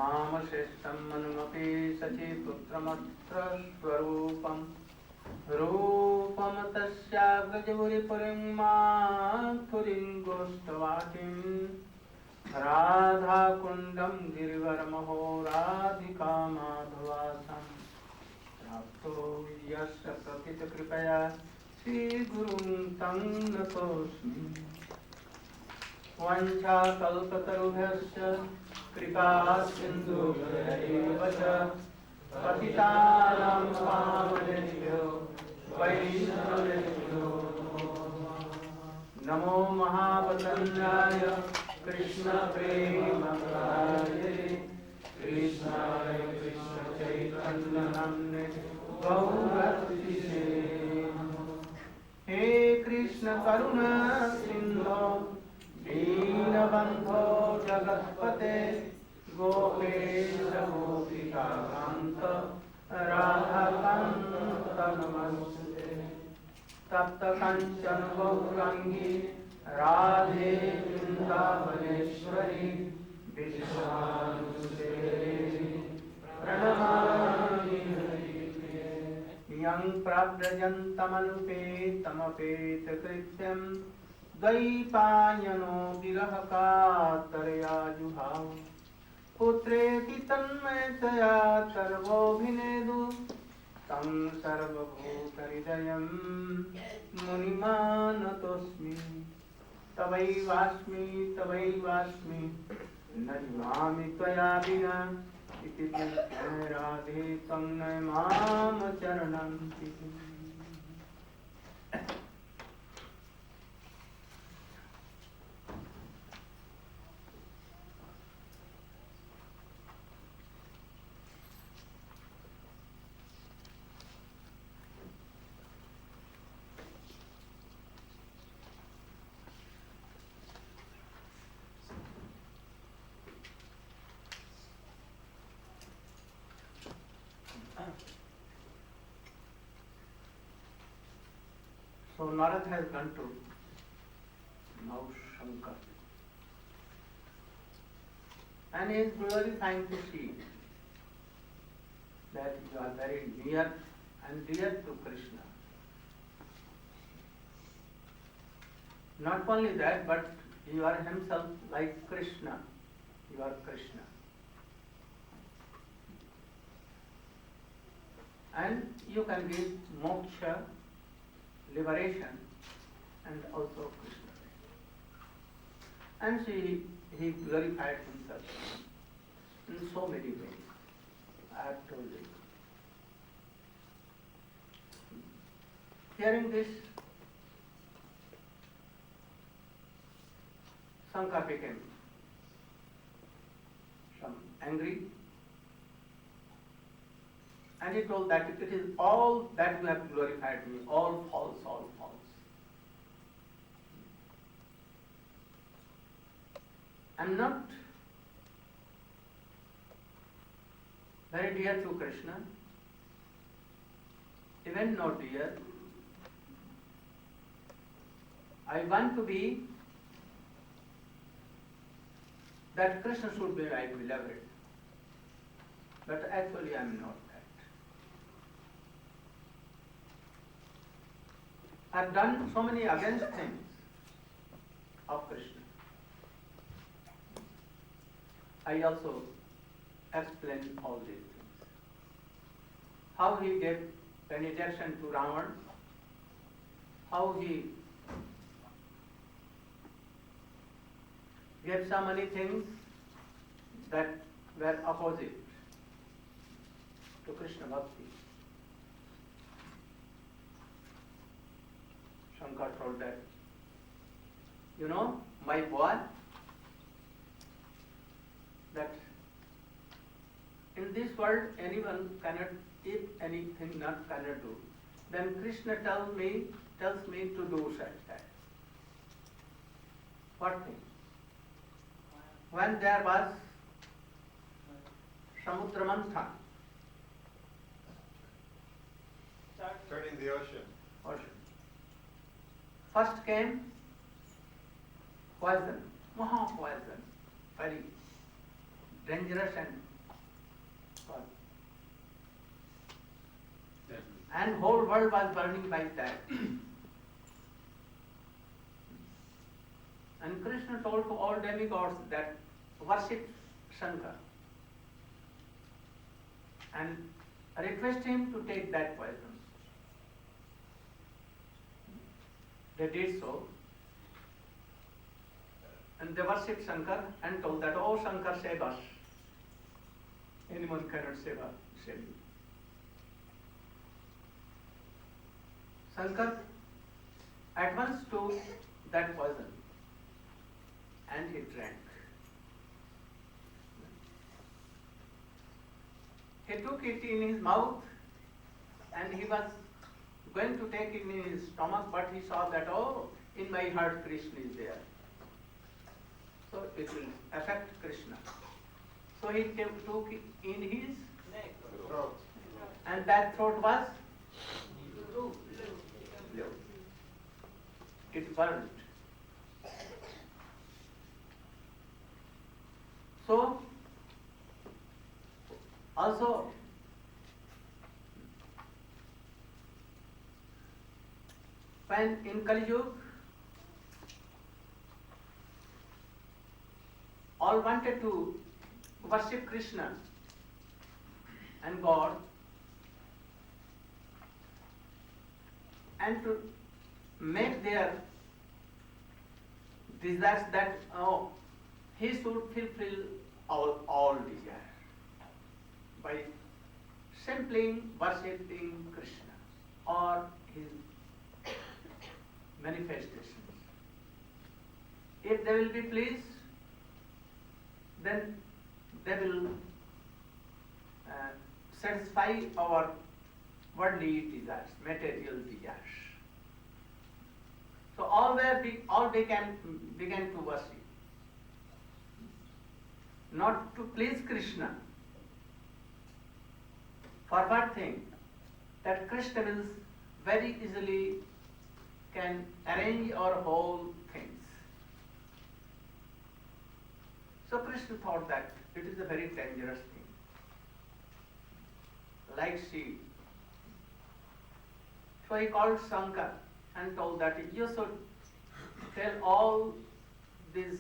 मामशेष्टं मनुमपि सचिपुत्रमत्र स्वरूपं रूपं तस्याग्रजपुरीपुरीं माथुरीं गोष्ठवाटिं राधाकुण्डं गिरिवरमहो राधिका माधवासं प्राप्तो यस्य प्रथितकृपया श्रीगुरुं तं नतोऽस्मि। वञ्चाकल्पतरुभ्यश्च कृपा सिन्धुभ्यैव च पतितानां पावनेभ्यो वैष्णवेभ्यो नमो महावदन्याय कृष्णप्रेमकारिणे कृष्णाय कृष्णचैतन्यनाम्ने गौरतिसे हे कृष्ण करुणा सिन्धो दीनबन्धो जगत्पते गोपेश गोपिकान्त राधाकान्त नमस्ते तप्त काञ्चन गौराङ्गी राधे वृन्दावनेश्वरी विश्वानुसे प्रणमामि यं प्राव्रजन्तमनुपेतमपेतकृत्यं द्वैपायनो विरहकातरया जुहाव पुत्रेति तन्मयतया सर्वोऽभिनेदु तं सर्वभूतहृदयं मुनिमानतोऽस्मि। तवैवास्मि तवैवास्मि न जीवामि त्वया विना इति राधे त्वं न मां चरणं तिहि। So Narad has gone to now Shankar and he is glorifying to see that you are very near and dear to Krishna. Not only that, but you are himself like Krishna. You are Krishna. And you can give moksha, liberation, and also Krishna. And he glorified himself in so many ways. I have told you. Hearing this, Shankar became angry, and he told that it is all that you have glorified me, all false, all false. I am not very dear to Krishna, even not dear. I want to be that Krishna should be my beloved, but actually I am not. I have done so many against things of Krishna. I also explain all these things. How he gave benediction to Ravana, how he gave so many things that were opposite to Krishna Bhakti. Shankar told that, you know, my boy, that in this world anyone cannot, if anything not cannot do, then Krishna tells me to do such that. What thing? When there was Samudra Manthan, turning the ocean. First came poison, Maha poison, very dangerous and and whole world was burning by that. And Krishna told to all demigods that worship Shankar and request him to take that poison. They did so. And they worshipped Shankar and told that, oh Shankar, save us. Anyone cannot save you. Shankar at once took that poison and he drank. He took it in his mouth and he was going to take it in his stomach, but he saw that, oh, in my heart Krishna is there. So it will affect Krishna. So he took it in his Throat. and that throat was blue. It burned. So also when in Kali Yuga all wanted to worship Krishna and God and to make their desires that he should fulfill all desire by simply worshipping Krishna or his manifestations. If they will be pleased, then they will satisfy our worldly desires, material desires. So all began to worship, not to please Krishna. For what thing? That Krishna will very easily can arrange our whole things. So Krishna thought that it is a very dangerous thing. Like seed. So he called Shankar and told that you should tell all these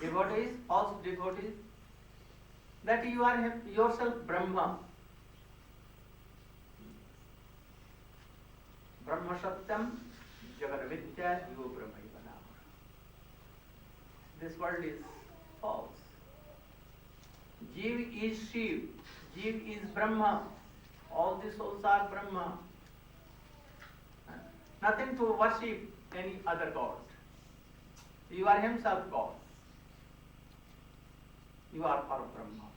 devotees, false devotees, that you are yourself Brahma. Brahma Satyam Jagat Vidya Yo Brahmaiva Nama. This world is false. Jeev is Shiv, Jeev is Brahma, all the souls are Brahma. Nothing to worship any other god. You are himself God. You are Parabrahma.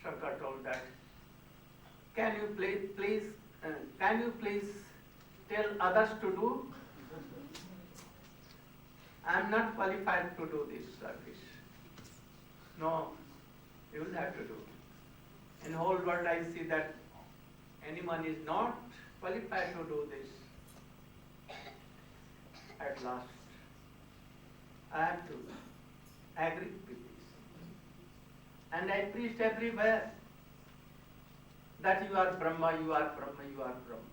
Shankar told that, can you please tell others to do? I am not qualified to do this service. No, you will have to do. In the whole world I see that anyone is not qualified to do this. At last, I have to agree with this. And I preached everywhere that you are Brahma, you are Brahma, you are Brahma.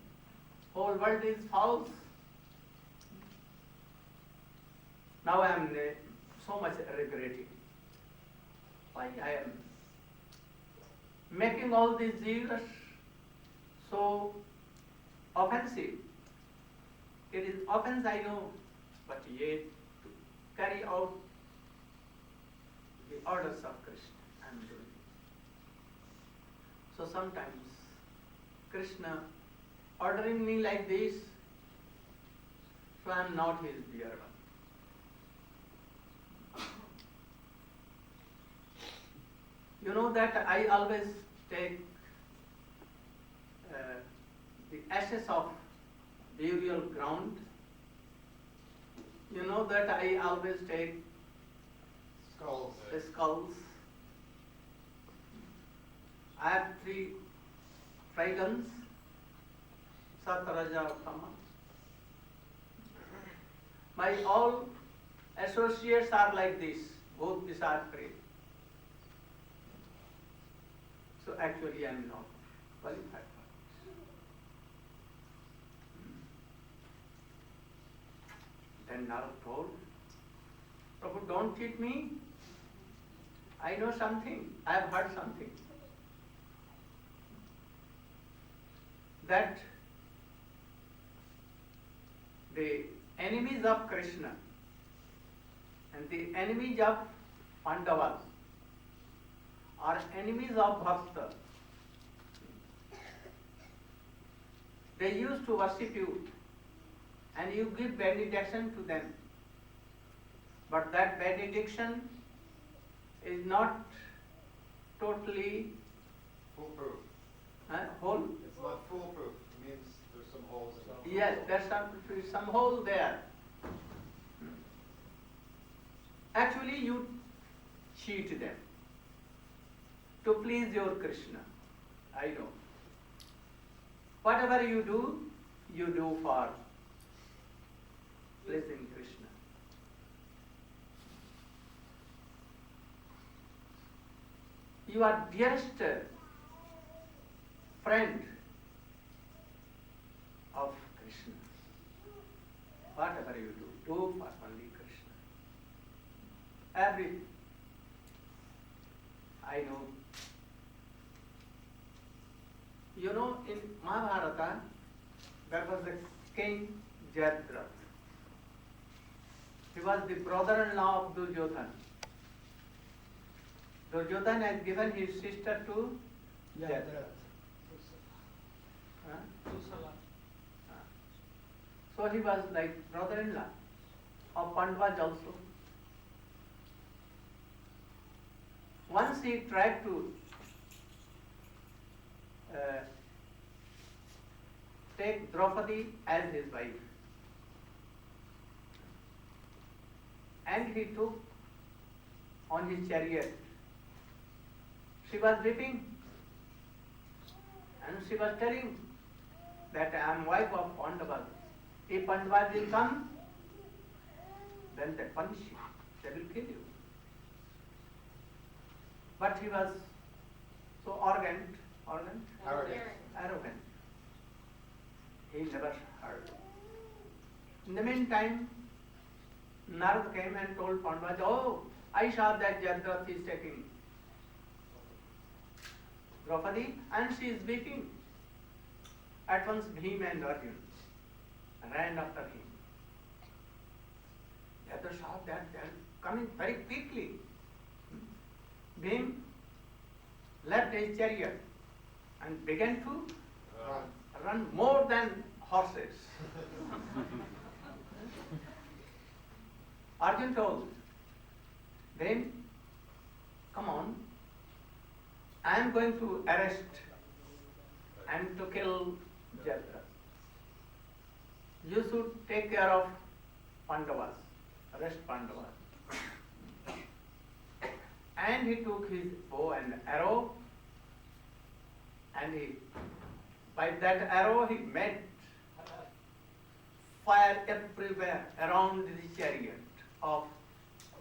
Whole world is false. Now I am so much regretting. Why I am making all these years so offensive. It is offense, I know, but yet to carry out the orders of Krishna, I am doing. So sometimes Krishna ordering me like this, so I am not his dear one. You know that I always take the ashes of burial ground. You know that I always take Skulls. the skulls. I have 3 dragons, Sataraja Tama. My all associates are like this, both these are free. So So actually I am not qualified for this. Then Narad told, Prabhu, don't cheat me. I know something. I have heard something. That the enemies of Krishna and the enemies of Pandavas are enemies of Bhakta. They used to worship you and you give benediction to them. But that benediction is not totally Foolproof. whole. It's not foolproof. It means there's some holes in it. Yes, there's some hole there. Actually, you cheat them to please your Krishna. I know. Whatever you do for pleasing Krishna. You are dearest friend of Krishna. Whatever you do for only Krishna. I know. You know, in Mahabharata, there was a king Jayadratha. He was the brother-in-law of Duryodhana. Duryodhana had given his sister to Jayadratha. So he was like brother-in-law of Pandavas also. Once he tried to take Draupadi as his wife. And he took on his chariot. She was weeping and she was telling that I am wife of Pandavas. If Pandavas will come, then they punish you. They will kill you. But he was so arrogant. He never heard. In the meantime, Narad came and told Pandavas, oh, I saw that Jayadratha is taking Draupadi and she is weeping. At once Bhima and Arjuna ran after him. Jayadratha saw that they are coming very quickly. Bhima left his chariot and began to run more than horses. Arjuna told, Bhima, come on, I am going to arrest and to kill Jayadratha. You should take care of Pandavas, arrest Pandavas. And he took his bow and arrow, and by that arrow he made fire everywhere around the chariot of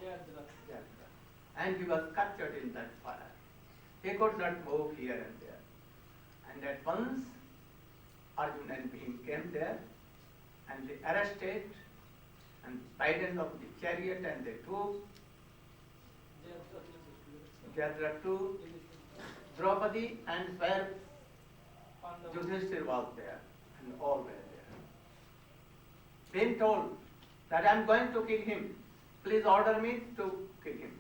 Jayadratha. And he was captured in that fire. He could not move here and there. And at once Arjuna and Bhima came there and they arrested and tightened up the chariot and they took Jayadratha to Draupadi and where Yudhishthira was there and all were there. Bhima told that I am going to kill him. Please order me to kill him.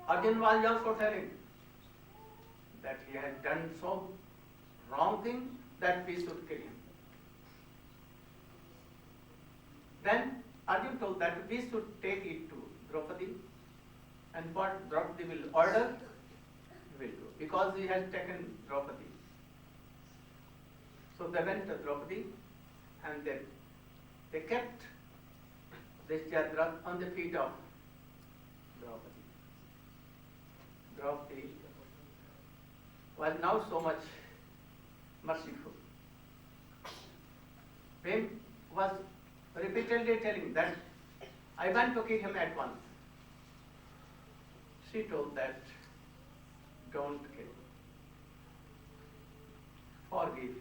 Arjuna was also telling that he had done so wrong thing that we should kill him. Then Arjuna told that we should take it to Draupadi, and what Draupadi will order, we will do, because he has taken Draupadi. So they went to Draupadi and they kept this Jayadratha on the feet of Draupadi. Draupadi was now so much merciful. Bhima was repeatedly telling that I want to kill him at once. She told that don't kill. Forgive.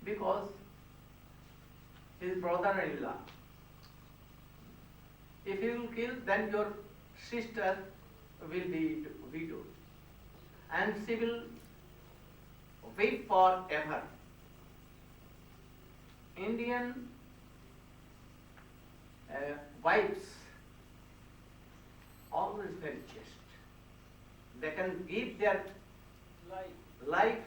Because his brother-in-law, if you will kill, then your sister will be widowed. And she will weep forever. Indian wives always very chaste. They can give their life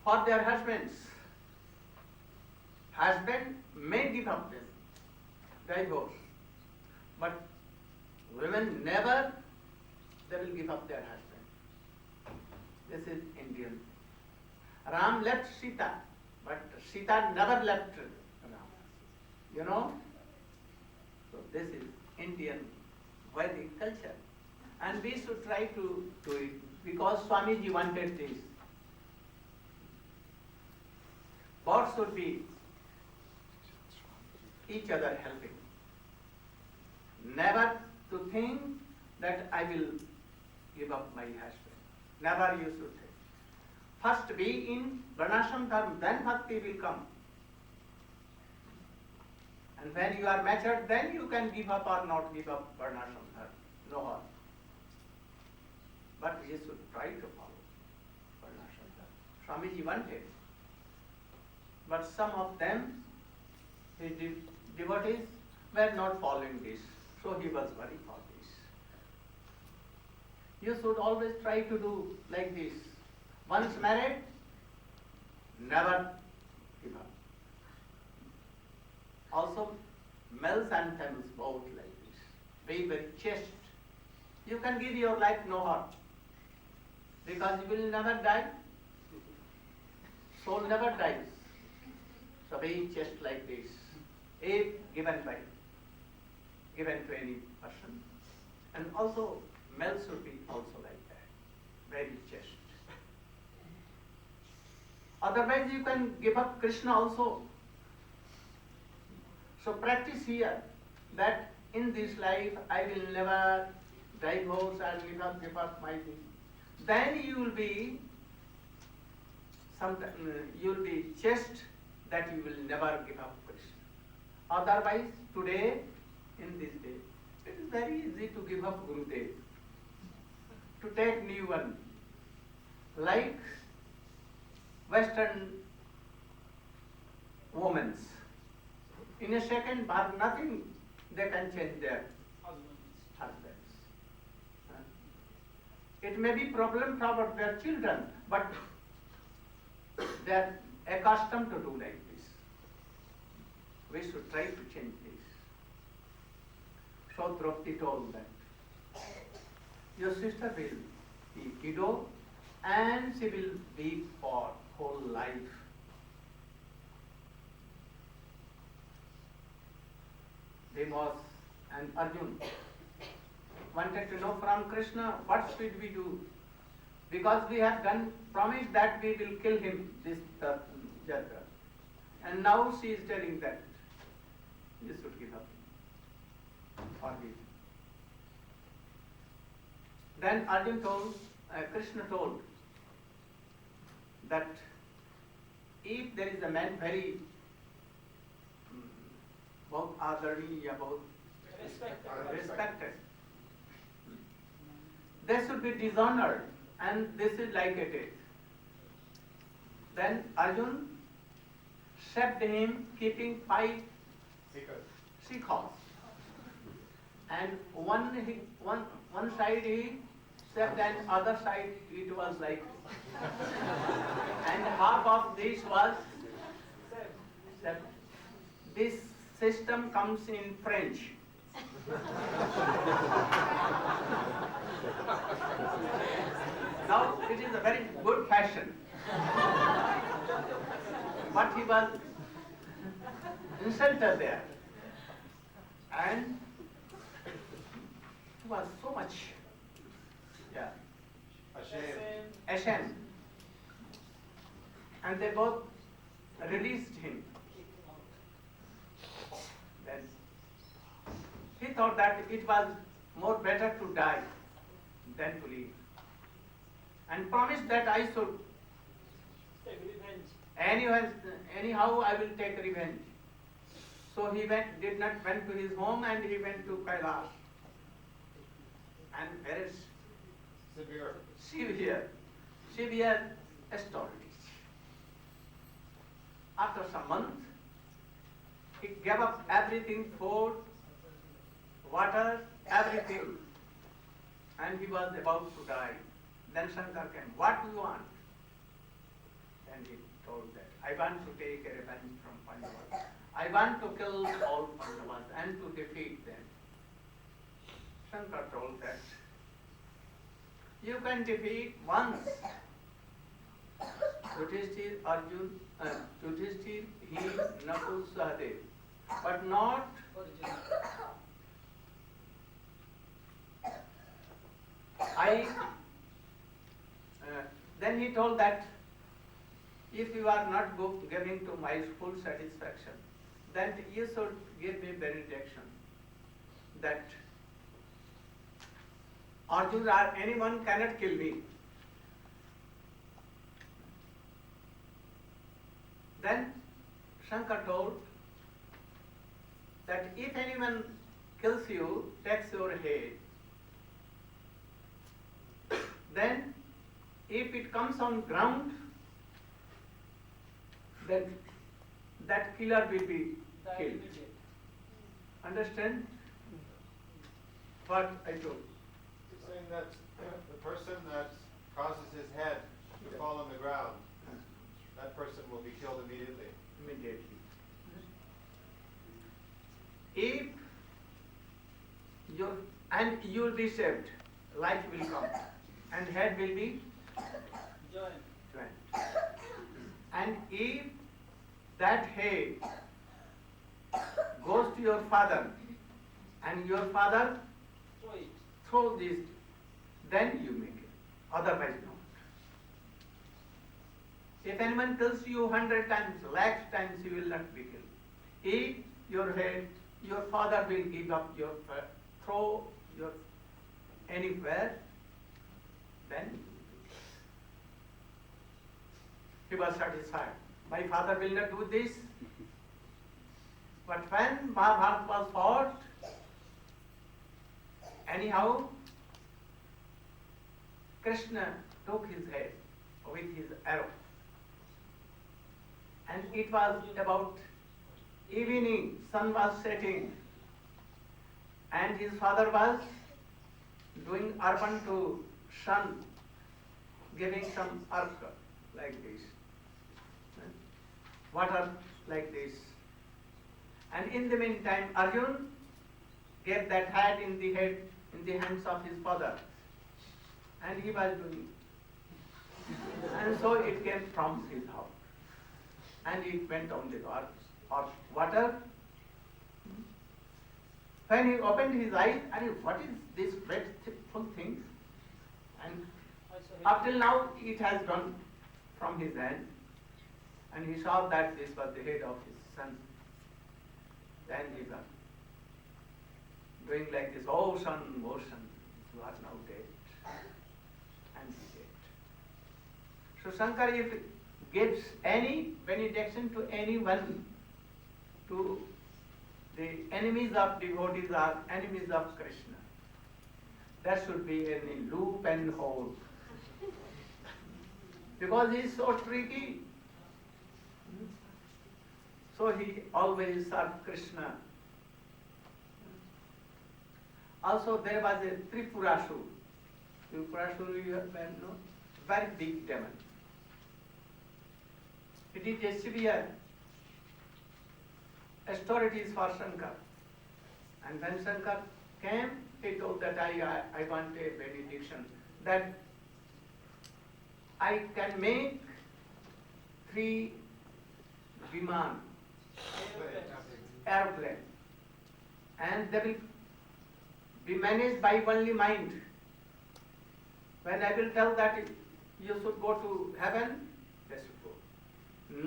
for their husbands. Husband may give up them divorce, but women never, they will give up their husband. This is Indian. Ram left Sita, but Sita never left Ram. You know? So this is Indian Vedic culture. And we should try to do it because Swamiji wanted this. Both should be each other helping. Never to think that I will give up my husband. Never you should think. First be in Varnashram dharma, then bhakti will come. And when you are matured, then you can give up or not give up Varnashram dharma. No harm. But we should try to follow Varnashram dharma. Swamiji wanted. But some of them, his devotees, were not following this. So he was worried for this. You should always try to do like this. Once married, never give up. Also, males and females both like this. Be very chaste. You can give your life no harm. Because you will never die. Soul never dies. So be chaste like this. If given to any person. And also, males should be also like that. Very chaste. Otherwise, you can give up Krishna also. So practice here that in this life I will never divorce and never give up my thing. Then you will be chaste that you will never give up Krishna. Otherwise, today, in this day, it is very easy to give up Gurudev, to take new one. Like Western women. In a second, bar nothing, they can change their husbands. It may be problem for their children, but they are accustomed to do like this. We should try to change this. So Draupadi told that your sister will be widow and she will be for whole life. Devas and Arjun wanted to know from Krishna what should we do, because we have done promise that we will kill him, this Jatra. And now she is telling that you should give up or give. Then Arjun told, Krishna told that if there is a man very both adharaniya, both respected, they should be dishonored, and this is like it is. Then Arjun saved him keeping 5 sikhs, and one side he saved and other side it was like, and half of this was saved. This system comes in French. Now it is a very good fashion. But he was insulted there. And he was so much ashamed. And they both released him. Then he thought that it was more better to die than to live, and promised that I should Take revenge. anyhow I will take revenge. So he did not went to his home, and he went to Kailash. And very severe austerities. After some months, he gave up everything, food, water, everything, and he was about to die. Then Shankar came, what do you want? And he told that, I want to take a revenge from Pandavas. I want to kill all Pandavas and to defeat them. Shankar told that, you can defeat once Yudhishthir, Arjun, Yudhishthir, he, Nakul, Sahadev, but not I. Then he told that if you are not giving to my full satisfaction, then you should give me benediction that Arjuna or anyone cannot kill me. Then Shankar told that if anyone kills you, takes your head, then if it comes on ground, then that killer will be killed. Understand what I told? He's saying that the person that causes his head to fall on the ground, that person will be killed immediately. Immediately. If you will be saved, life will come, and head will be joined. And if that head goes to your father, and your father throws this, then you make it. Otherwise, not. If anyone kills you 100 times, lakhs times, you will not be killed. If your head, your father will give up your throw your anywhere, then he was satisfied. My father will not do this. But when Mahabharata was fought, anyhow, Krishna took his head with his arrow. And it was about evening, sun was setting, and his father was doing arpan to sun, giving some arp like this, water like this. And in the meantime, Arjun gave that hat in the hands of his father, and he was doing it. And so it came from his house, and it went on the water. When he opened his eyes, what is this dreadful thing? And up till now, it has gone from his hand, and he saw that this was the head of his son. Then he was doing like this, oh son, you are now dead. And he dead. So Shankar, if gives any benediction to anyone, to the enemies of devotees or enemies of Krishna, that should be in loop and hold. Because he is so tricky. So he always served Krishna. Also there was a Tripurasur. Tripurasur, you have no? Very big demon. It is a severe authorities for Shankar. And when Shankar came, he told that I want a benediction, that I can make 3 Viman, airplane, and they will be managed by only mind. When I will tell that you should go to heaven, they should go.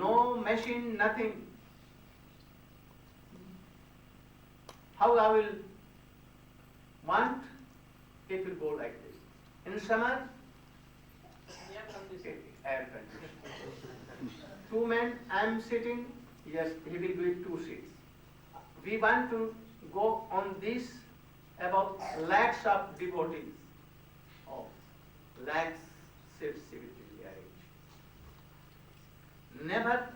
No machine, nothing. How I will it will go like this. In summer, Air conditioning. air conditioning. Two men, I am sitting, yes, he will give two seats. We want to go on this about lakhs of devotees. Oh, lakhs seats will be arranged. Never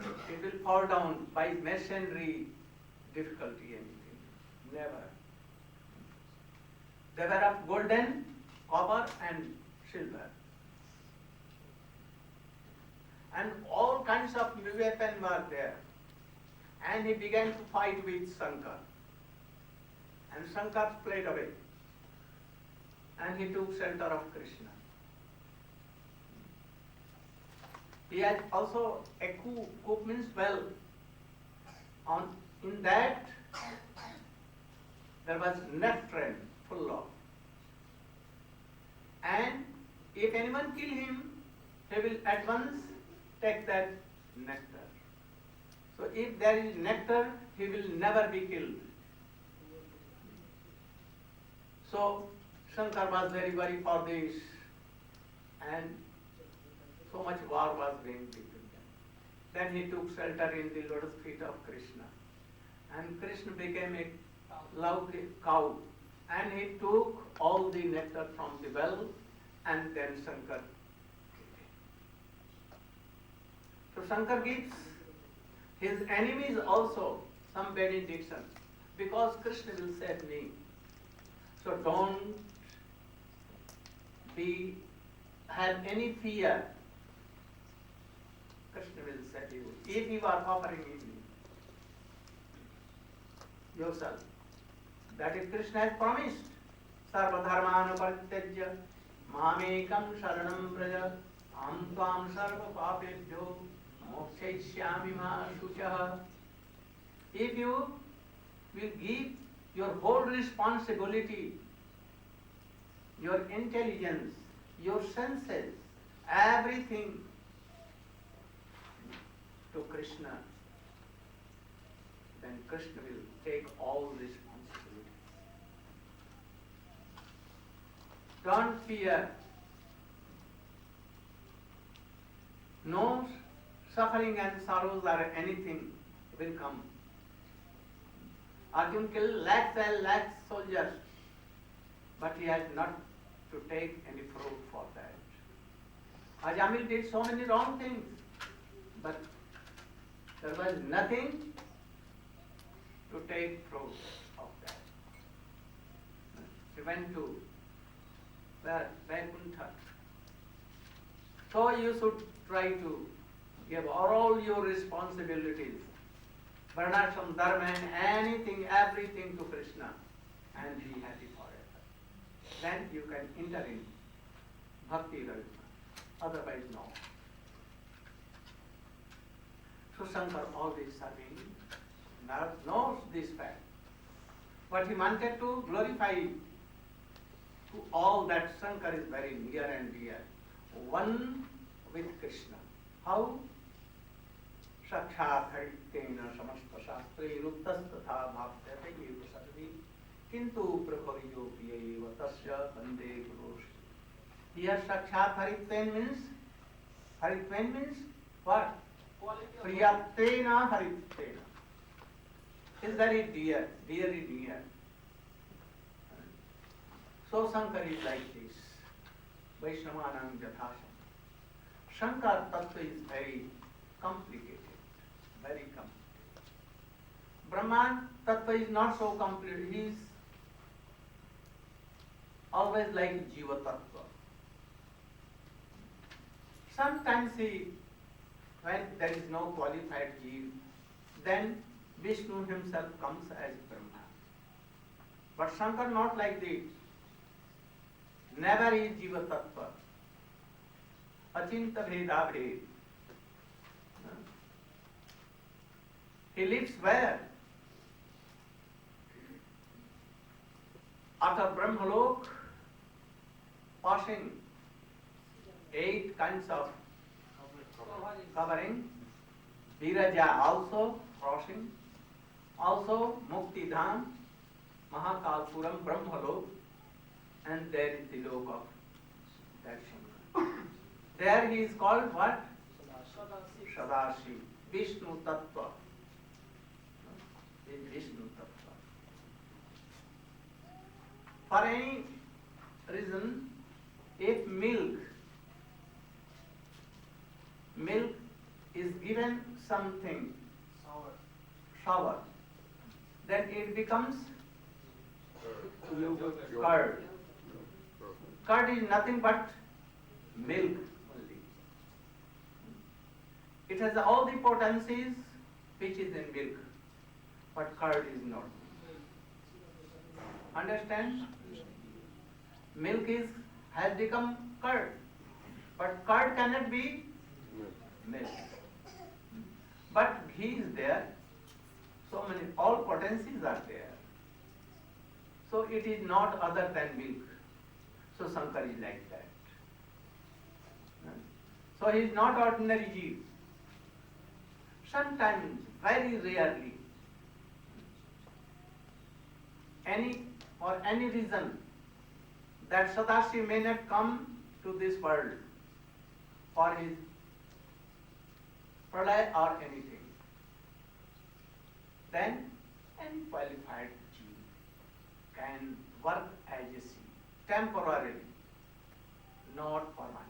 it will fall down by masonry difficulty anything. Never. They were of golden, copper and silver. And all kinds of weapons were there. And he began to fight with Shankar. And Shankar fled away. And he took shelter of Krishna. He had also a coop means well. In that there was nectar full of. And if anyone kill him, he will at once take that nectar. So if there is nectar, he will never be killed. So Shankar was very worried for this, and so much war was being between them. Then he took shelter in the lotus feet of Krishna. And Krishna became a lovely cow. And he took all the nectar from the well, and then Shankar killed him. So Shankar gives his enemies also some benediction, because Krishna will save me. So don't have any fear. Krishna will save you if you are offering it yourself. That is Krishna has promised. Sarva dharmanu parityajya mamekam sharanam praja aham tvam sarva papebhyo mokshayishyami ma shuchah. If you will give your whole responsibility, your intelligence, your senses, everything to Krishna, then Krishna will take all responsibility. Don't fear. No suffering and sorrows or anything will come. Arjun killed lakhs and lakhs soldiers, but he has not to take any fruit for that. Ajamil did so many wrong things, but there was nothing to take fruit of that. He went to Vaikuntha. So you should try to give all your responsibilities, varnashram, dharma, and anything, everything to Krishna, and be happy forever. Then you can enter in bhakti ravina. Otherwise, no. So Shankar always serving, knows this fact. But he wanted to glorify to all that Shankar is very near and dear, one with Krishna. How? Sakshat haritena samasta shastri ruttas tatha bhaktyate eva sarvi kintu prabhaviyo priyaiva tasya bande gurush. Here Sakshat haritena means what? Priyatena haritena. Is very dear, dearly dear. So Shankar is like this. Vaishnavanam jathasam. Shankar Tattva is very complicated. Very complicated. Brahman Tattva is not so complicated. He is always like Jiva Tattva. Sometimes when there is no qualified Jiva, then Vishnu himself comes as Brahma. But Shankar not like this. Never is Jiva Tattva. Achinta Bheda Bhed. He lives where? After Brahmalok, passing 8 kinds of covering, Viraja also crossing, also Mukti Dham, Mahakalpuram, Brahmalok, and there is the lok of that Shankar. There he is called what? Sadashi, Vishnu Tattva. In Vishnu Tattva. For any reason, if milk is given something sour, then it becomes curd. Curd is nothing but milk only. It has all the potencies which is in milk, but curd is not. Understand? Milk has become curd, but curd cannot be milk. But ghee is there, so many, all potencies are there. So it is not other than milk. So Shankar is like that. So he is not ordinary jeev. Sometimes, very rarely, for any reason, that Sadashi may not come to this world for his pralay or anything, then any qualified jeev can work as a seed, temporarily, not permanently.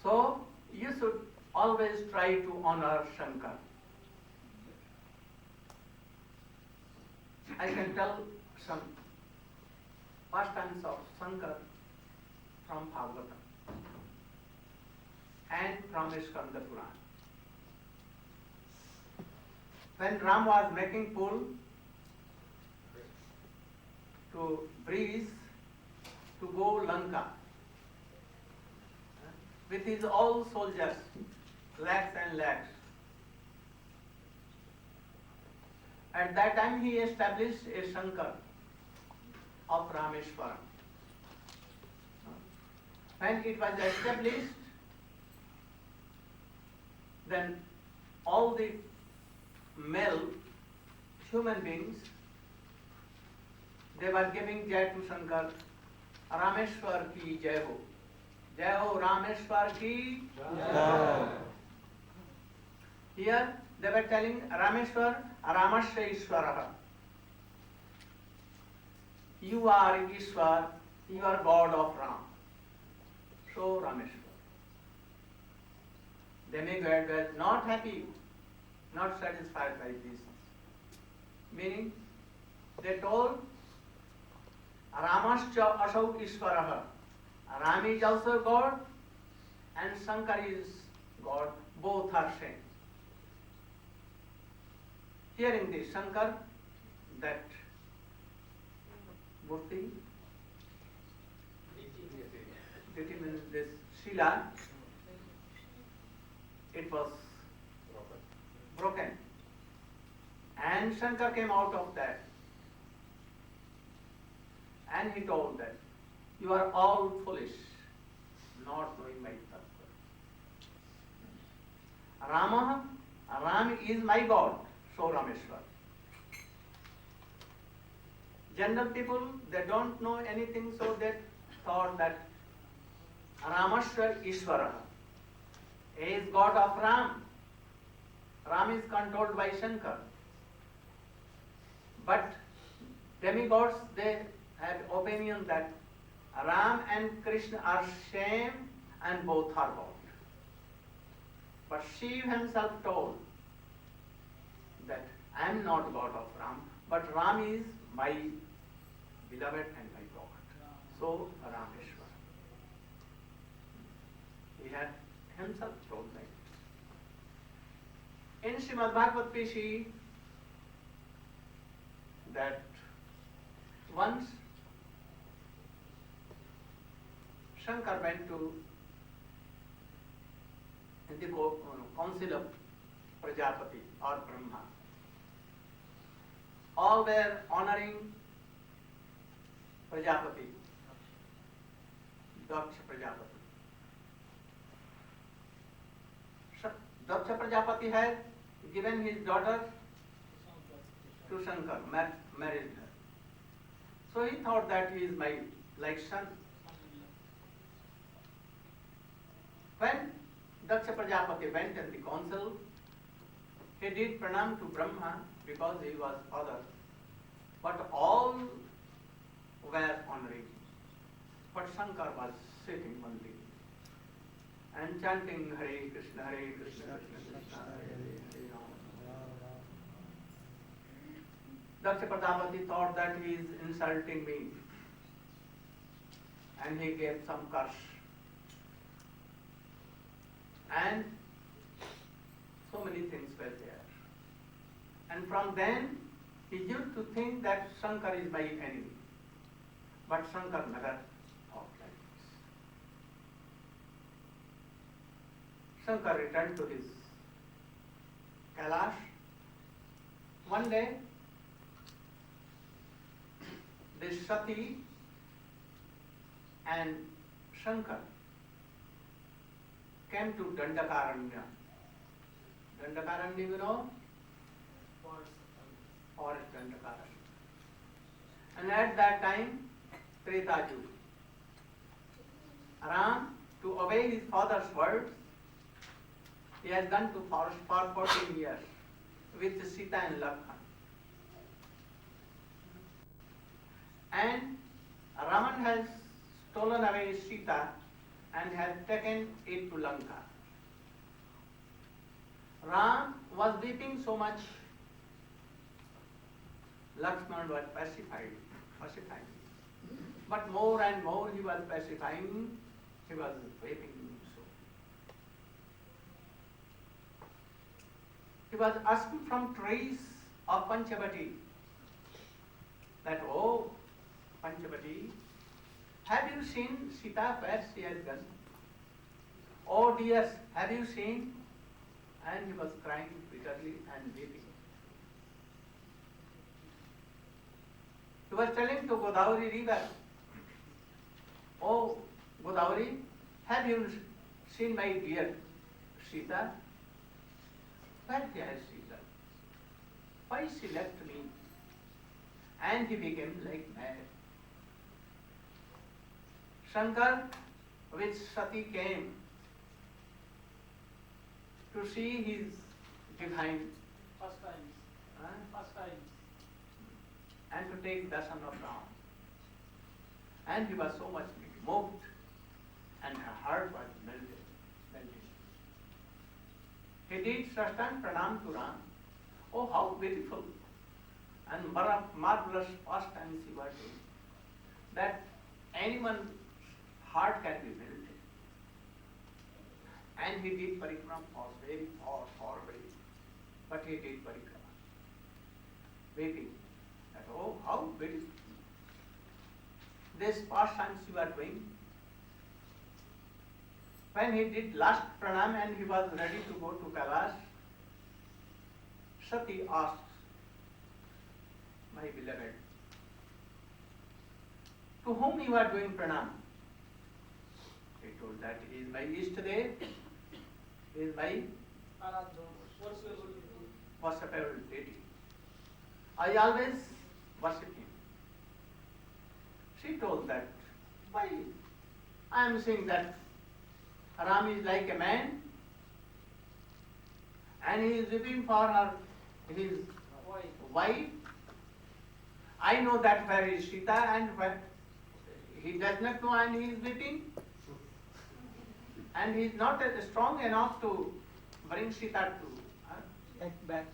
So, you should always try to honor Shankar. I can tell some pastimes of Shankar from Bhagavatam and from Skanda Puran. When Ram was making pool to breeze to go Lanka with his all soldiers, lakhs and lakhs. At that time he established a Shankar of Rameshwaram. When it was established, then all the male human beings, they were giving jai to Shankar, Rameshwar ki jai ho. Jai ho Rameshwar ki jai. Here they were telling Rameshwar, Ramasya Ishwaraha. You are Ishwar, you are God of Ram. So Rameshwar. Demigod was not happy, not satisfied by this. Meaning, they told Ramasya Asau Ishwaraha. Ram is also God and Shankar is God. Both are same. Hearing this, Shankar, that Murti, Diti means this Shila, it was broken. And Shankar came out of that. And he told that, you are all foolish, not knowing my tattva. Ram is my God, so Rameshwar. General people, they don't know anything, so they thought that Ramasya Ishwara. He is God of Ram. Ram is controlled by Shankar. But demigods, they had opinion that Ram and Krishna are same and both are God. But Shiva himself told that I am not God of Ram, but Ram is my beloved and my God. So Rameshwar. He had himself told that. In Srimad Bhagavad we see that once Shankar went to in the council of Prajapati or Brahma. All were honoring Prajapati, Daksha Prajapati. Daksha Prajapati had given his daughter to Shankar, married her. So he thought that he is my like son. When Daksha Prajapati went in the council, he did pranam to Brahma because he was father. But all were honoring him. But Shankar was sitting only and chanting Hare Krishna, Hare Krishna, Krishna Krishna, Hare Hare, Hare Daksha Prajapati thought that he is insulting me, and he gave some curse. And so many things were there. And from then, he used to think that Shankar is my enemy. But Shankar never thought like this. Shankar returned to his Kailash. One day, this Sati and Shankar came to Dandakaranya. Dandakaranya, you know? Forest Dandakaranya. And at that time, Treta Yuga. Ram, to obey his father's words, he has gone to forest for 14 years with Sita and Lakshman. And Raman has stolen away Sita and has taken it to Lanka. Ram was weeping so much, Lakshman was pacifying. But more and more he was pacifying, he was weeping so. He was asking from trees of Panchavati that, oh, Panchavati, have you seen Sita where she has gone? Oh dears, have you seen? And he was crying bitterly and weeping. He was telling to Godavari river, oh Godavari, have you seen my dear Sita? Where has Sita? Why she left me? And he became like mad. Shankar with Sati came to see his divine First time. and to take darshan of Ram. And he was so much moved and her heart was melted. He did Sashtang Pranam to Ram. Oh, how beautiful and marvelous pastimes he was doing, that anyone's heart can be melted. And he did parikrama for very far away, but he did parikrama, weeping that, oh, how beautiful. This pastimes you are doing. When he did last pranam and he was ready to go to Kailash, Sati asked, my beloved, to whom you are doing pranam? He told that he is my Ishtadev, he is my worshipable deity. I always worship him. She told that, why? I am saying that Ram is like a man and he is weeping for his wife. I know that where is Sita and where he does not know and he is weeping. And he is not strong enough to bring Sita to back.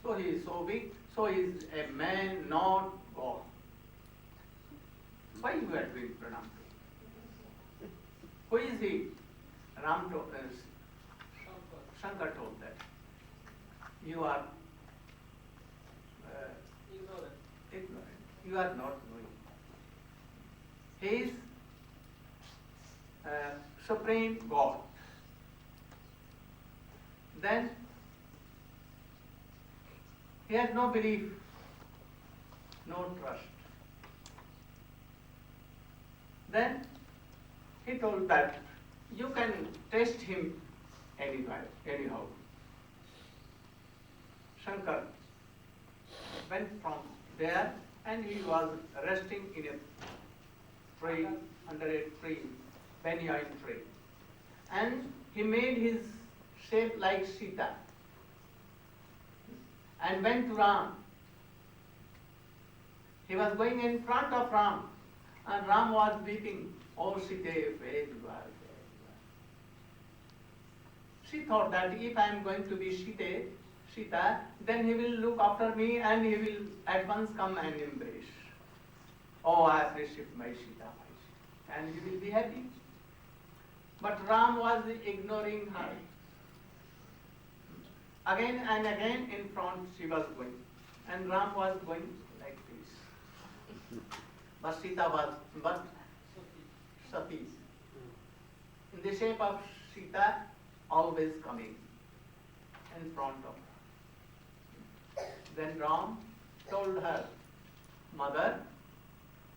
So he is so weak. So he is a man, not God. Why you are doing pranam to him? Who is he? Shankar told that. You are ignorant. You are not knowing. He is Supreme God. Then he has no belief, no trust. Then he told that you can test him anyhow. Shankar went from there and he was resting in a tree, under a tree, banyan tree. And he made his shape like Sita and went to Ram. He was going in front of Ram and Ram was weeping, "Oh Sita, where you are, where you are." She thought that if I am going to be Sita, then he will look after me and he will at once come and embrace. "Oh, I have received my Sita, and he will be happy." But Ram was ignoring her. Again and again in front she was going, and Ram was going like this. But Sita was but Sati, in the shape of Sita, always coming in front of her. Then Ram told her, "Mother,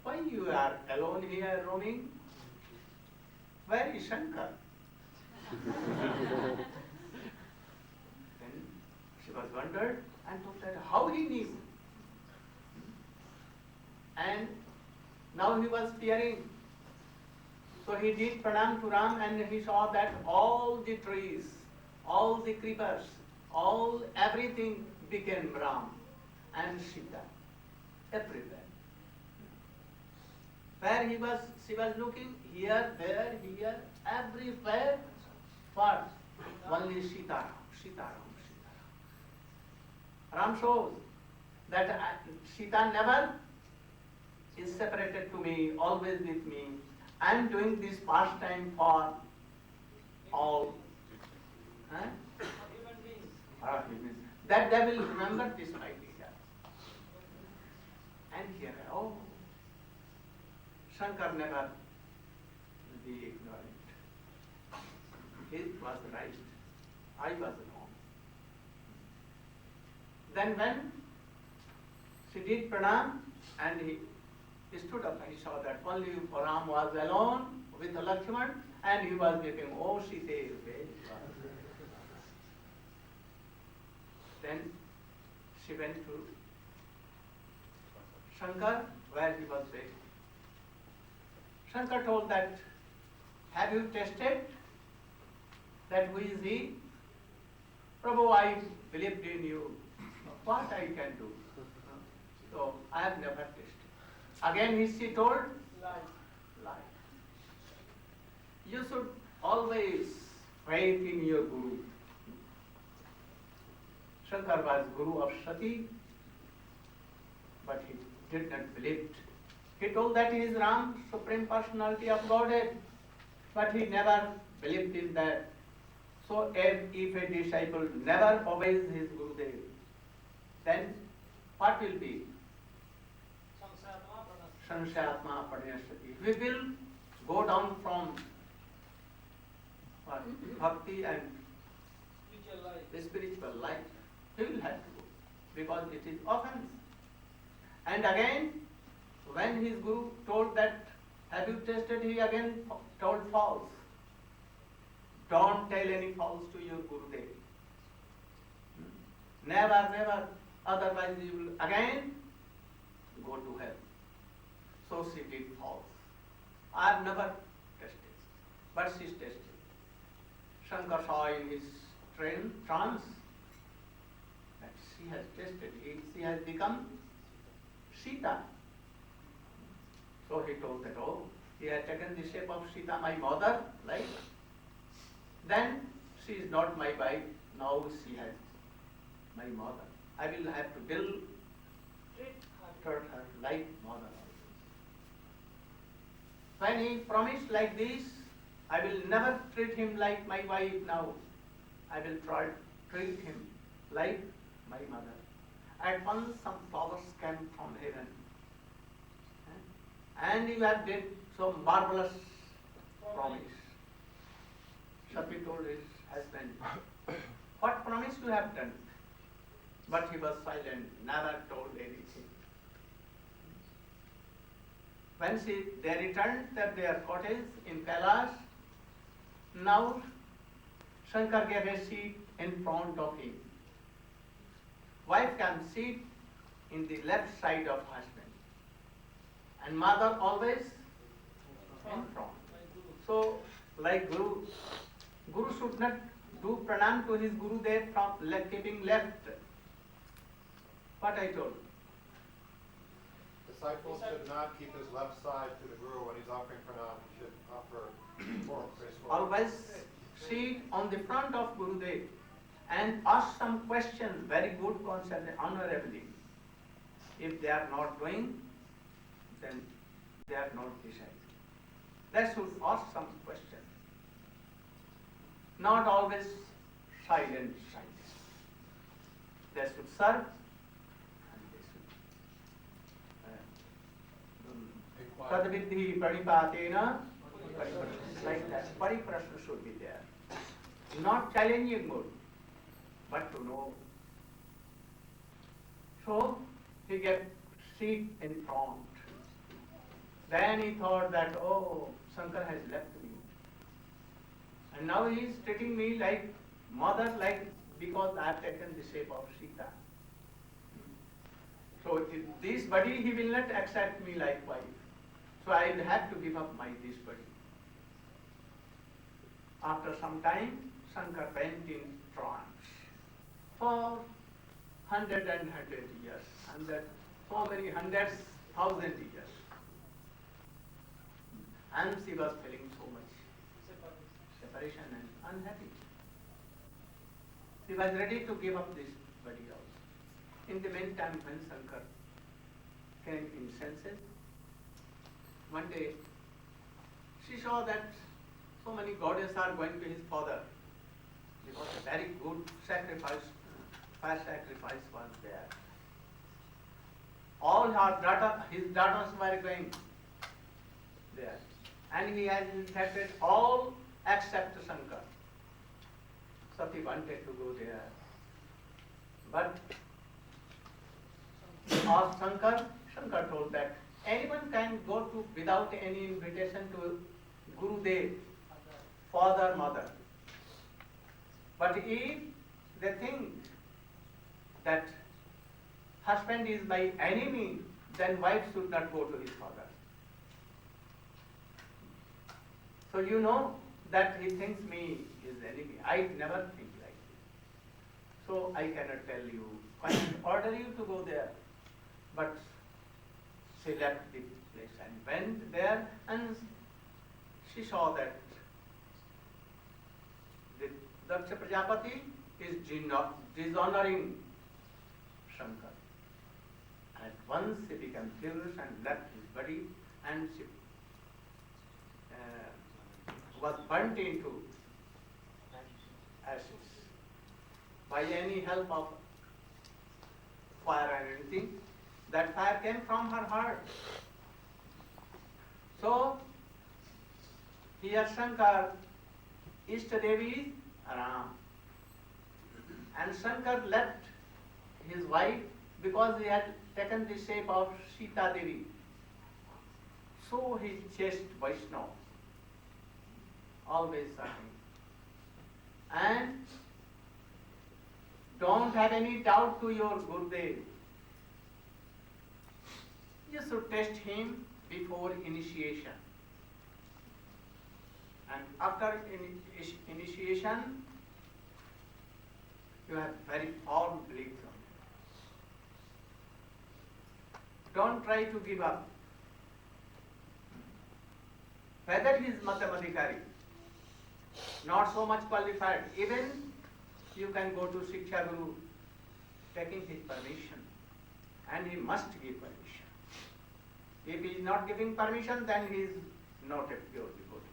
why you are alone here roaming? Where is Shankar?" Then she was wondered and thought that how he knew. And now he was fearing. So he did pranam to Ram and he saw that all the trees, all the creepers, everything became Ram and Sita, everywhere. Where she was looking, here, there, here, everywhere, what? Only Sita Ram, Sita Ram, Sita Ram. Ram shows that Sita never is separated to me, always with me. I am doing this pastime for all. Huh? That they will remember this idea. And here, oh, Shankar never will be ignorant. He was right. I was wrong. Then when she did pranam and he stood up and he saw that only Ram was alone with Lakshman and he was weeping, "Oh Sita, where you are?" Then she went to Shankar where he was waiting. Shankar told that, "Have you tested that who is he?" "Prabhu, I believed in you. What I can do?" So I have never tested. Again she told, lie. You should always faith in your Guru. Shankar was Guru of Sati, but he did not believe. He told that he is Ram, Supreme Personality of Godhead, but he never believed in that. So if a disciple never obeys his Gurudev, then what will be? Sanshayatma Padhyasati. We will go down from what? Bhakti and spiritual life. He will have to go because it is offense. And again, when his Guru told that, "Have you tested?" he again told false. Don't tell any false to your Gurudev. Never, never. Otherwise you will again go to hell. So she did false. I have never tested, but she tested. Shankar saw in his trance that she has tested. She has become Sita. So he told that, "Oh, he has taken the shape of Sita, my mother, like. Then she is not my wife. Now she has my mother. I will have to treat her like mother." When he promised like this, "I will never treat him like my wife now. I will treat him like my mother." At once some flowers came from heaven. And you have did so marvelous promise. Sati told his husband, "What promise you have done?" But he was silent, never told anything. When they returned to their cottage in Kailash, now Shankar gave a seat in front of him. Wife can sit in the left side of husband, and mother always in front. So, like Guru should not do pranam to his Guru there from keeping left. What I told. Disciple should not keep his left side to the Guru when he's offering pranam. He should offer forward, face forward. Always sit on the front of Gurudev and ask some questions, very good concept, honorably. If they are not doing, then they are not decided. They should ask some questions. Not always silent. They should serve and they should Tadviddhi pranipatena, like that. Pariprashna should be there. Not challenging mood, but to know. So he get seat in front. Then he thought that, oh, Shankar has left me. And now he is treating me like mother, like because I have taken the shape of Sita. So this body he will not accept me like wife. So I will have to give up this body. After some time, Shankar went in trance for 100 years, and that so many hundreds, 1,000 years. And she was feeling so much separation and unhappy. She was ready to give up this body also. In the meantime, when Shankar came in senses, one day she saw that so many goddesses are going to his father because a very good sacrifice, fire sacrifice was there. All his daughters were going there, and he has infected all except Shankar. Sati wanted to go there, but asked Shankar. Shankar told that anyone can go to without any invitation to Gurudev, father, mother. But if they think that husband is my enemy, then wife should not go to his father. So you know that he thinks me his enemy. I never think like this. So I cannot tell you. I can order you to go there. But she left the place and went there, and she saw that the Daksha Prajapati is dishonoring Shankar. At once she became furious and left his body, and she was burnt into ashes by any help of fire and anything. That fire came from her heart. So, here Shankar, Ishtadevi is Ram. And Shankar left his wife because he had taken the shape of Sita Devi. So he chased Vaishnava, always serving. And don't have any doubt to your Gurudev. You should test him before initiation. And after initiation, you have very firm belief on him. Don't try to give up. Whether he is Madhyamadhikari, not so much qualified, even you can go to Shiksha Guru taking his permission, and he must give permission. If he is not giving permission, then he is not a pure devotee.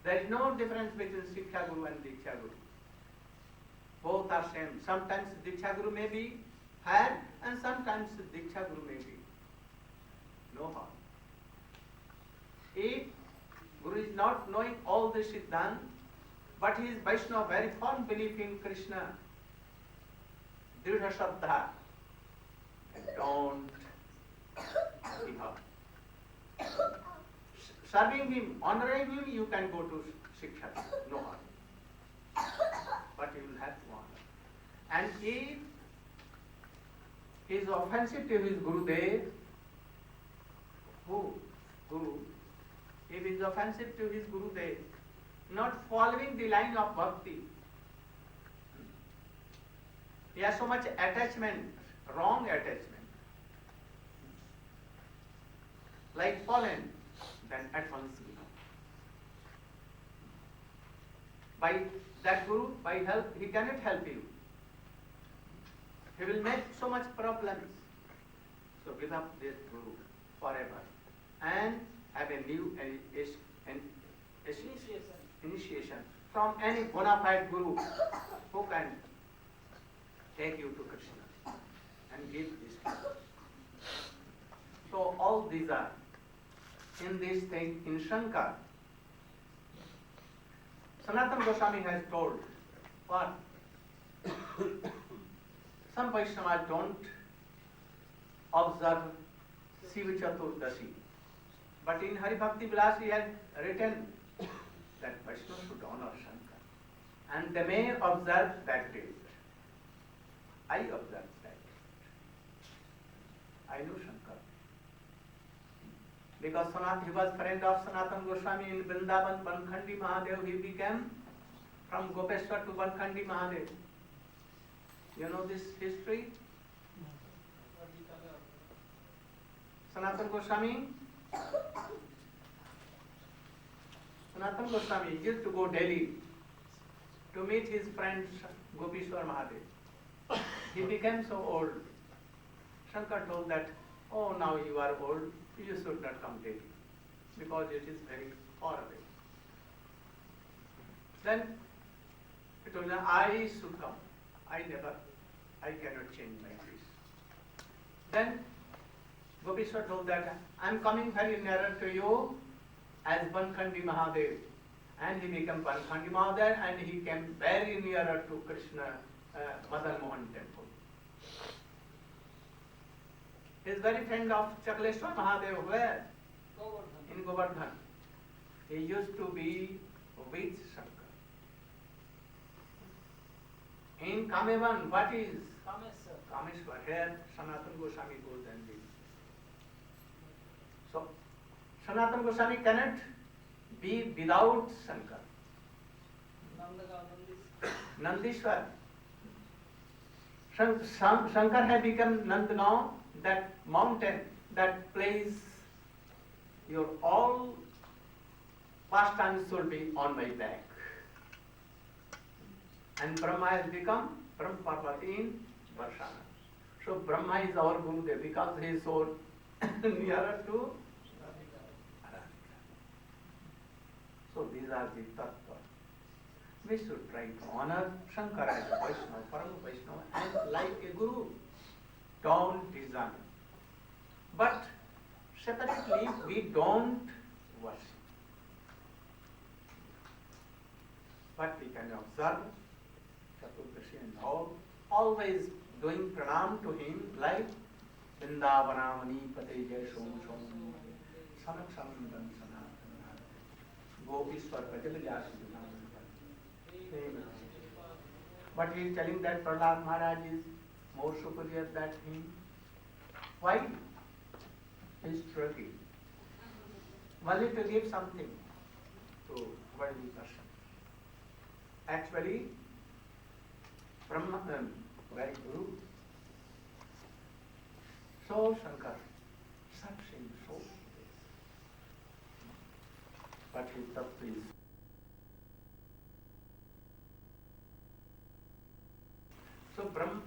There is no difference between Shiksha Guru and Diksha Guru. Both are same. Sometimes Diksha Guru may be had, and sometimes Diksha Guru may be. No harm. If Guru is not knowing all the Siddhant, but he is Vaishnava, very firm belief in Krishna, Dridha Shraddha, don't give up. Serving him, honoring him, you can go to Shiksha, no harm. But you will have to honor. And if he is offensive to his Gurudev, Guru, if he is offensive to his Gurudev, not following the line of bhakti, he has so much attachment, wrong attachment, like pollen, then at once we know. By that Guru, by help, he cannot help you. He will make so much problems. So give up this Guru forever and have a new initiation from any bona fide Guru who can take you to Krishna and give this. So all these are in this thing in Shankar. Sanatana Goswami has told what? Some Vaishnavas don't observe Shiva Chaturdashi. But in Hari Bhakti Vilas he has written that Vaishnava should honor Shankar. And they may observe that date. I observe that date. I know Shankar. Because he was friend of Sanatana Goswami in Vrindavan, Bankhandi Mahadev. He became from Gopeshwar to Bankhandi Mahadev. You know this history? Sanatana Goswami used to go Delhi to meet his friend Gopeshwar Mahadev. He became so old. Shankar told that, oh, now you are old, you should not come Delhi because it is very far away. Then he told him, I should come. I cannot change my wish. Then Gopeshwar told that, I am coming very nearer to you as Bankhandi Mahadev. And he became Bankhandi Mahadev and he came very nearer to Krishna Madan Mohan temple. He is very friend of Chakleshwar Mahadev. Where? In Govardhan. He used to be with Shankar. In Kamevan, what is? Kameshwar. Here Sanatana Goswami goes and lives. So, Sanatana Goswami cannot be without Shankar. Nandishwar. Shankar had become Nandagaon, that mountain that plays your all pastimes should be on my back. And Brahma has become Brahma Parvati in Varshana. So Brahma is our Gurudev because he is so nearer to Radhika. So these are the tattva. We should try to honor Shankara as a Vaishnava, Parama Vaishnava, and like a Guru. Don't design. But separately, we don't worship. But we can observe Chaturdashi and all, always doing pranam to him like Vrindavanamani Pate Jai Shom Shom Sanak Samandan Sanatana Gopishwar Pajavajasi. But he is telling that Srila Maharaj is more superior than him. Why? He is struggling. Only to give something to worldly person. Actually, Brahma, very Guru. So Shankar, such in soul. But his tattva is so Brahma,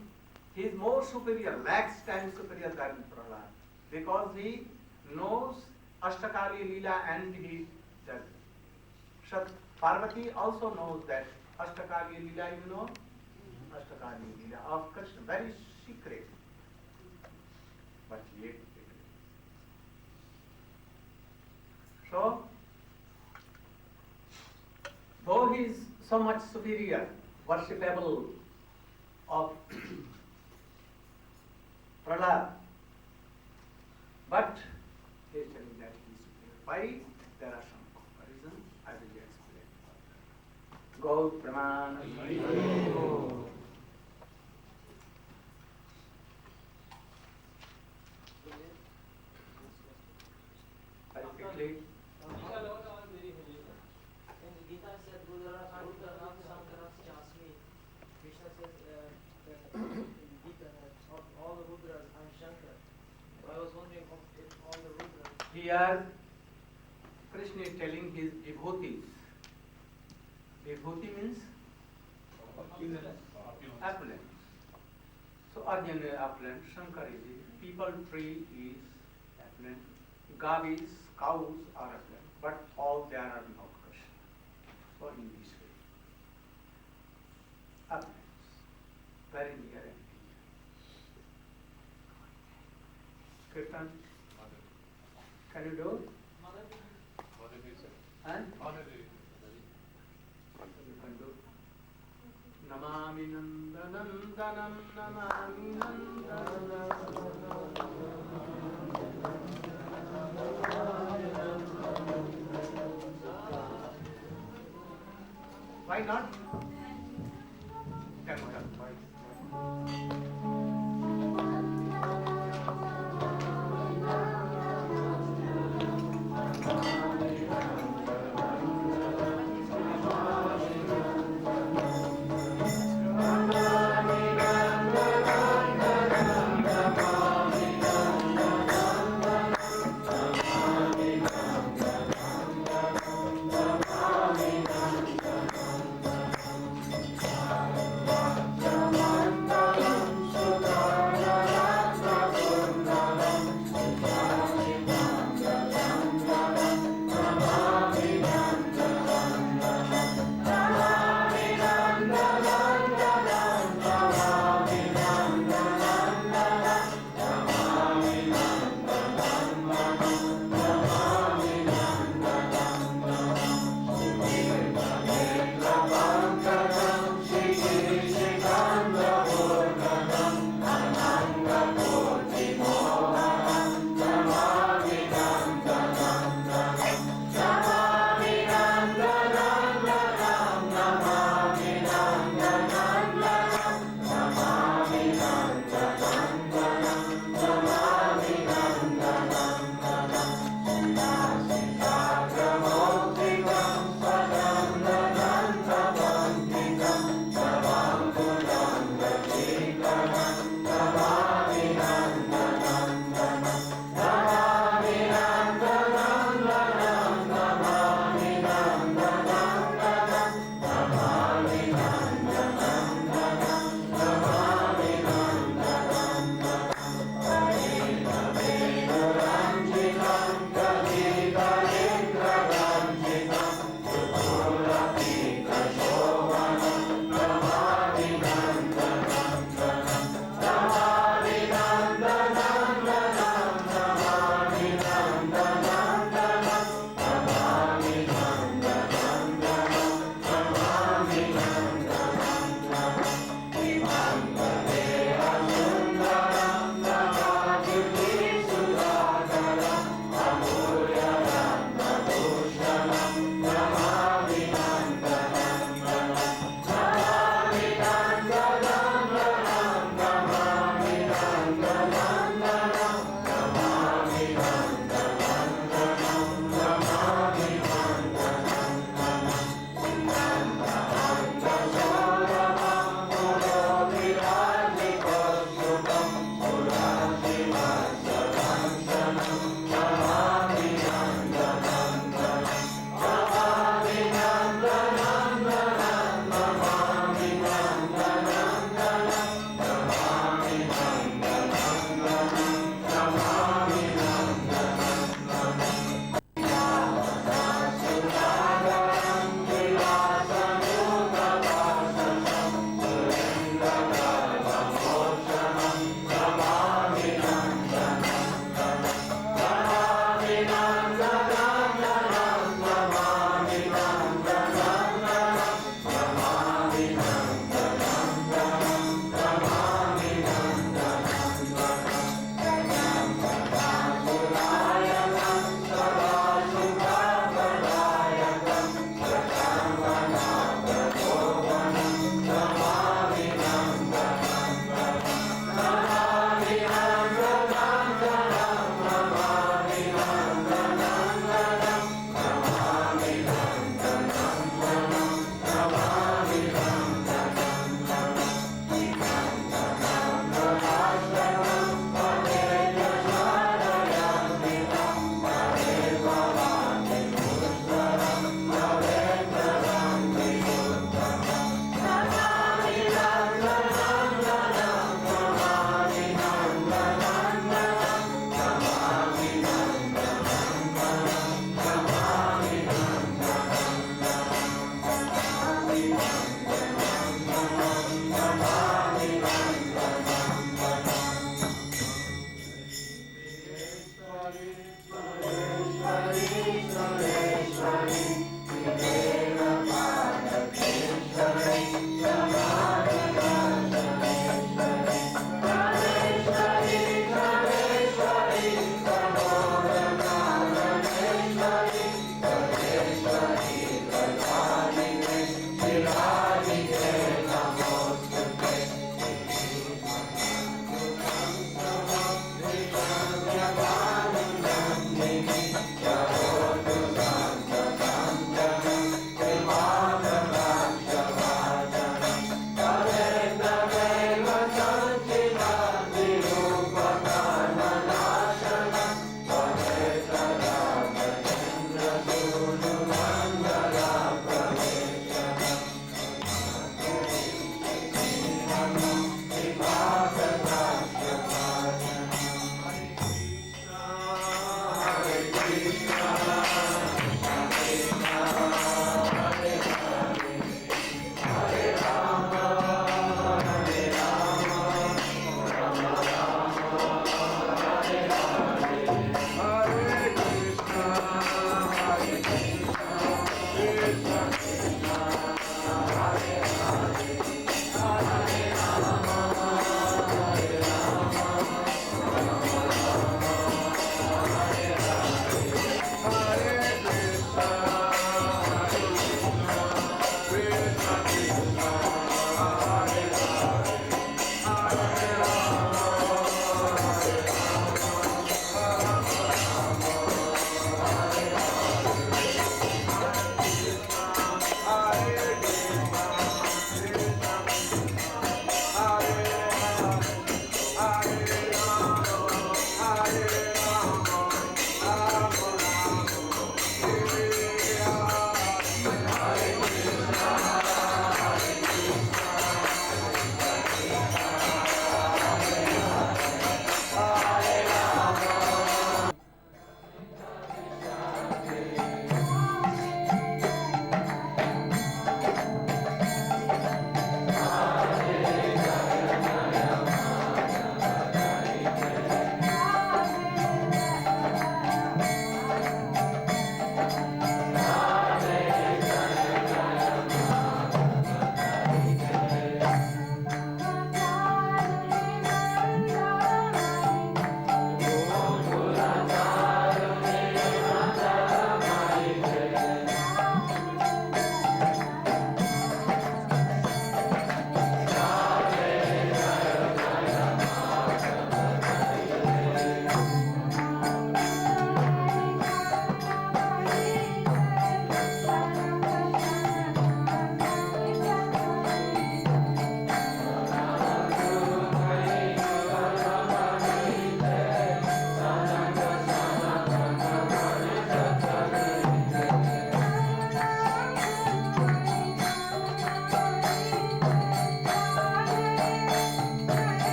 he is more superior, lakhs times superior than Prahlad, because he knows Ashtakali Leela and he does. Parvati also knows that Ashtakali Leela, you know? Ashtakali Leela of Krishna, very secret. But yet, so, though he is so much superior, worshipable of Prahlad, but he is telling that he is superior. Why? There are some reasons I will explain. Go Praman. Here, Krishna is telling his devotees. Devotee means opulence. So Arjuna is opulent, Shankar is people tree is opulent, gavis, cows are opulent, but all they are not Krishna. So in this way, opulence, very near and dear. Kirtan, can you do? And? You can do. Namami Nandanandanam, Namami Nandanandanam. Why not? Can we have twice?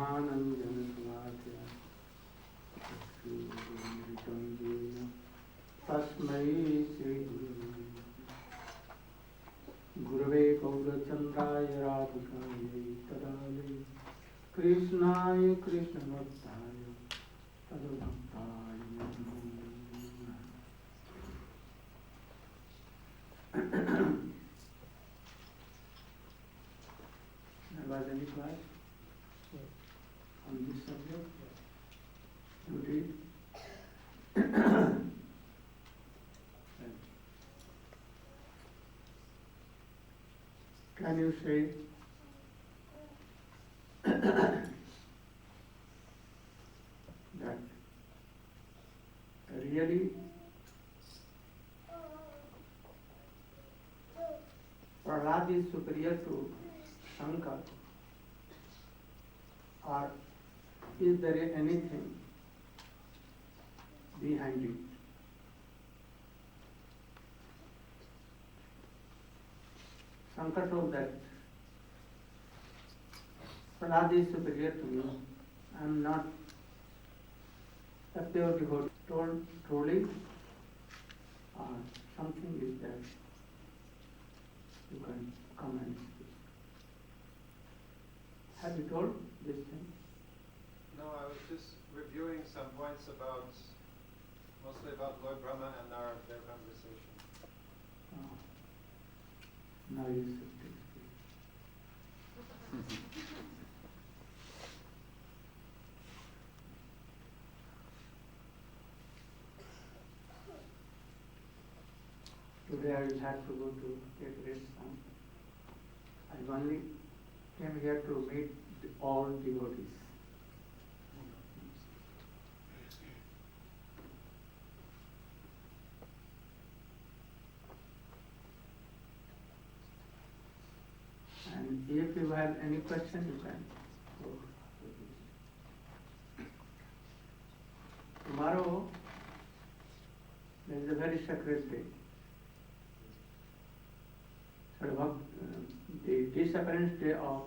Dhananjana Samadhyaya Chakshurumritam Jena Tasmai Shri Gurave Gaurachandraya Radhikaya Tadale Krishnaya Krishna Bhaktaya Tadabhaktaya Namo Namaha. There was any class on this subject? You did? Can you say that really Prahlad is superior to Shankar, or is there anything behind it? Shankar told that Prahlad is superior to me. I am not a pure devotee. Told truly, something is there. You can come and speak. Have you told this thing? No, I was just reviewing some points about, mostly about Lord Brahma and their conversation. Oh. Now you should speak. Today I will have to go to take rest. I only came here to meet all devotees. And if you have any question, you can go. Tomorrow there is a very sacred day. The disappearance day of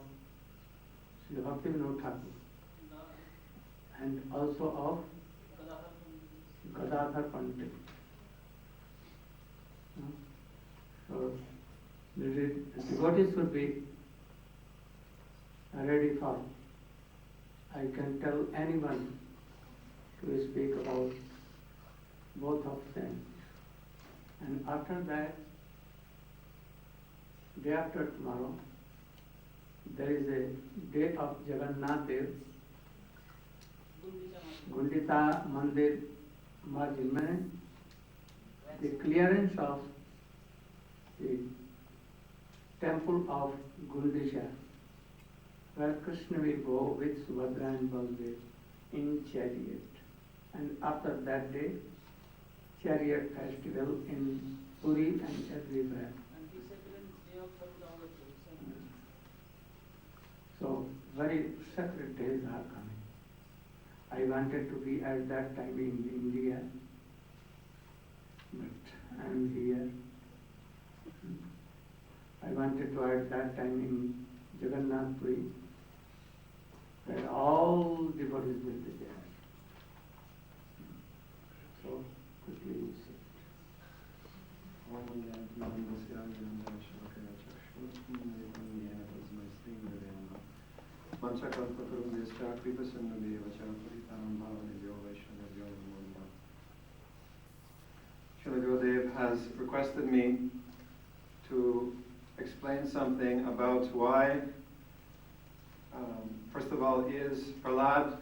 Srila Bhaktivinoda Thakur and also of Gadadhar Pandit. So the devotees should be ready for. I can tell anyone to speak about both of them. And after that, day after tomorrow, there is a day of Jagannath Dev, Gundita Mandir Marjin, the clearance of the temple of Gundisha, where Krishna will go with Subhadra and Baldev in chariot. And after that day, chariot festival in Puri and everywhere. So very sacred days are coming. I wanted to be at that time in India, but I am here. I wanted to at that time in Jagannath Puri, where all devotees will be there. So quickly we sit. Srila Gurudev has requested me to explain something about why, first of all, is Prahlad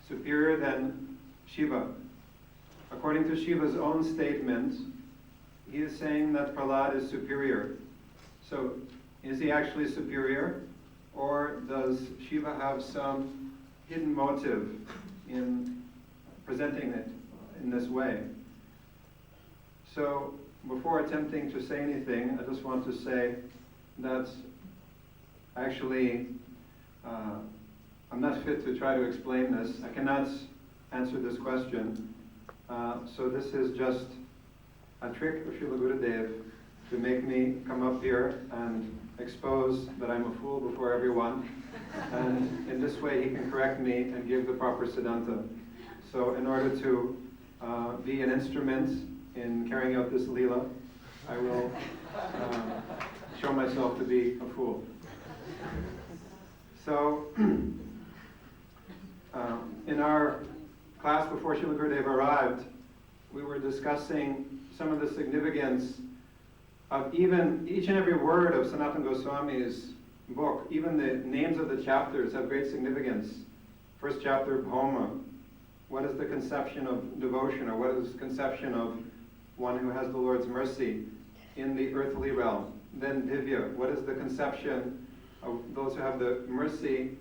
superior than Shiva? According to Shiva's own statement, he is saying that Prahlad is superior. So, is he actually superior? Or does Shiva have some hidden motive in presenting it in this way? So, before attempting to say anything, I just want to say that actually I'm not fit to try to explain this. I cannot answer this question. So this is just a trick of Srila Gurudev to make me come up here and expose that I'm a fool before everyone. And in this way he can correct me and give the proper siddhanta. So in order to be an instrument in carrying out this lila, I will show myself to be a fool. So in our class before Srila Gurudev arrived, we were discussing some of the significance of even each and every word of Sanatana Goswami's book. Even the names of the chapters have great significance. First chapter, Bhoma. What is the conception of devotion, or what is the conception of one who has the Lord's mercy in the earthly realm? Then Divya. What is the conception of those who have the mercy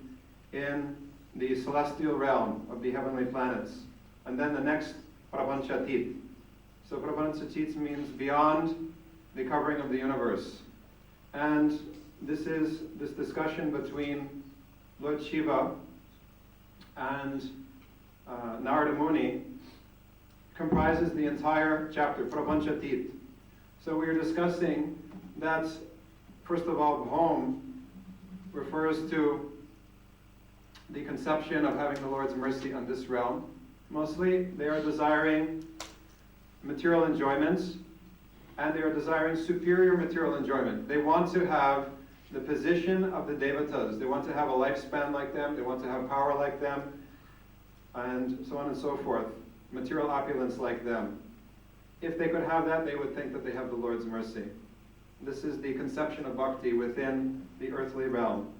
in the celestial realm of the heavenly planets? And then the next, Prapanchatit. So Prapanchatit means beyond the covering of the universe. And this discussion between Lord Shiva and Narada Muni comprises the entire chapter, Prapanchatit. So we are discussing that, first of all, Bhom refers to the conception of having the Lord's mercy on this realm. Mostly, they are desiring material enjoyments, and they are desiring superior material enjoyment. They want to have the position of the devatas. They want to have a lifespan like them. They want to have power like them, and so on and so forth. Material opulence like them. If they could have that, they would think that they have the Lord's mercy. This is the conception of bhakti within the earthly realm.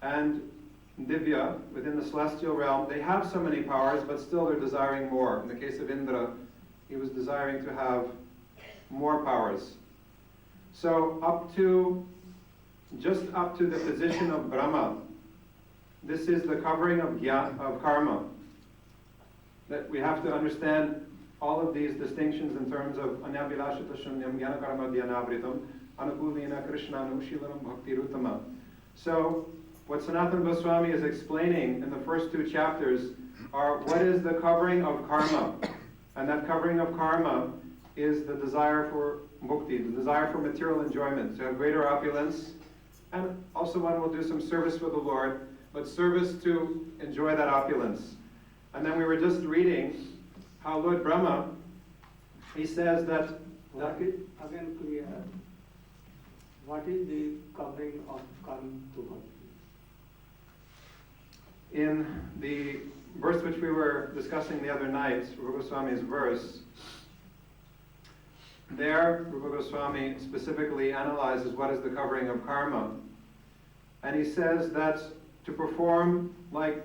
And Divya, within the celestial realm, they have so many powers, but still they're desiring more. In the case of Indra, he was desiring to have more powers. So just up to the position of Brahma, this is the covering of karma. That we have to understand all of these distinctions in terms of anyabhilashita shunyam jnana karma dhyanavritam anukulina krishnanu shilanam bhaktirutama. So what Sanatana Goswami is explaining in the first two chapters are what is the covering of karma. And that covering of karma is the desire for mukti, the desire for material enjoyment, to have greater opulence. And also one will do some service for the Lord, but service to enjoy that opulence. And then we were just reading how Lord Brahma, he says that... What is, again clear, what is the covering of karma to bhakti? In the verse which we were discussing the other night, Rupa Goswami's verse, there Rupa Goswami specifically analyzes what is the covering of karma. And he says that to perform like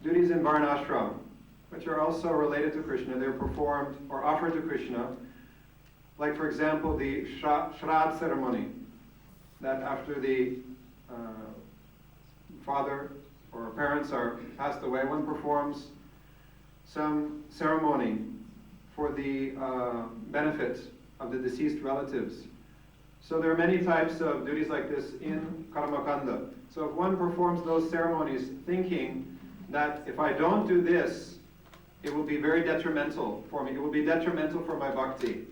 duties in Varnashram, which are also related to Krishna, they're performed or offered to Krishna, like for example the Shraddha ceremony, that after the father or parents are passed away, one performs some ceremony for the benefit of the deceased relatives. So there are many types of duties like this in Karmakanda. So if one performs those ceremonies thinking that if I don't do this, it will be very detrimental for me. It will be detrimental for my bhakti.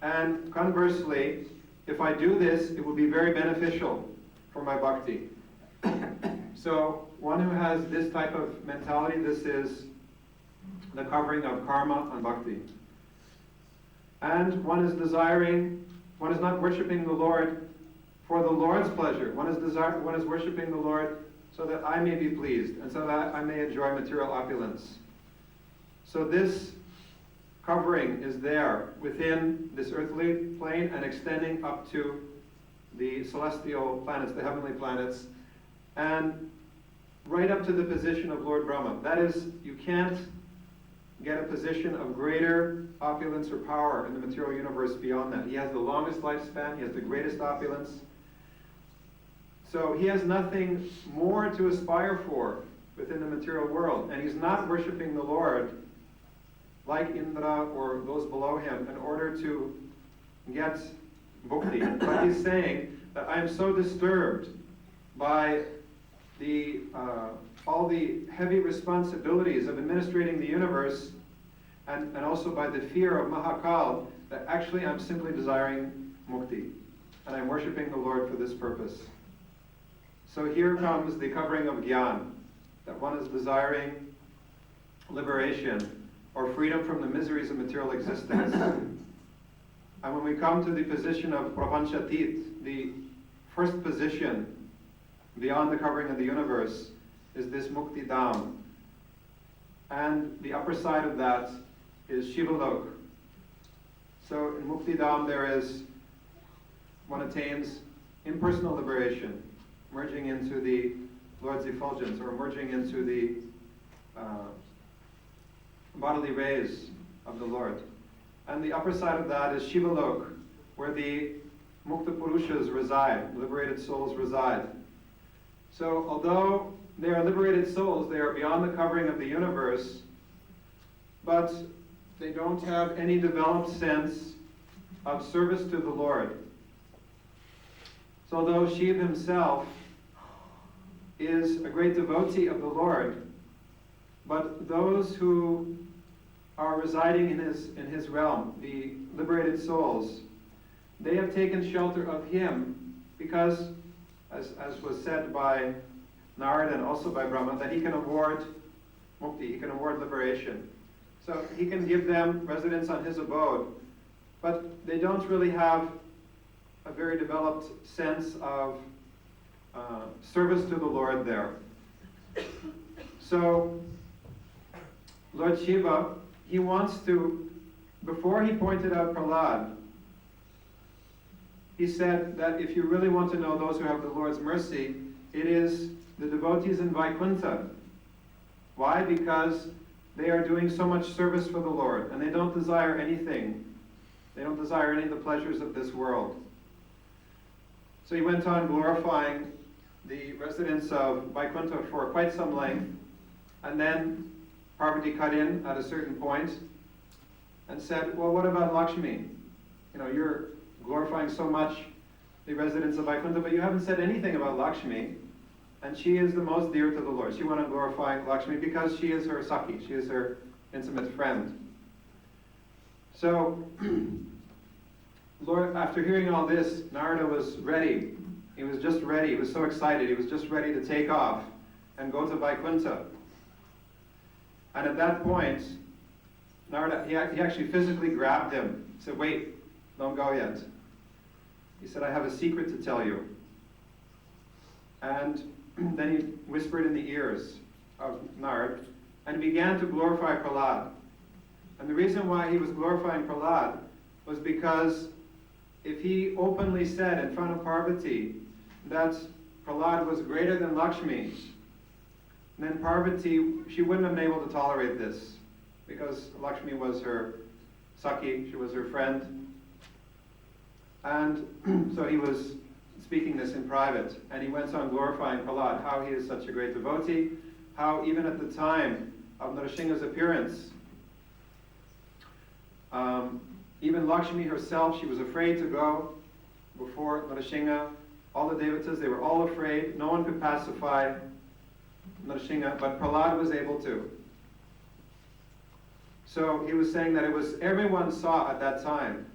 And conversely, if I do this, it will be very beneficial for my bhakti. So one who has this type of mentality, this is the covering of karma on bhakti. And one is not worshiping the Lord for the Lord's pleasure. One is worshiping the Lord so that I may be pleased and so that I may enjoy material opulence. So this covering is there within this earthly plane and extending up to the celestial planets, the heavenly planets, and right up to the position of Lord Brahma. That is, you can't get a position of greater opulence or power in the material universe beyond that. He has the longest lifespan, he has the greatest opulence. So he has nothing more to aspire for within the material world. And he's not worshiping the Lord like Indra or those below him in order to get bhukti. But he's saying that I am so disturbed by all the heavy responsibilities of administrating the universe, and also by the fear of Mahakal, that actually I'm simply desiring mukti, and I'm worshipping the Lord for this purpose. So here comes the covering of Gyan, that one is desiring liberation or freedom from the miseries of material existence. And when we come to the position of Prapanchatit, the first position beyond the covering of the universe is this Mukti Dham. And the upper side of that is Shivalok. So in Mukti Dham one attains impersonal liberation, merging into the Lord's effulgence, or merging into the bodily rays of the Lord. And the upper side of that is Shivalok, where the Mukta Purushas reside, liberated souls reside. So although they are liberated souls, they are beyond the covering of the universe, but they don't have any developed sense of service to the Lord. So although Shiva himself is a great devotee of the Lord, but those who are residing in his realm, the liberated souls, they have taken shelter of him because, as was said by Narada and also by Brahma, that he can award mukti, he can award liberation. So he can give them residence on his abode, but they don't really have a very developed sense of service to the Lord there. So Lord Shiva, he wants to, before he pointed out Prahlad, he said that if you really want to know those who have the Lord's mercy, it is the devotees in Vaikuntha. Why? Because they are doing so much service for the Lord, and they don't desire anything. They don't desire any of the pleasures of this world. So he went on glorifying the residents of Vaikuntha for quite some length, and then Parvati cut in at a certain point and said, well, what about Lakshmi? You know, you're glorifying so much the residents of Vaikuntha, but you haven't said anything about Lakshmi, and she is the most dear to the Lord. She went on glorifying Lakshmi because she is her Sakhi, she is her intimate friend. So, Lord, after hearing all this, Narada was ready. He was just ready. He was so excited. He was just ready to take off and go to Vaikuntha. And at that point, Narada, he actually physically grabbed him. He said, wait, don't go yet. He said, I have a secret to tell you. And then he whispered in the ears of Narad, and he began to glorify Prahlad. And the reason why he was glorifying Prahlad was because if he openly said in front of Parvati that Prahlad was greater than Lakshmi, then Parvati, she wouldn't have been able to tolerate this, because Lakshmi was her Sakhi, she was her friend. And so he was speaking this in private, and he went on glorifying Prahlad, how he is such a great devotee, how even at the time of Narasingha's appearance, even Lakshmi herself, she was afraid to go before Narasingha. All the devatas, they were all afraid. No one could pacify Narasingha, but Prahlad was able to. So he was saying that it was, everyone saw at that time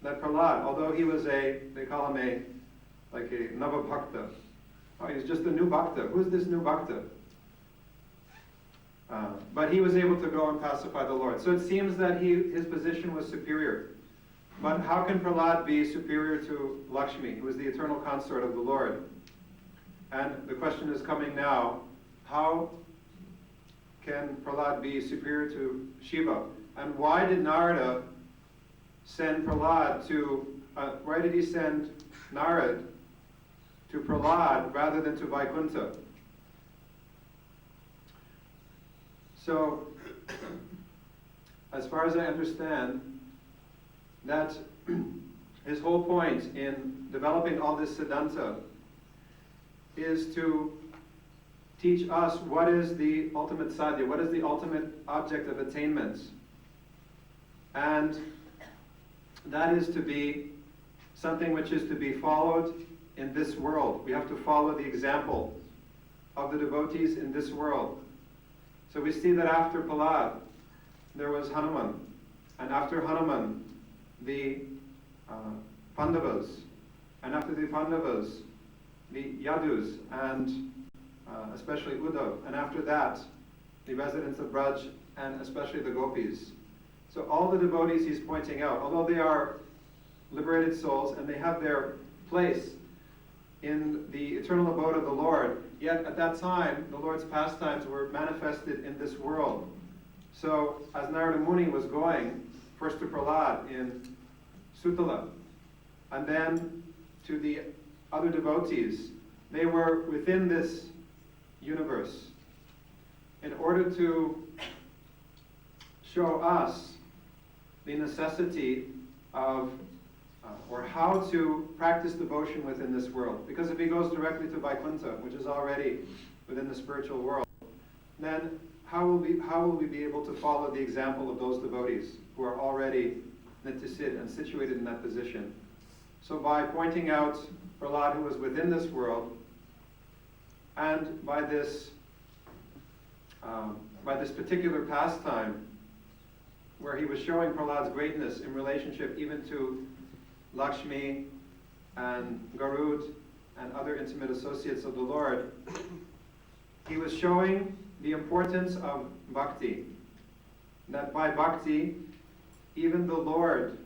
that Prahlad, although he was they call him like a Nava Bhakta. Oh, he's just a new Bhakta. Who's this new Bhakta? But he was able to go and pacify the Lord. So it seems that his position was superior. But how can Prahlad be superior to Lakshmi, who is the eternal consort of the Lord? And the question is coming now, how can Prahlad be superior to Shiva? And why did Narada send Prahlad to, why did he send Narad to Prahlad rather than to Vaikuntha? So, as far as I understand, that his whole point in developing all this Siddhanta is to teach us what is the ultimate sadhya, what is the ultimate object of attainment. And that is to be something which is to be followed in this world. We have to follow the example of the devotees in this world. So we see that after Prahlad, there was Hanuman. and after Hanuman, the Pandavas, and after the Pandavas, the Yadus, and especially Uddhav, and after that, the residents of Braj, and especially the gopis. So all the devotees he's pointing out, although they are liberated souls and they have their place in the eternal abode of the Lord, yet at that time, the Lord's pastimes were manifested in this world. So as Narada Muni was going, first to Prahlad in Sutala, and then to the other devotees, they were within this universe in order to show us the necessity of or how to practice devotion within this world. Because if he goes directly to Vaikuntha, which is already within the spiritual world, then how will we be able to follow the example of those devotees who are already nitya and situated in that position? So by pointing out Prahlad, who was within this world, and by this particular pastime, where he was showing Prahlad's greatness in relationship even to Lakshmi and Garud and other intimate associates of the Lord, he was showing the importance of bhakti. That by bhakti, even the Lord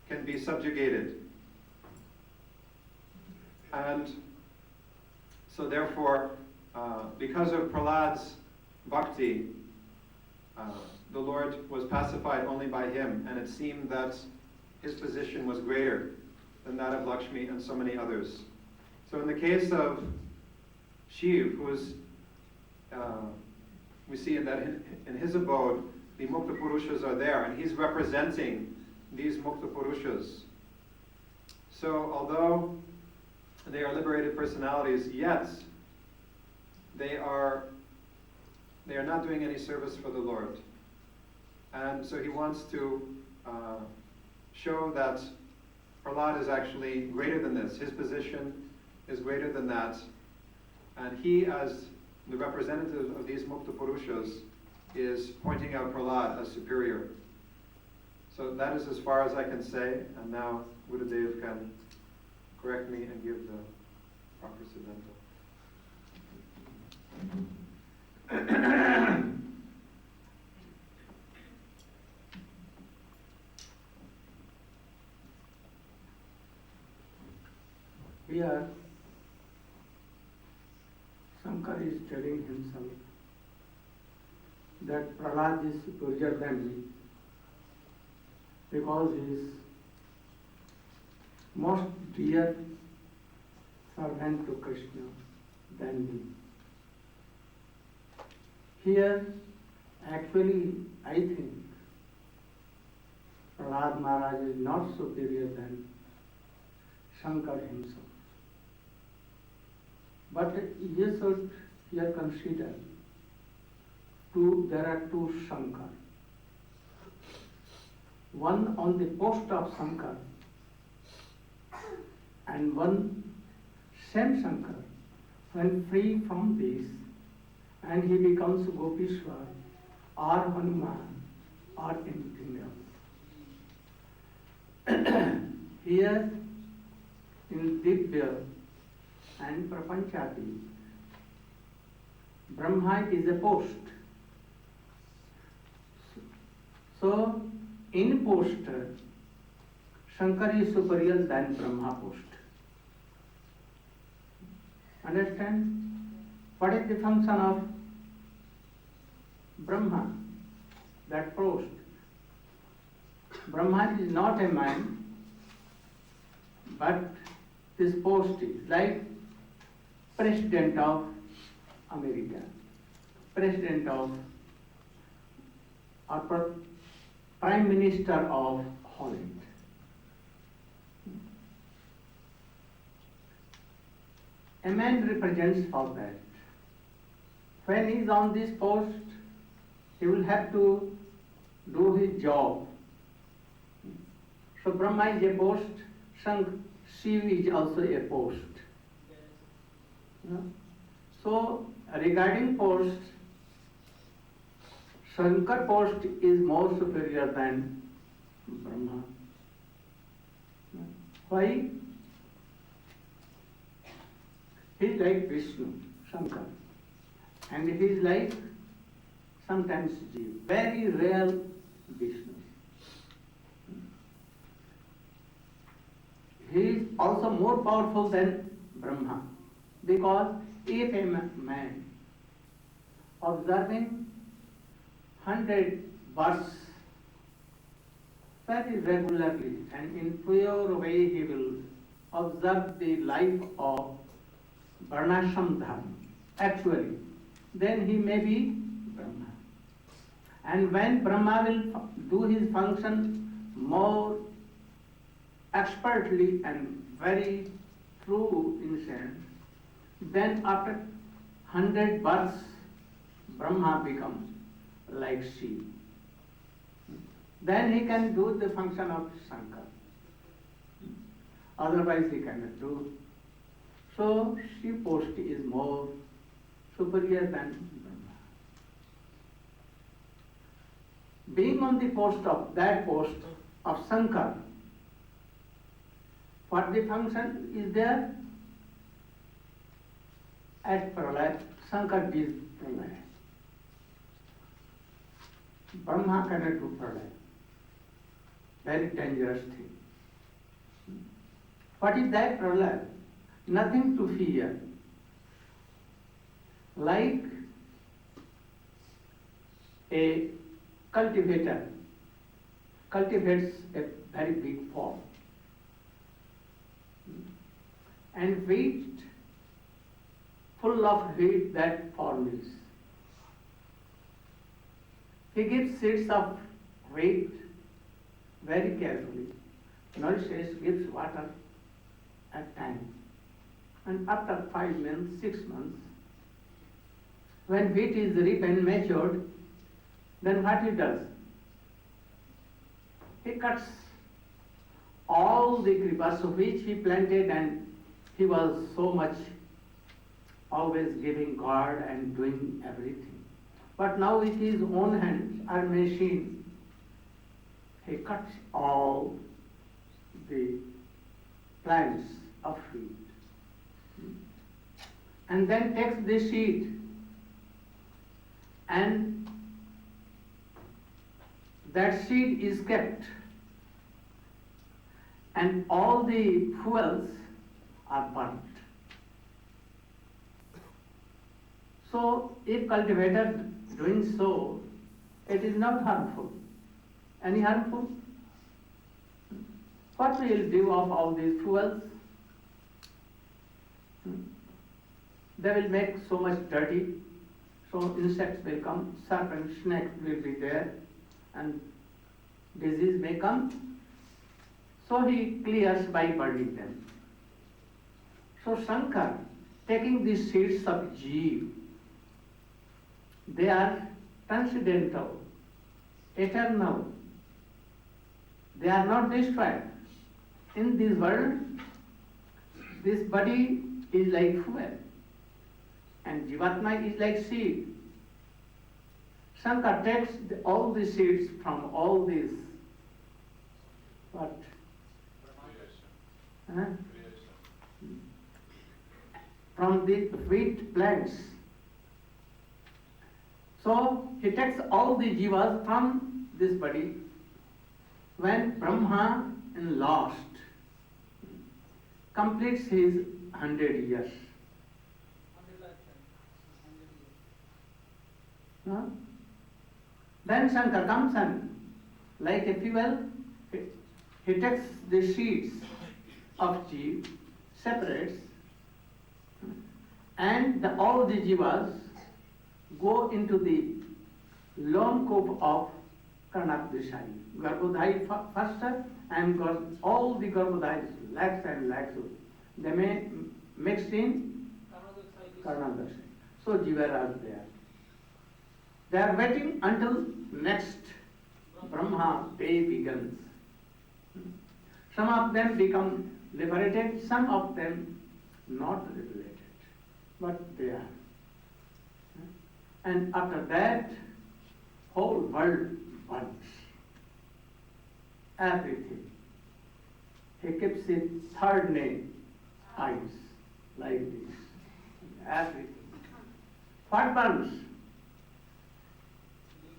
can be subjugated. And so therefore, because of Prahlad's bhakti, the Lord was pacified only by him, and it seemed that his position was greater than that of Lakshmi and so many others. So in the case of Shiv, who is, we see that in his abode, the Mukta Purushas are there, and he's representing these Mukta Purushas. So although they are liberated personalities, yet they are not doing any service for the Lord. And so he wants to show that Prahlad is actually greater than this. His position is greater than that. And he, as the representative of these Mukta Purushas, is pointing out Prahlad as superior. So that is as far as I can say. And now Buddhadev can correct me and give the proper siddhanta. Here, Shankar is telling himself that Prahlad is superior than me because he is most dear servant to Krishna than me. Here, actually, I think Prahlad Maharaj is not superior than Shankar himself. But you should here consider there are two Shankar. One on the post of Shankar and one same Shankar when free from this and he becomes Gopishwar or Hanuman or anything else. Here in Divya and Prapanchati, Brahma is a post. So, in post, Shankar is superior than Brahma post. Understand? What is the function of Brahma? That post. Brahma is not a man, but this post is like President of America, President of or Prime Minister of Holland. A man represents for that. When he is on this post, he will have to do his job. So Brahma is a post, Shiv is also a post. So regarding post, Shankar post is more superior than Brahma. Why? He is like Vishnu, Shankar, and he is like sometimes Jiva, very rare Vishnu. He is also more powerful than Brahma, because if a man observing 100 births very regularly and in pure way he will observe the life of Varnashram Dharma, actually, then he may be Brahma. And when Brahma will do his function more expertly and very true in sense, then after 100 births, Brahma becomes like Shiva. Then he can do the function of Shankar. Otherwise he cannot do. So Shiva post is more superior than Brahma. Being on the post of that post of Shankar, what the function is there? At Pralaya, Shankar gives Pralaya. Brahma cannot do Pralaya. Very dangerous thing. What is that Pralaya? Nothing to fear. Like a cultivator cultivates a very big farm and wheat, full of wheat that farm is. He gives seeds of wheat very carefully, nourishes, gives water at time. And after 5 months, 6 months, when wheat is ripe and matured, then what he does? He cuts all the creepers which he planted, and he was so much always giving guard and doing everything. But now with his own hands or machine, he cuts all the plants of wheat and then takes the seed and that seed is kept and all the fuels are burnt. So if cultivator doing so, it is not harmful. Any harmful? What will do of all these fuels? They will make so much dirty, so insects will come, serpents, snakes will be there, and disease may come. So he clears by burning them. So Shankar, taking the seeds of Jeev, they are transcendental, eternal. They are not destroyed. In this world, this body is like fuel, and Jivatma is like seed. Shankar takes all the seeds from all these, what? Huh? From the wheat plants. So he takes all the jivas from this body. When Brahma in last completes his 100 years, huh? Then Shankar comes and like a fuel, he takes the seeds of Jeev, separates, and all the jivas go into the long cope of Karnakdeshari. Garbhodhai faster, and all the Garbhodhais, lakhs and lakhs, they may mix in Karnakdeshari. So jiva are there. They are waiting until next Brahma day begins. Some of them become liberated, some of them not liberated, but they are. And after that, whole world burns. everything. He keeps his third name, eyes, like this, everything. What burns?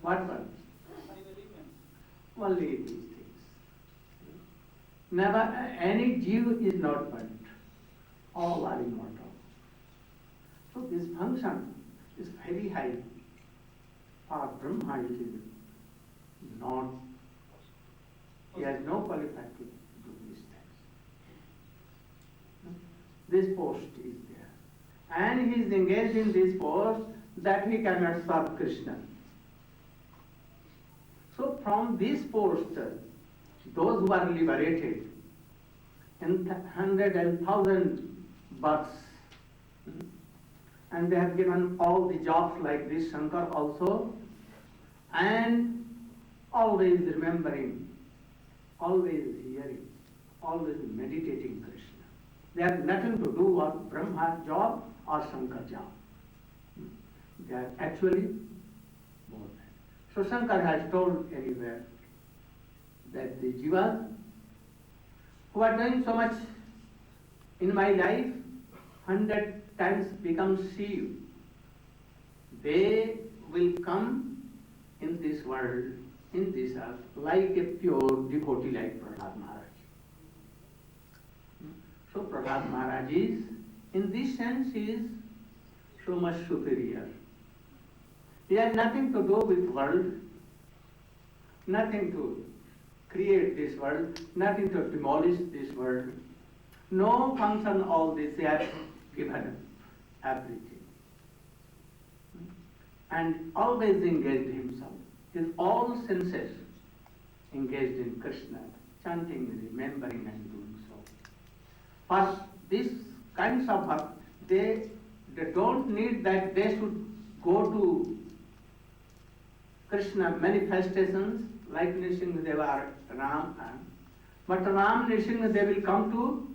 What burns? Only these things. Never, any Jew is not burnt. All are immortal. So this function is very high. For Brahma it is not, he has no qualified to do these things. This post is there. And he is engaged in this post that he cannot serve Krishna. So from this post, those who are liberated in 100 and 1,000 births, and they have given all the jobs like this Shankar also, and always remembering, always hearing, always meditating Krishna. They have nothing to do with Brahma job or Shankar job. They are actually more. So Shankar has told anywhere that the jivas who are doing so much in my life, 100 times become Shiv, they will come in this world, in this earth, like a pure devotee like Prahlad Maharaj. So Prahlad Maharaj is, in this sense, is so much superior. He has nothing to do with world, nothing to create this world, nothing to demolish this world. No function all this, he has given up everything. And always engaged himself. His all senses engaged in Krishna, chanting, remembering and doing so. For these kinds of bhakt, they don't need that they should go to Krishna manifestations like Nrsimhadeva or Ram, but Ram, Nrsimha, they will come to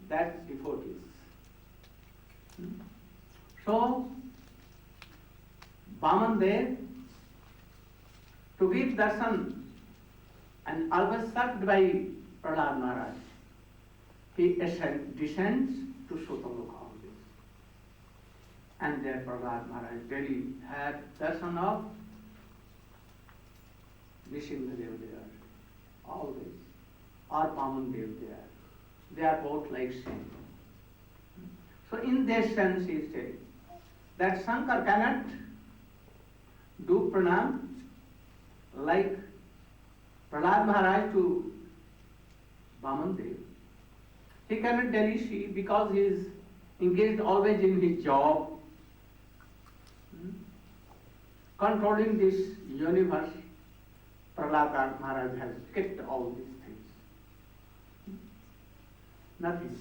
that devotees. So, Vaman there, to give darshan and always served by Prahlad Maharaj, he descends to Sotaloka always. And there Prahlad Maharaj daily had darshan of Nrsimhadev there, always, or Vaman Dev there. They are both like same. So in this sense he is saying that Shankar cannot do pranam like Prahlad Maharaj to Vaman Dev. He cannot daily see because he is engaged always in his job, controlling this universe. Prahlad Maharaj has kept all these things. Nothing.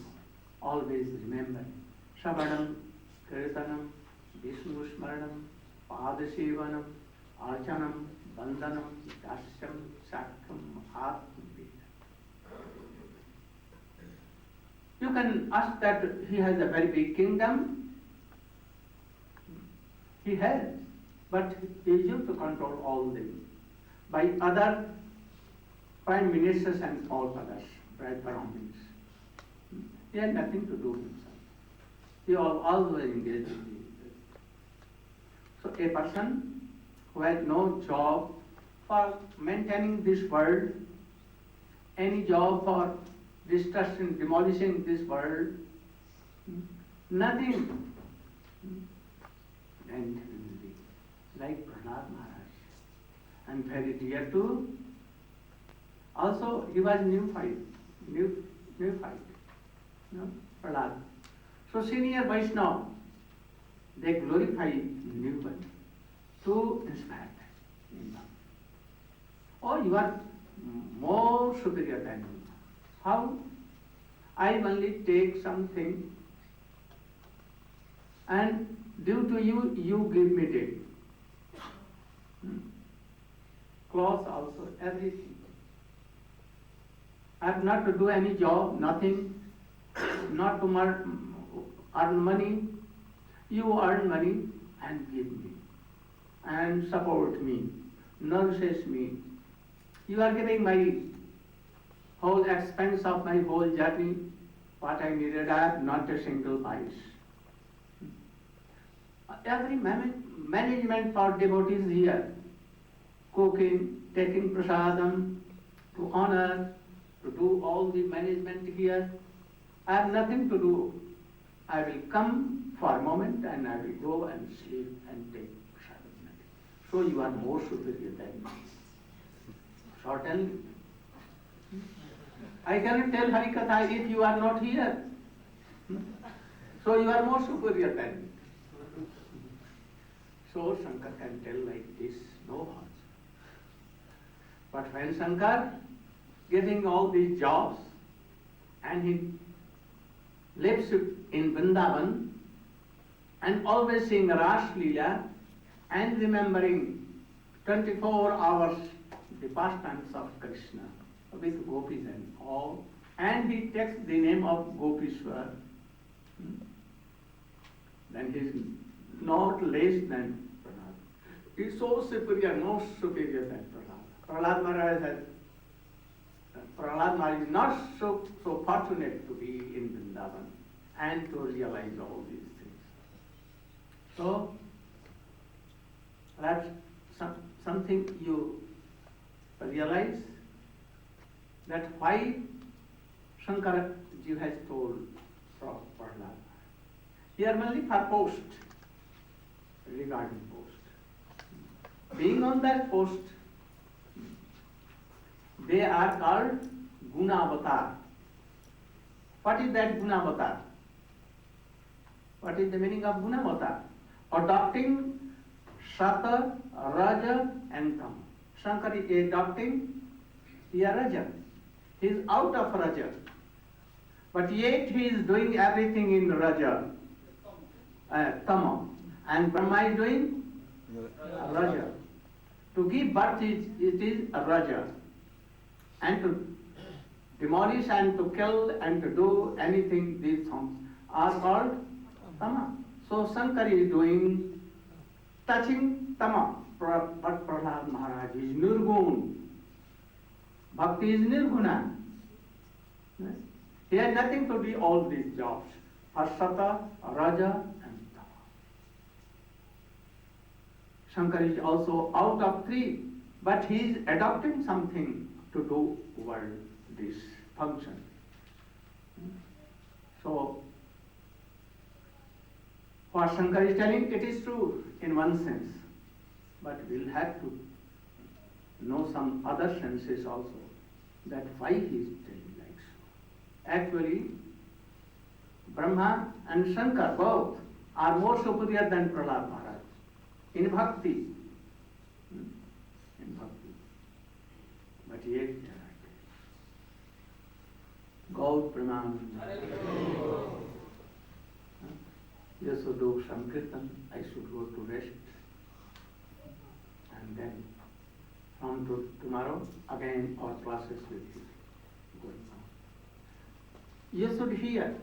Always remembering. Shravanam, Kirtanam, Vishnu Smaranam, Padasevanam, Archanam, Vandanam, Dasyam, Sakham, Atmaveda. You can ask that he has a very big kingdom. He has, but he used to control all them by other prime ministers and all others, by Brahmins. He had nothing to do with himself. He always engaged in this. So a person who has no job for maintaining this world, any job for destruction, demolishing this world, nothing. And he will be like Prahlad Maharaj. And very dear to, also he was neophyte, Prahlad. So senior Vaishnava, they glorify new one to inspire them. Oh, you are more superior than me. How? I only take something and due to you, you give me day. Clothes also, everything. I have not to do any job, nothing, not to earn money. You earn money and give me, and support me, nourishes me. You are giving my whole expense of my whole journey, what I needed, I have not a single pice. Every management for devotees here, cooking, taking prasadam, to honor, to do all the management here, I have nothing to do. I will come for a moment and I will go and sleep and take prasadam. So you are more superior than me. Certainly. I cannot tell Harikatha if you are not here. So you are more superior than me. So Shankar can tell like this, no one. But when Shankar getting all these jobs and he lives in Vrindavan and always seeing Ras Leela and remembering 24 hours the pastimes of Krishna with gopis and all, and he takes the name of Gopishwar, then he is not less than Prahlad. He is so superior, more superior than Prahlad. Prahlad Maharaj is not so fortunate to be in Vrindavan and to realize all these things. So, that's something you realize, that why Shankara Ji has told Prahlad. Here only for post, regarding post. Being on that post, they are called Gunavatar. What is that Gunavatar? What is the meaning of Gunavatar? Adopting Sata, Raja and Tama. Shankar is adopting here Raja. He is out of Raja. But yet he is doing everything in Raja, Tama. And Brahma is doing Raja. To give birth it is a Raja. And to demolish and to kill and to do anything, these things are called Tama. So Shankar is doing, touching Tama. But Prahlad Maharaj is Nirgun. Bhakti is Nirguna. Yes? He has nothing to do all these jobs. Sata, Raja and Tama. Shankar is also out of three, but he is adopting something to do over this function. So, what Shankar is telling, it is true in one sense, but we'll have to know some other senses also, that why he is telling like so. Actually, Brahma and Shankar both are more superior than Prahlad Maharaj in bhakti. In bhakti. But yet, Gaur Pranam. Yes, so do Sankirtan, I should go to rest. And then from tomorrow, again our classes will be going on. You should hear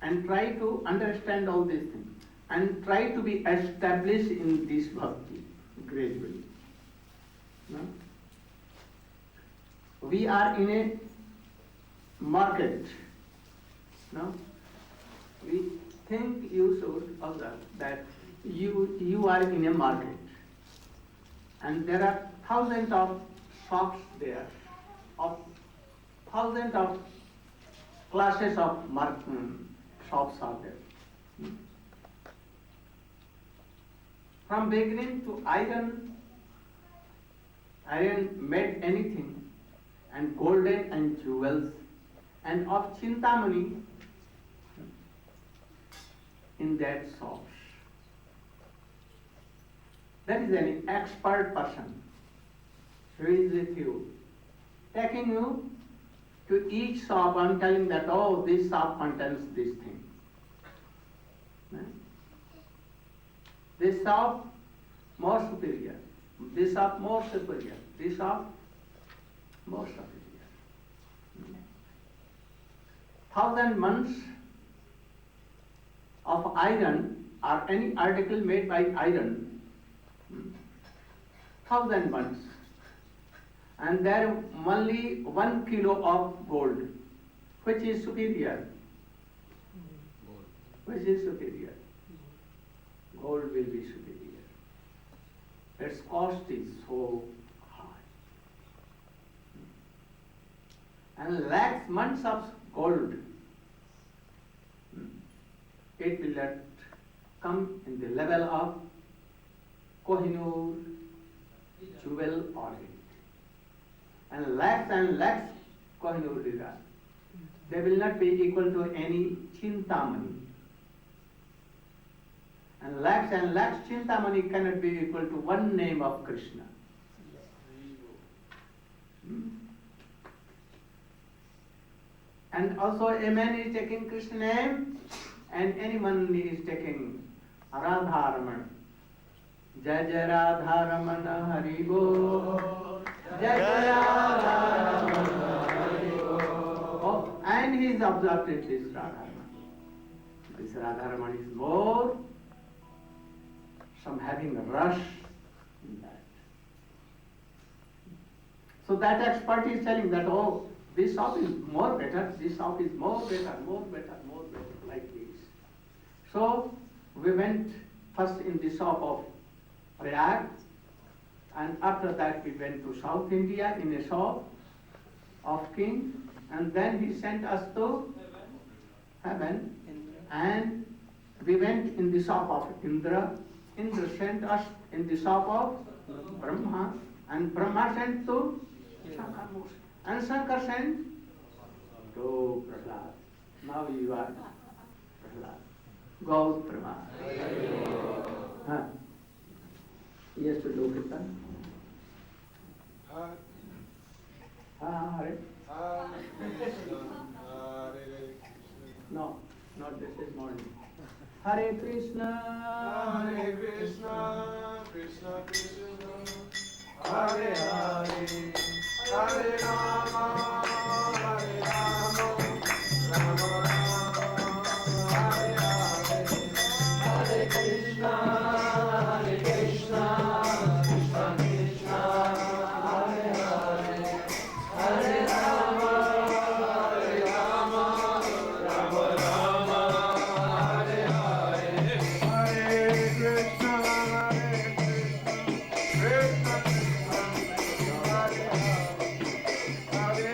and try to understand all these things and try to be established in this bhakti gradually. No? We are in a market. No? We think you should observe that you are in a market and there are thousands of shops there, of thousands of classes of shops are there. From beginning to iron made anything, and golden and jewels, and of Chintamani in that shops. That is an expert person who is with you, taking you to each shop and telling that, oh, this shop contains this thing. This shop more superior, this shop more superior, this shop more superior. 1,000 months of iron or any article made by iron, 1,000 months. and there only 1 kilo of gold. Which is superior? Which is superior? Gold will be superior. Its cost is so high. And lakhs months of gold, it will not come in the level of Kohinoor, jewel or it. And lakhs Kohinoor lira. They will not be equal to any Chintamani. And lakhs Chintamani cannot be equal to one name of Krishna. And also a man is taking Krishna name and anyone is taking Radha-raman. Jai Jai Radha-raman Hari Bol. Jai Jai Radha-raman Hari Bol. Oh, and he is observed in this Radha-raman. This Radha-raman is more some having a rush in that. So that expert is telling that, oh, this shop is more better, this shop is more better, like this. So we went first in the shop of Prayag, and after that we went to South India in a shop of king, and then he sent us to heaven, and we went in the shop of Indra. Indra sent us in the shop of Brahma, and Brahma sent to Shankar, and Shankar sent to Prahlad. Now you are Prahlad. Go Prahlad. Huh? Yes, to do Kirtan. Hare. No, not this is morning. Hare Krishna, Krishna Krishna, Hare Hare, Hare Rama, Hare Rama, Rama Rama, Hare Hare, Hare Krishna, Krishna Krishna, Hare Hare, Hare Rama, Rama Rama, Hare Hare, Hare Krishna, Krishna Krishna, Hare Hare, Hare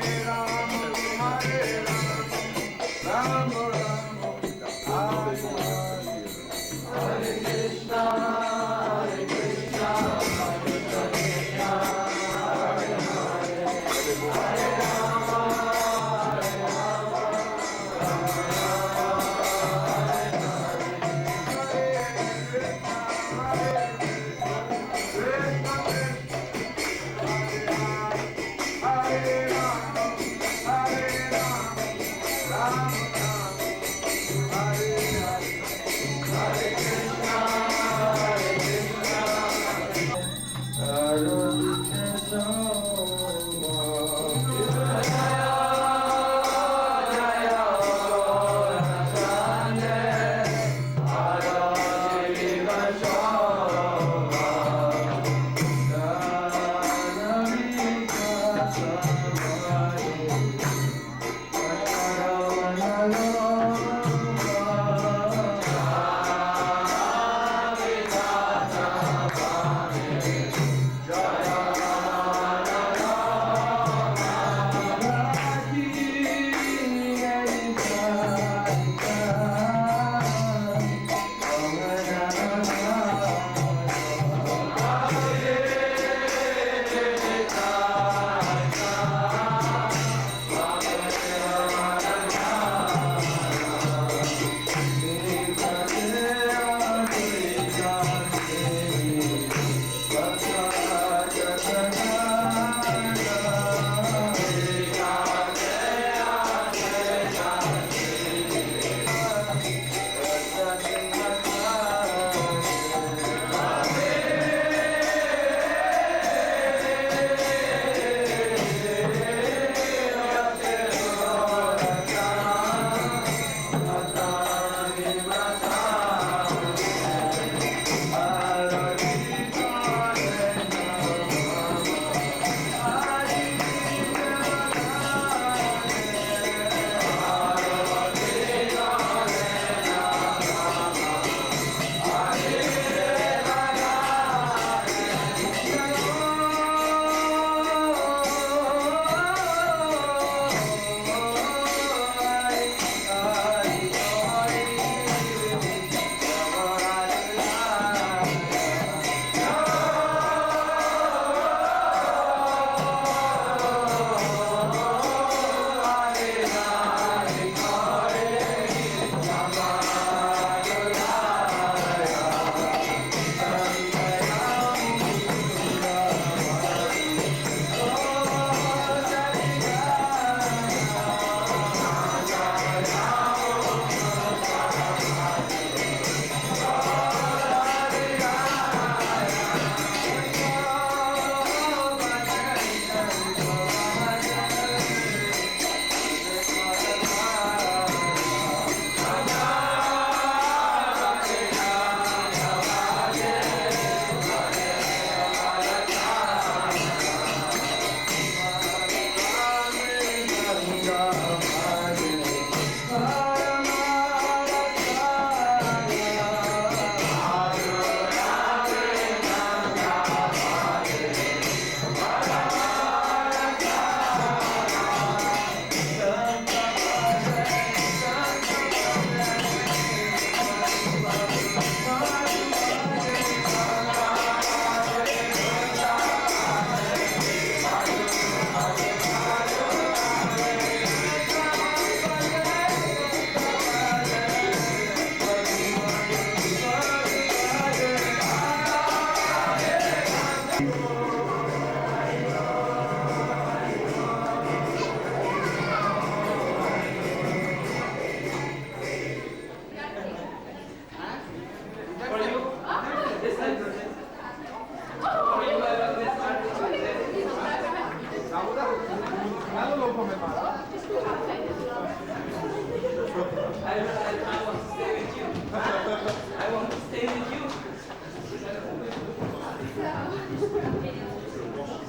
want to stay with you. I want to stay with you.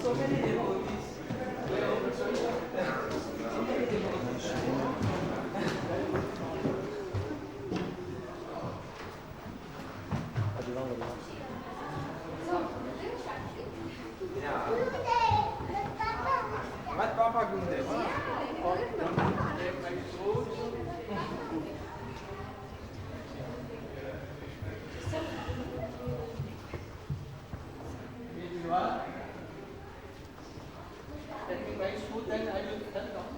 So many devotees. So many devotees. Ba't papagunda mo? Take me my food and I will cut down.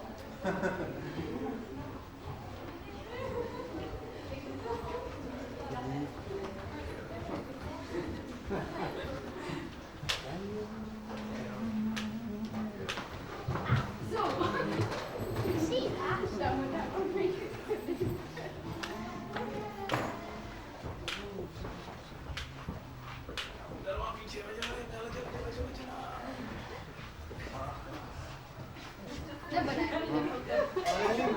Ano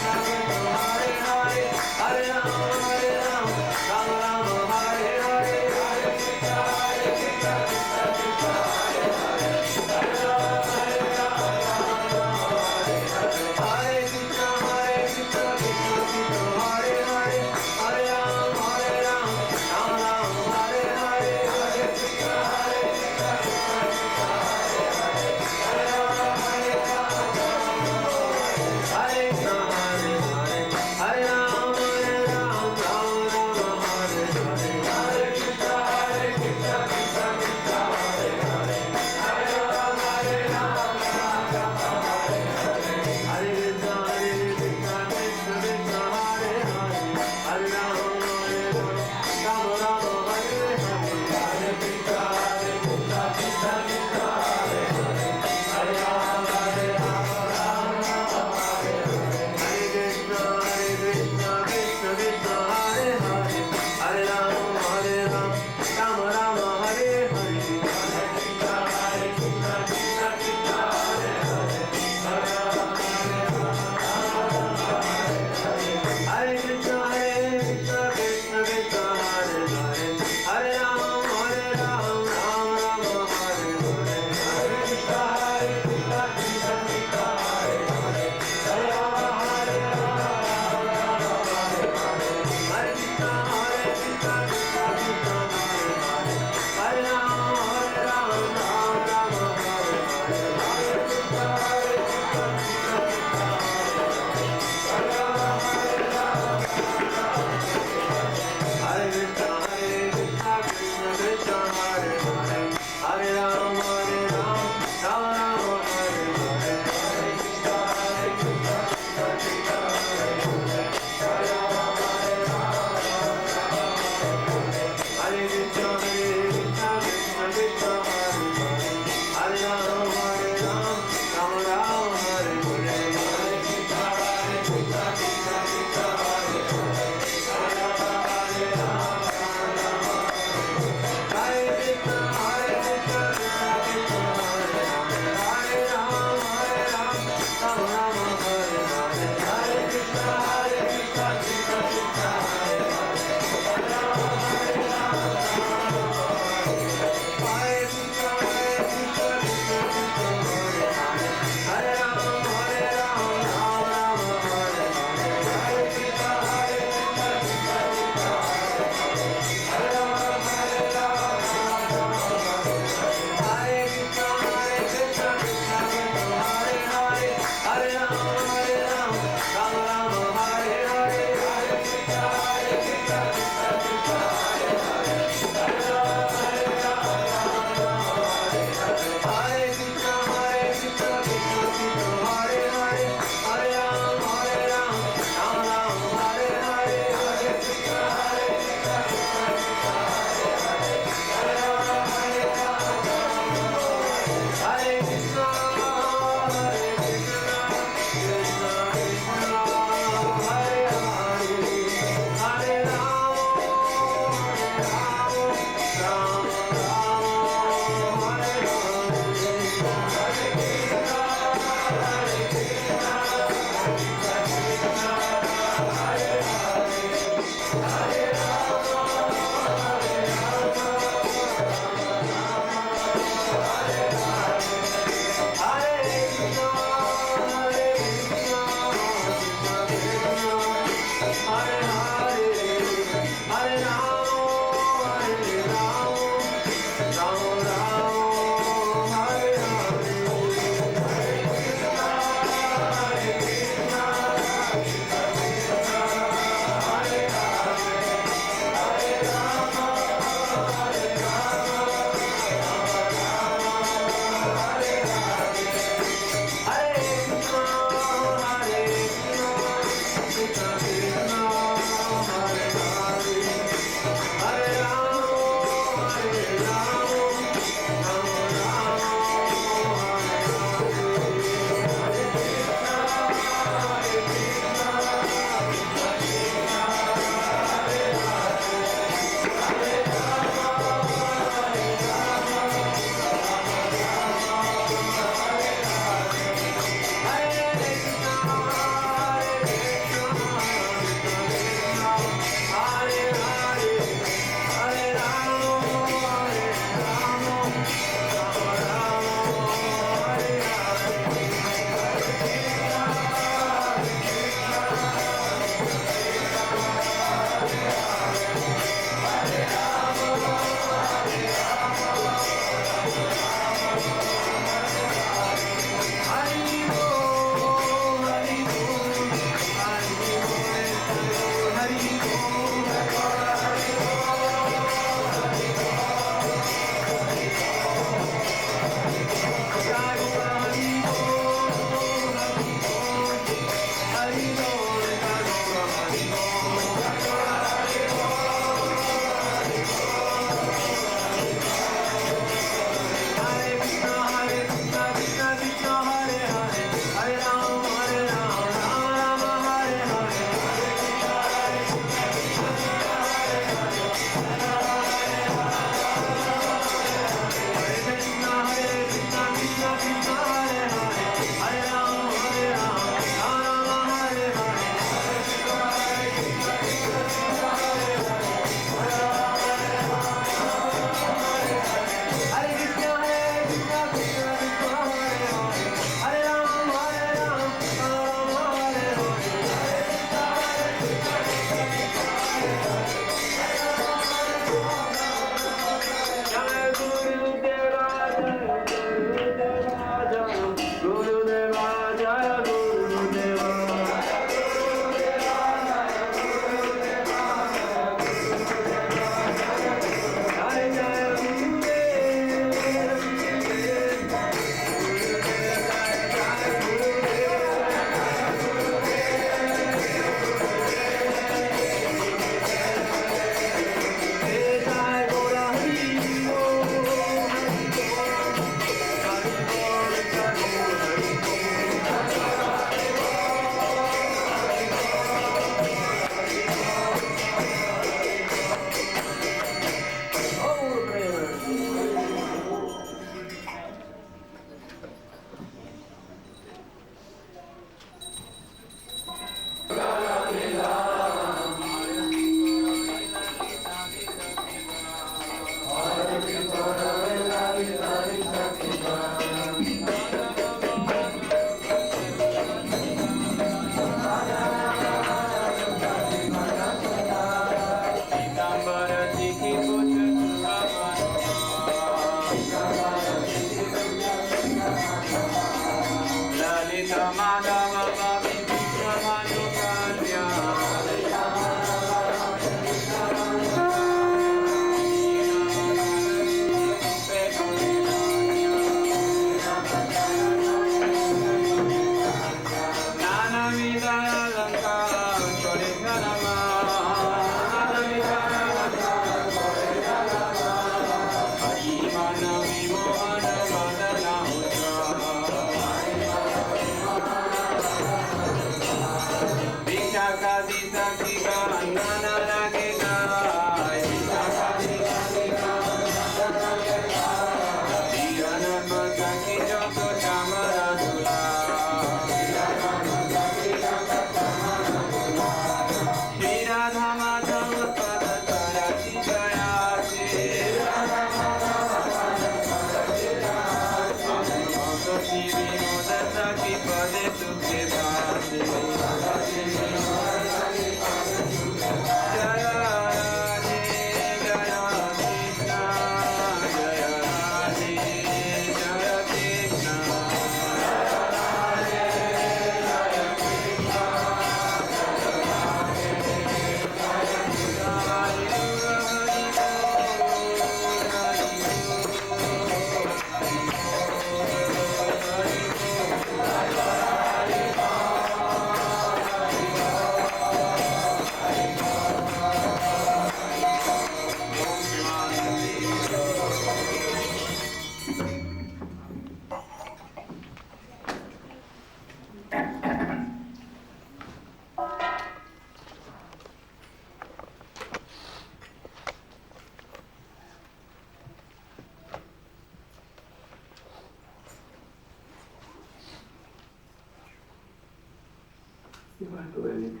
can't do anything.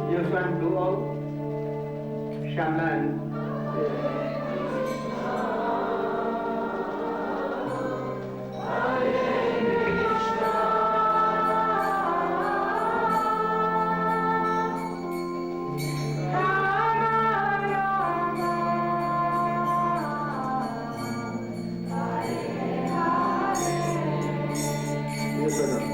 You can do all shaman. Yes or no?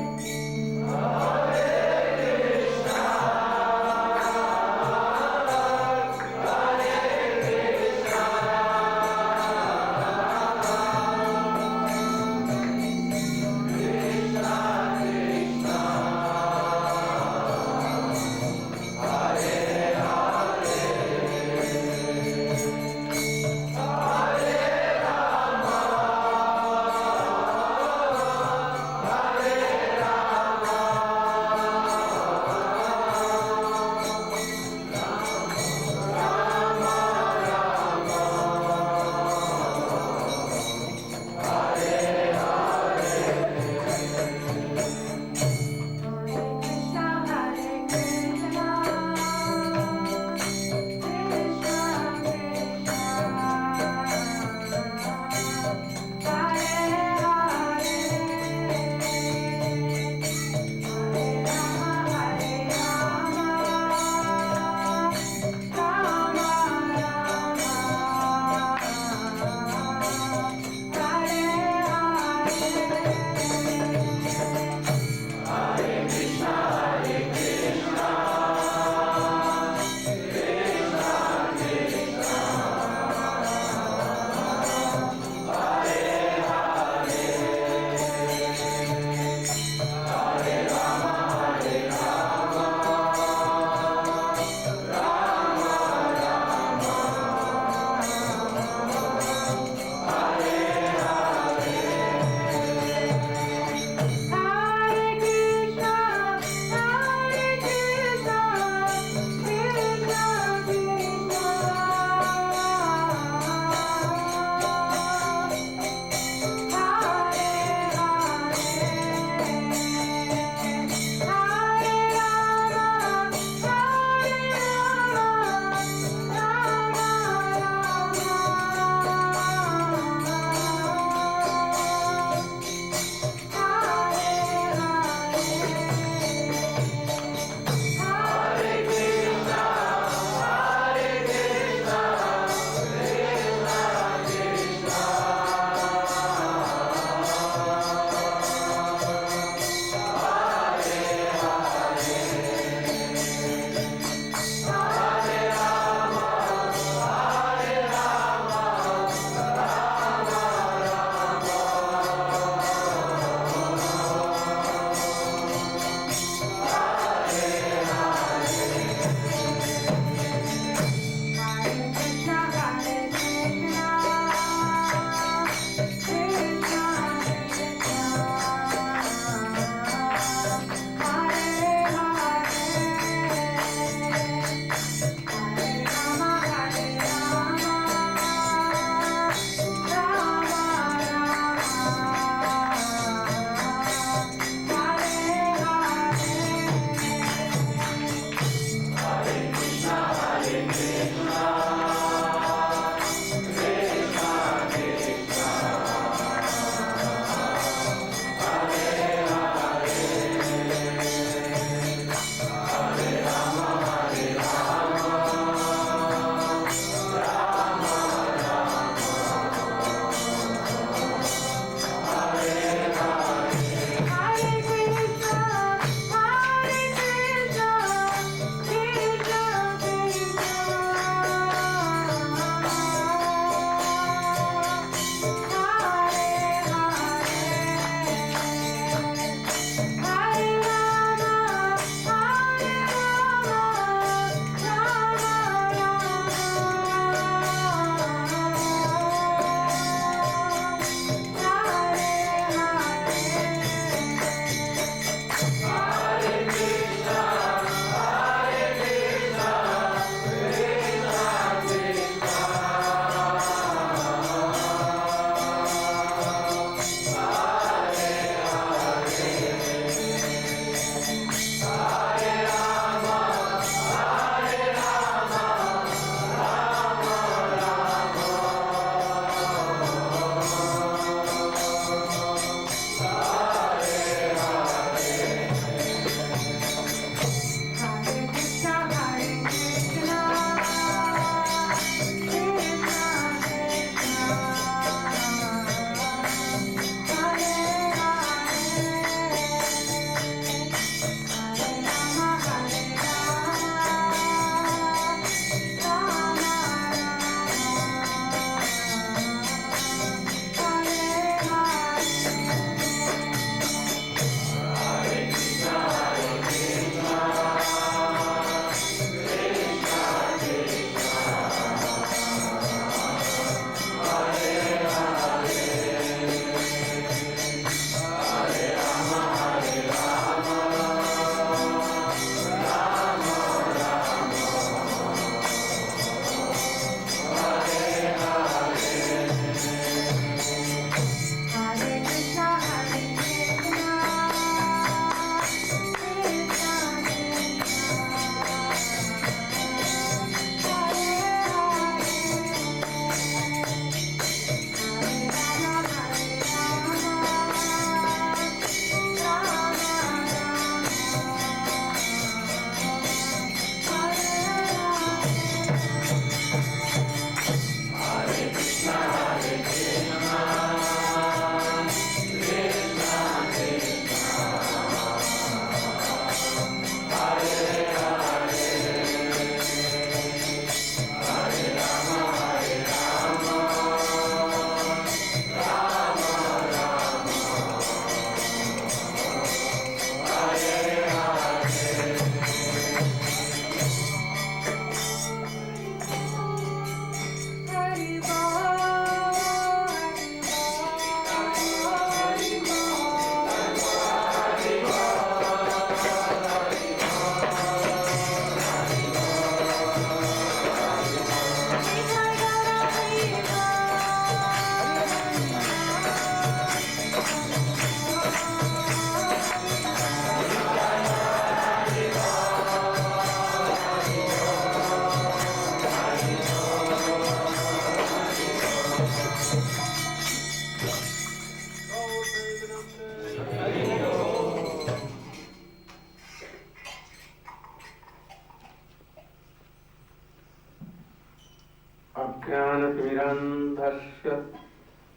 अज्ञानतिमिरन्धस्य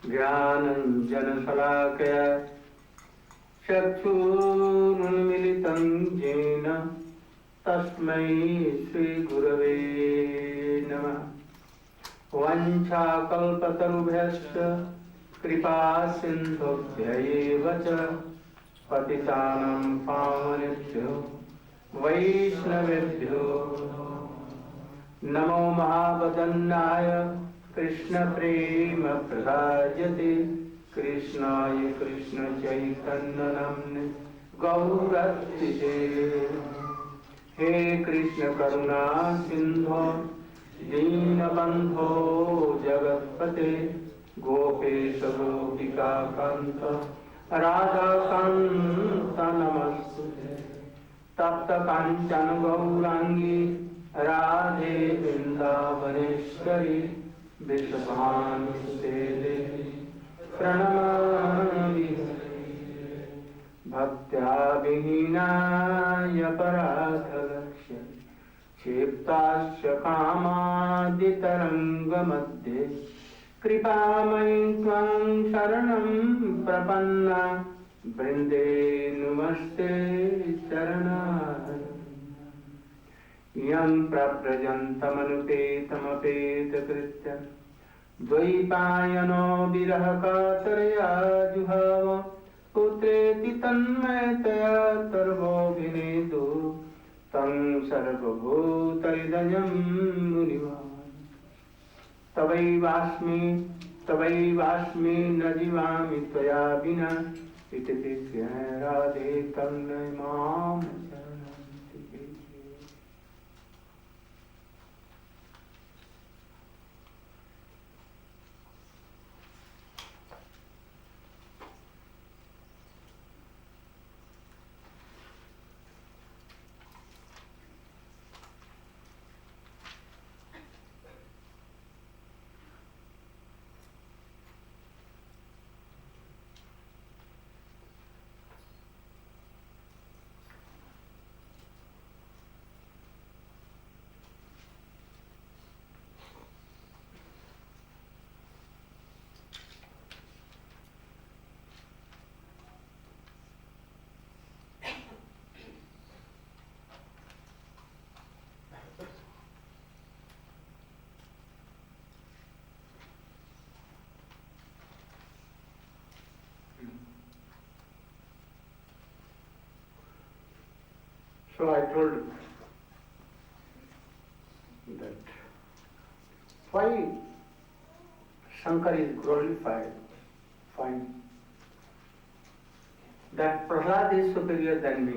ज्ञानञ्जनशलाकया चक्षुरुन्मिलितं येन तस्मै श्रीगुरवे नमः। वाञ्छाकल्पतरुभ्यश्च कृपासिन्धुभ्यैव च पतितानां पावनेभ्यो वैष्णवेभ्यो नमो महावदन्नाय कृष्णप्रेमप्रदायते कृष्णाय कृष्णचैतन्यनाम्ने गौरत्तिते। हे कृष्ण करुणा सिन्धो दीनबन्धो जगत्पते गोपेश गोपिकान्त राधाकान्त नमस्तुते। तप्त काञ्चन गौराङ्गी राधे वृन्दावनेश्वरी वृषभानुसुते देवी प्रणमामि भक्त्या विहीनाय पराधलक्ष्य क्षिप्ताश्च कामादितरङ्गमध्ये कृपामयि त्वां शरणं प्रपन्ना वृन्दे नमस्ते चरणाय। यं प्रव्रजन्तमनुपेतमपेतकृत्य द्वैपायनो विरहकातरया जुहाव पुत्रेति तन्मयतया तर्वोऽभिनेदु तं सर्वभूतहृदयं मुनिमान्। तवैवास्मि न जीवामि त्वया विना इति कृत्य राधे तन्मय मां शरणं प्रपद्ये। So I told that why Shankar is glorified, fine. That Prahlad is superior than me.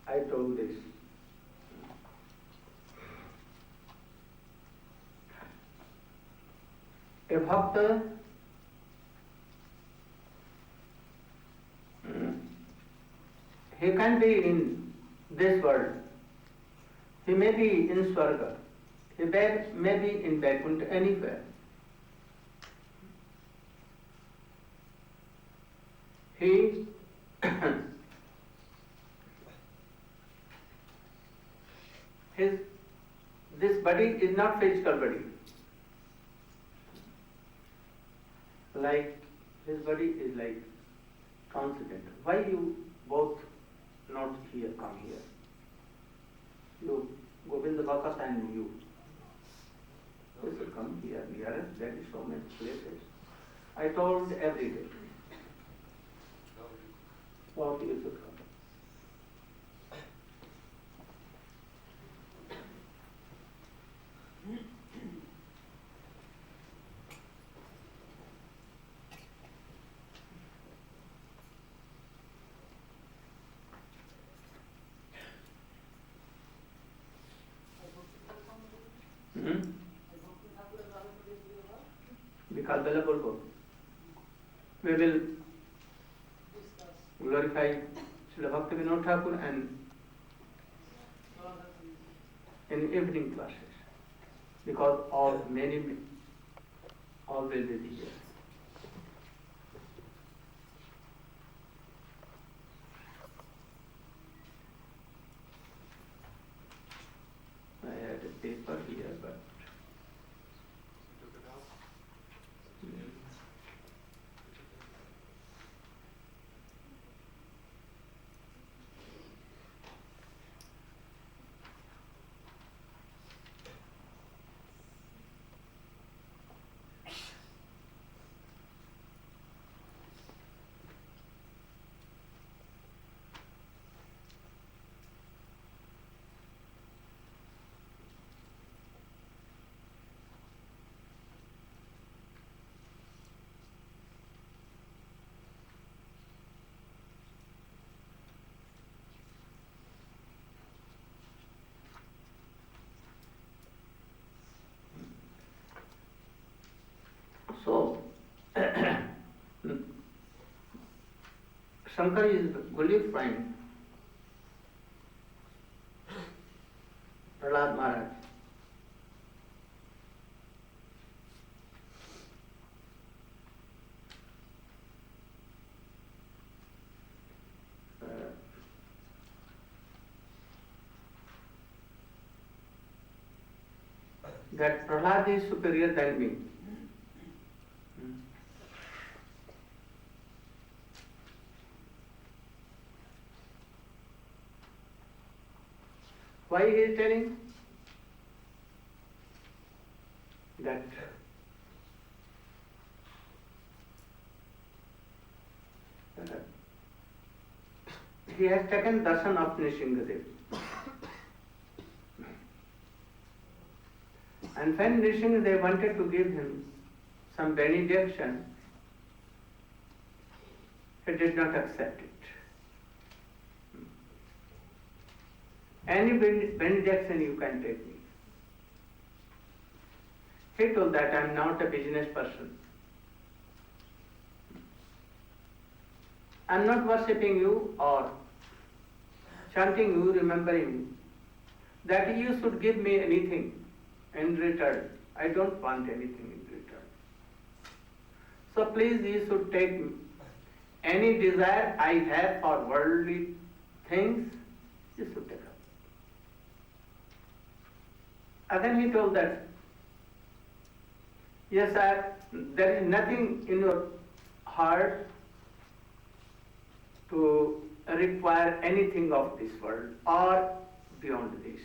I told this. A bhakta he can be in this world, he may be in Swarga, he may be in Vaikuntha, anywhere. He this body is not physical body. Like his body is like transcendental. Why you both not here, come here? You, Govinda Bhakat and you. You should come here, nearer, there is so many places. I told every day. What you should come. বিকাল বেলা বলবো। We will glorify Srila Bhaktivinoda Thakur and in evening classes, because all will be here. So, Shankar is good friend, Prahlad Maharaj. That Prahlad is superior than me. Why he is telling? That he has taken darshan of Nrsimhadev. And when Nrsimhadev wanted to give him some benediction, he did not accept it. Any benediction you can take me. He told that I am not a business person. I am not worshipping you or chanting you, remembering you, that you should give me anything in return. I don't want anything in return. So please you should take any desire I have for worldly things, you should take up. Again he told that, yes, there is nothing in your heart to require anything of this world or beyond this.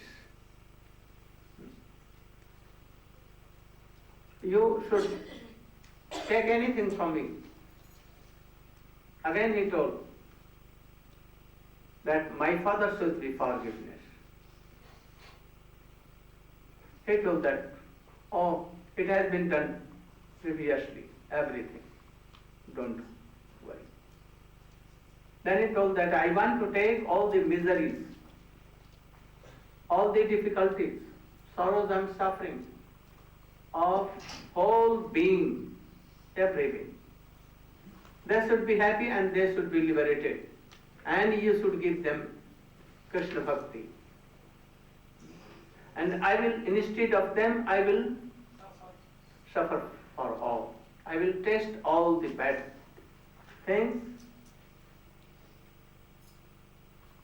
You should take anything from me. Again he told that my father should be forgiveness. He told that, oh, it has been done previously, everything. Don't worry. Then he told that I want to take all the miseries, all the difficulties, sorrows and suffering of whole being, every being. They should be happy and they should be liberated. And you should give them Krishna Bhakti. And I will, instead of them, I will suffer for all. I will taste all the bad things.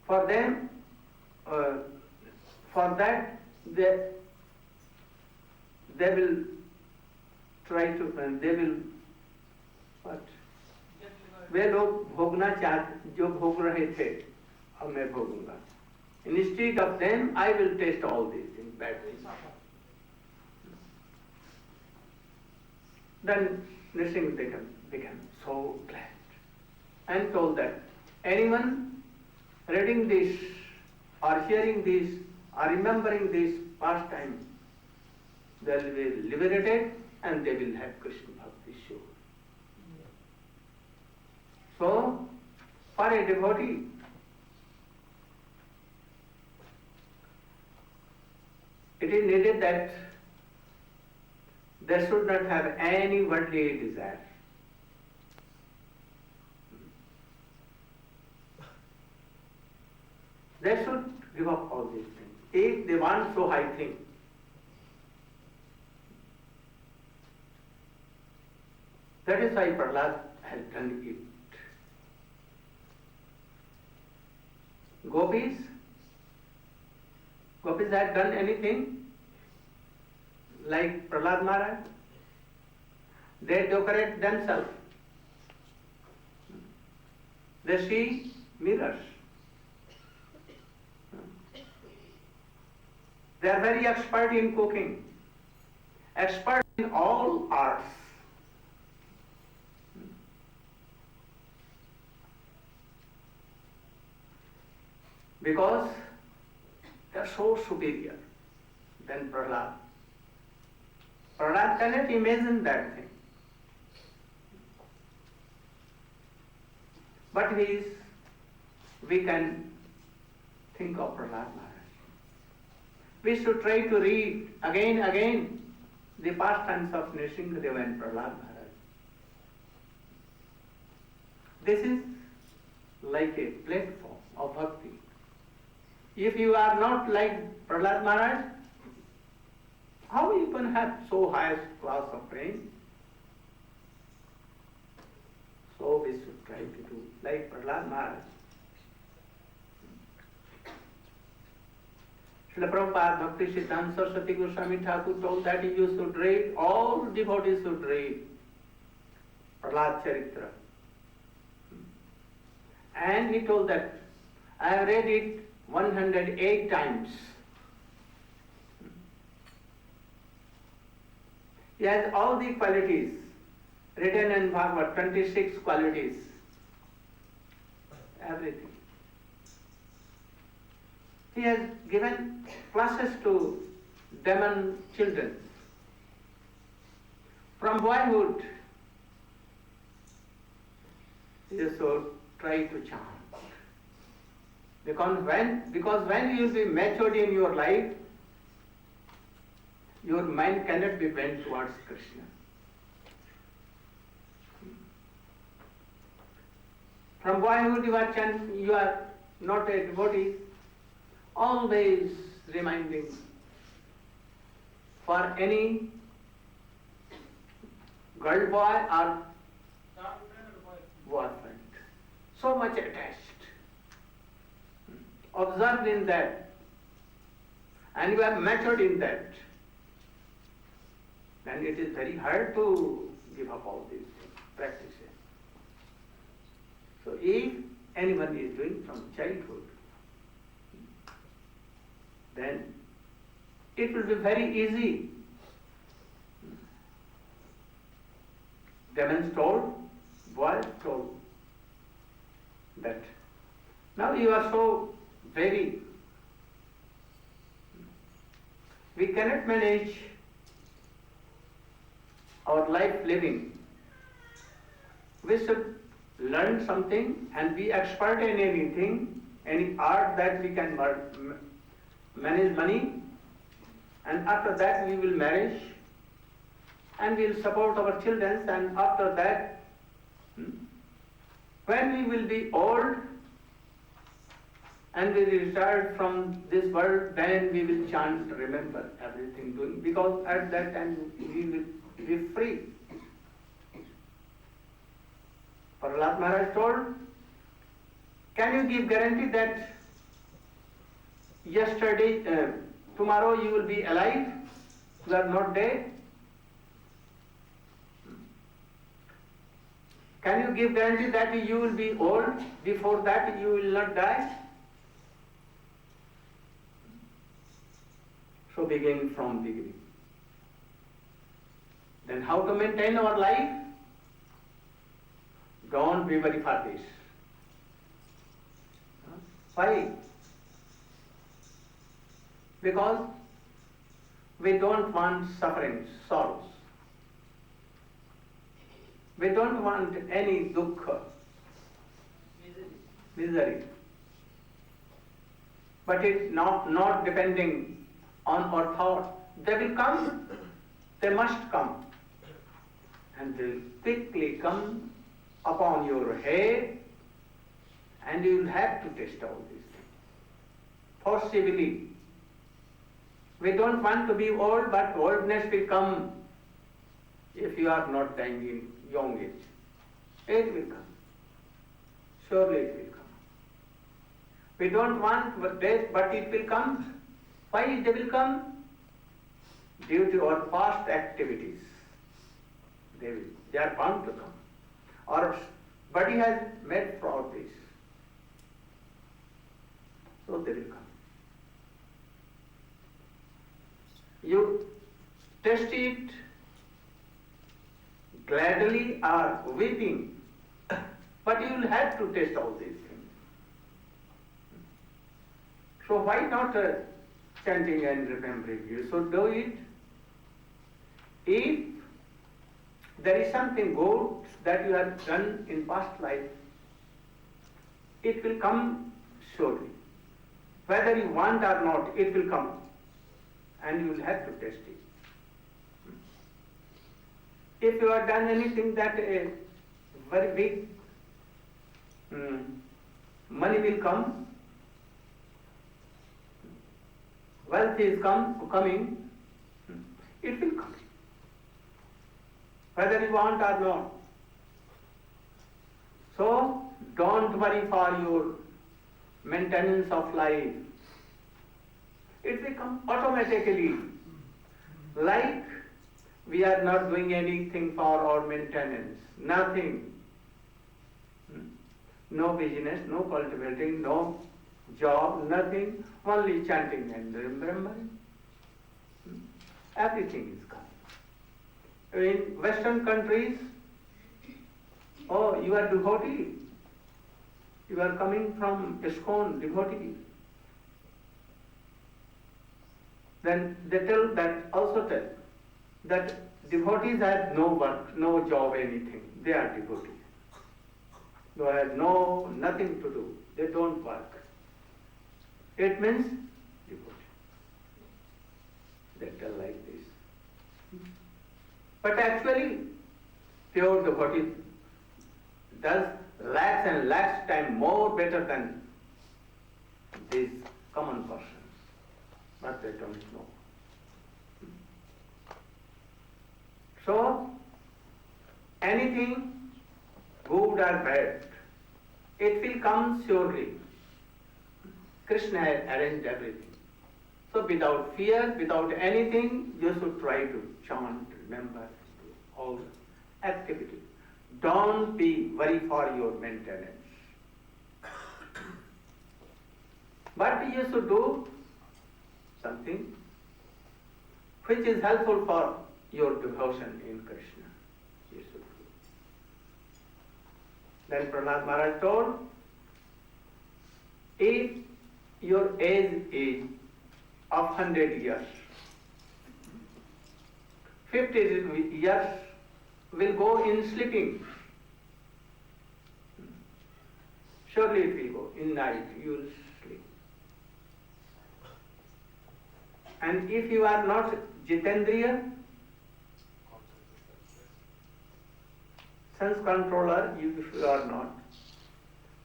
For them, for that, they will try to, they will, what? वे लोग भोगना चाहते, जो भोग रहे थे, अब मैं भोगूंगा. Instead of them, I will taste all these things, bad things. Then Nrsimha became so glad and told that anyone reading this or hearing this or remembering this pastime, they will be liberated and they will have Krishna Bhakti sure. So, for a devotee, it is needed that they should not have any worldly desire. They should give up all these things. If they want so high thing, that is why Prahlad has done it. Gopis had done anything like Prahlad Maharaj? They decorate themselves. They see mirrors. They are very expert in cooking, expert in all arts. Because they are so superior than Prahlad. Prahlad cannot imagine that thing. But we can think of Prahlad Maharaj. We should try to read again the pastimes of Nrsimhadev and Prahlad Maharaj. This is like a platform of bhakti. If you are not like Prahlad Maharaj, how you can have so highest class of praying? So we should try to do like Prahlad Maharaj. Srila Prabhupada Bhakti Siddhanta Saraswati Goswami Thakur told that you should read, all devotees should read Prahlad Charitra. And he told that I have read it 108 times. He has all the qualities written in Bhagavad, 26 qualities. Everything. He has given classes to demon children. From boyhood, you should try to chant. Because when you will be matured in your life, your mind cannot be bent towards Krishna. From boyhood you are not a devotee, always reminding for any girl boy or boyfriend. So much attached. Observed in that, and you are matured in that, then it is very hard to give up all these practices. So if anyone is doing from childhood, then it will be very easy. Demons told, boys told that now you are so very, we cannot manage our life living. We should learn something and be expert in anything, any art that we can manage money, and after that we will marry and we will support our children, and after that, when we will be old and we will retire from this world, then we will chant, remember everything doing, because at that time we will be free. Prahlad Maharaj told, can you give guarantee that tomorrow you will be alive, you are not dead? Can you give guarantee that you will be old, before that you will not die? So begin from beginning. Then how to maintain our life? Don't be very for this. Why? Because we don't want suffering, sorrows. We don't want any dukkha, misery. But it's not depending on our thought. They will come, they must come. And they will quickly come upon your head, and you will have to test all these things. Forcibly. We don't want to be old, but oldness will come if you are not dying in young age. It will come. Surely it will come. We don't want death, but it will come. Why they will come? Due to our past activities. They are bound to come. Our body has made for this. So they will come. You test it gladly or weeping, but you will have to test all these things. So why not chanting and remembering? You should do it. If there is something good that you have done in past life, it will come surely. Whether you want or not, it will come. And you will have to test it. If you have done anything that is very big, money will come, wealth is coming, it will come, whether you want or not. So don't worry for your maintenance of life. It will come automatically. Like we are not doing anything for our maintenance, nothing. No business, no cultivating, no job, nothing, only chanting and remembering. Everything is coming. In Western countries, oh, you are devotee. You are coming from ISKCON, devotee. Then they tell that, also tell, that devotees have no work, no job, anything. They are devotees. They have nothing to do. They don't work. It means devotee. They tell like this. But actually, pure devotee does lakhs and lakhs times more better than these common persons. But they don't know. So, anything good or bad, it will come surely. Krishna has arranged everything. So without fear, without anything, you should try to chant, remember, do all activity. Don't be worried for your maintenance. But you should do something which is helpful for your devotion in Krishna. You should do. Then Srila Maharaj told, if your age is of 100 years, 50 years will go in sleeping. Surely it will go. In night you will sleep. And if you are not Jitendriya, sense controller, if you are not,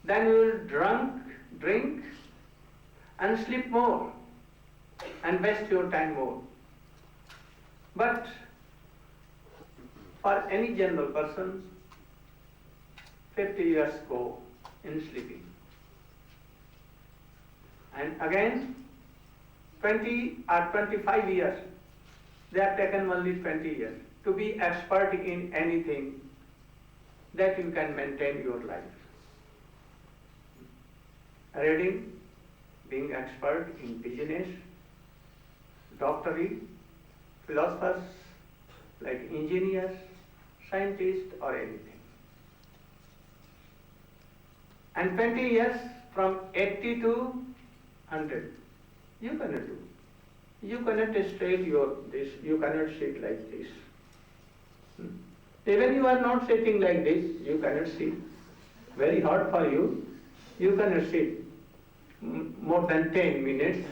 then you will drink and sleep more and waste your time more. But for any general person, 50 years go in sleeping. And again, 20 or 25 years, they have taken only 20 years to be expert in anything that you can maintain your life. Reading, being expert in business, doctorate, philosophers, like engineers, scientists, or anything. And 20 years from 80 to 100, you cannot do. You cannot straight this, you cannot sit like this. Even you are not sitting like this, you cannot sit. Very hard for you, you cannot sit more than 10 minutes.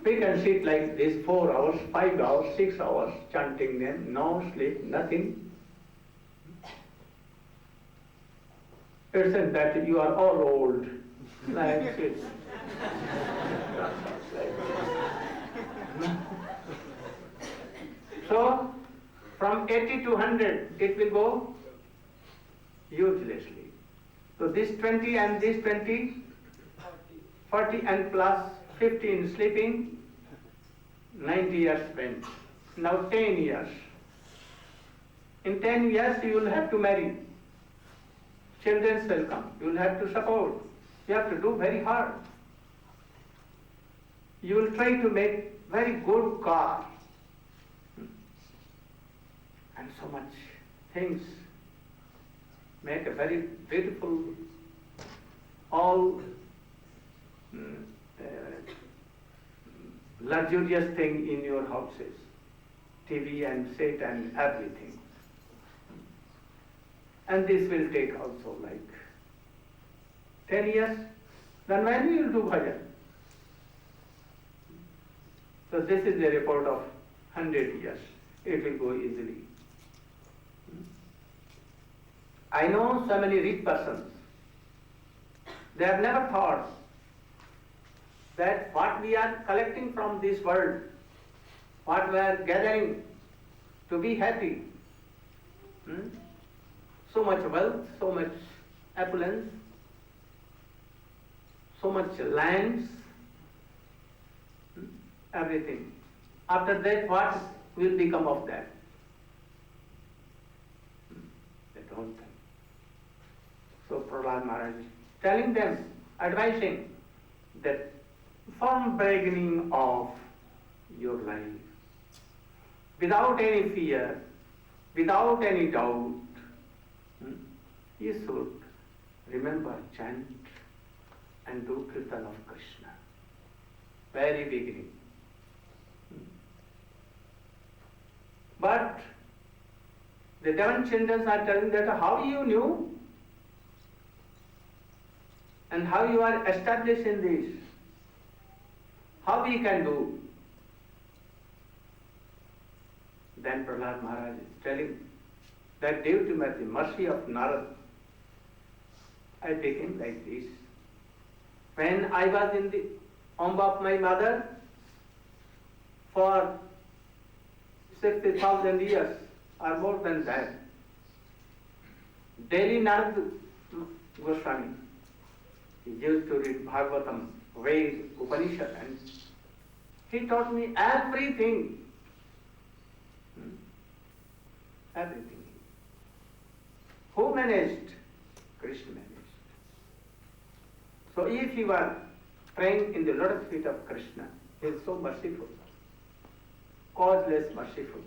We can sit like this 4 hours, 5 hours, 6 hours, chanting them, no sleep, nothing. It's that you are all old, like this. So, from 80 to 100, it will go uselessly. So this 20 and this 20, 40 and plus 50 in sleeping, 90 years spent. Now 10 years. In 10 years you will have to marry. Children will come. You will have to support. You have to do very hard. You will try to make very good car. And so much things. Make a very beautiful, all luxurious thing in your houses. TV and set and everything. And this will take also like 10 years. Then when we will do bhajan? So this is the report of 100 years. It will go easily. I know so many rich persons. They have never thought that what we are collecting from this world, what we are gathering to be happy, so much wealth, so much opulence, so much lands, everything. After that, what will become of that? They don't think. So Prahlad Maharaj is telling them, advising that from beginning of your life, without any fear, without any doubt, you should remember, chant and do kirtan of Krishna. Very beginning. But the Devan children are telling that how you knew and how you are established in this, how we can do. Then Prahlad Maharaj is telling that due to the mercy of Narad, I became like this. When I was in the womb of my mother for 60,000 years or more than that, daily Narad Goswami, he used to read Bhagavatam, Ved, Upanishad, and he taught me everything. Everything. Who managed? Krishna managed. So if you are praying in the lotus feet of Krishna, he is so merciful, causeless merciful.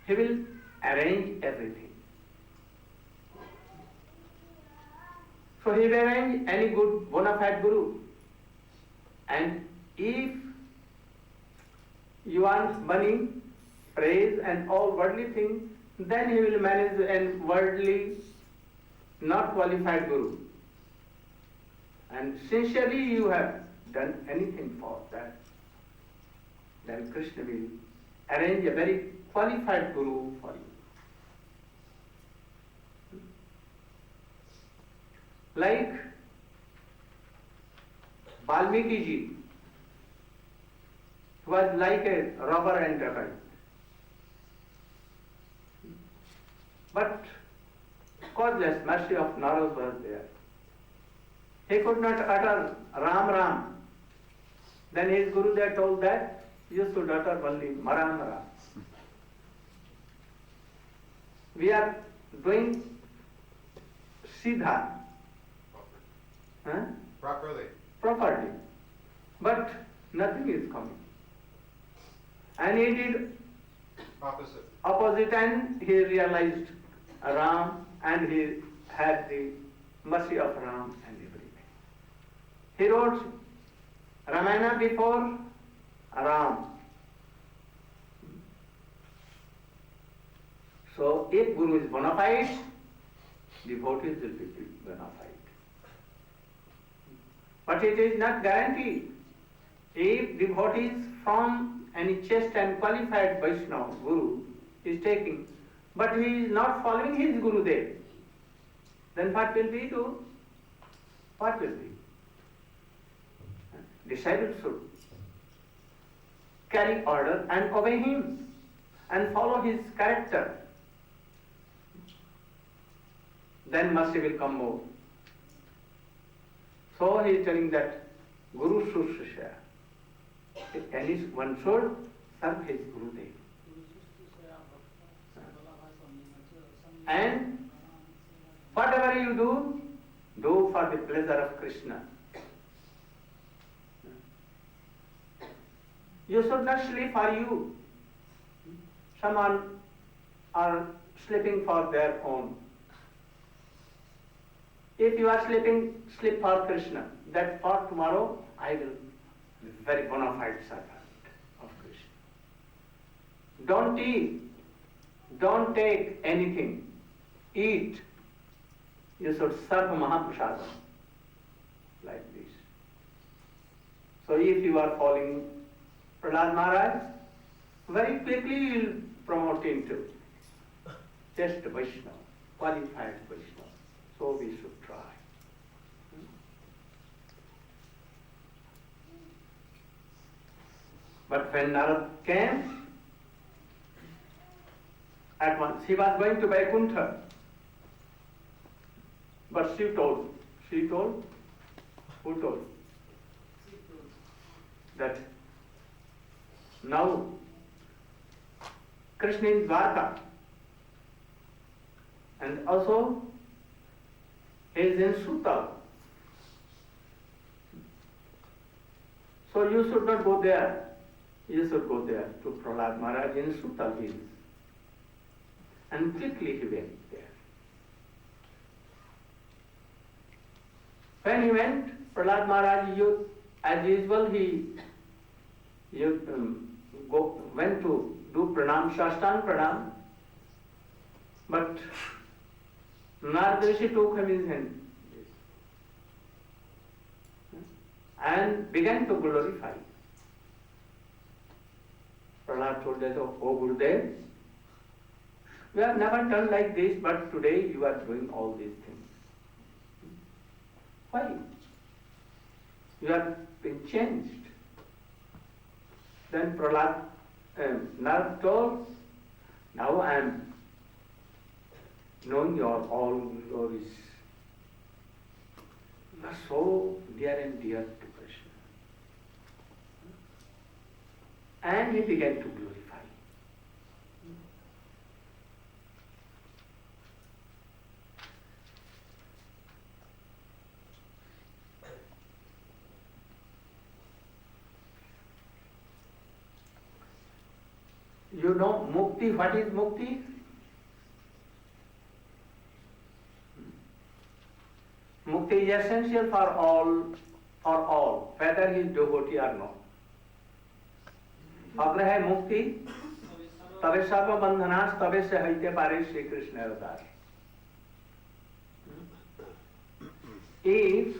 He will arrange everything. So he will arrange any good bona fide guru. And if you want money, praise and all worldly things, then he will manage an worldly, not qualified guru. And sincerely you have done anything for that, then Krishna will arrange a very qualified guru for you. Like Valmiki ji was like a robber and dacoit. But causeless mercy of Narad was there. He could not utter Ram Ram. Then his Guru there told that you should utter only Maram Ram. We are doing Siddha. Properly. But nothing is coming. And he did opposite and he realized Ram and he had the mercy of Ram and everything. He wrote Ramayana before Ram. So if Guru is bona fide, devotees will be bona fide. But it is not guaranteed. If devotees from any chaste and qualified Vaishnava Guru is taking, but he is not following his Guru there, then what will we do? What will we? Disciples should carry order and obey him and follow his character. Then mercy will come more. So he is telling that Guru Shushya, one should serve his Guru Dev. And whatever you do for the pleasure of Krishna. You should not sleep for you. Someone are sleeping for their own. If you are sleeping, sleep for Krishna. That for tomorrow I will be very bona fide servant of Krishna. Don't eat. Don't take anything. Eat. You should serve Mahaprasada like this. So if you are following Prahlad Maharaj, very quickly you will promote into just Vaishnava, qualified Vaishnava. So we should try. But when Narad came, at once he was going to Vaikuntha. But she told, who told? That now Krishna is Dwarka, and also he is in Sutta. So you should not go there. You should go there to Prahlad Maharaj in Sutta hills. And quickly he went there. When he went, Prahlad Maharaj, as usual, he went to do pranam, Shashtang pranam, but Narad Rishi took him in his hand and began to glorify. Prahlad told that, oh Gurudev, we have never done like this, but today you are doing all these things. Why? You have been changed. Then Prahlad, Narad told, now I am knowing your all glories. You are so dear and dear to Krishna. And he began to glorify. You know mukti, what is mukti? Mukti is essential for all, whether he is devotee or not. अग्र है मुक्ति तबे सर्व बंधनाश तबे से हईते पारे श्री कृष्ण अवतार. If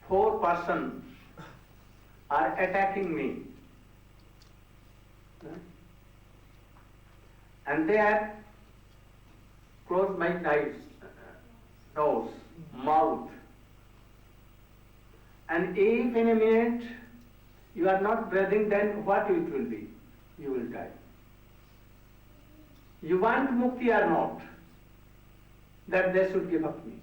4 persons are attacking me and they have closed my eyes, nose, mouth, and if in a minute you are not breathing, then what it will be? You will die. You want mukti or not? That they should give up me.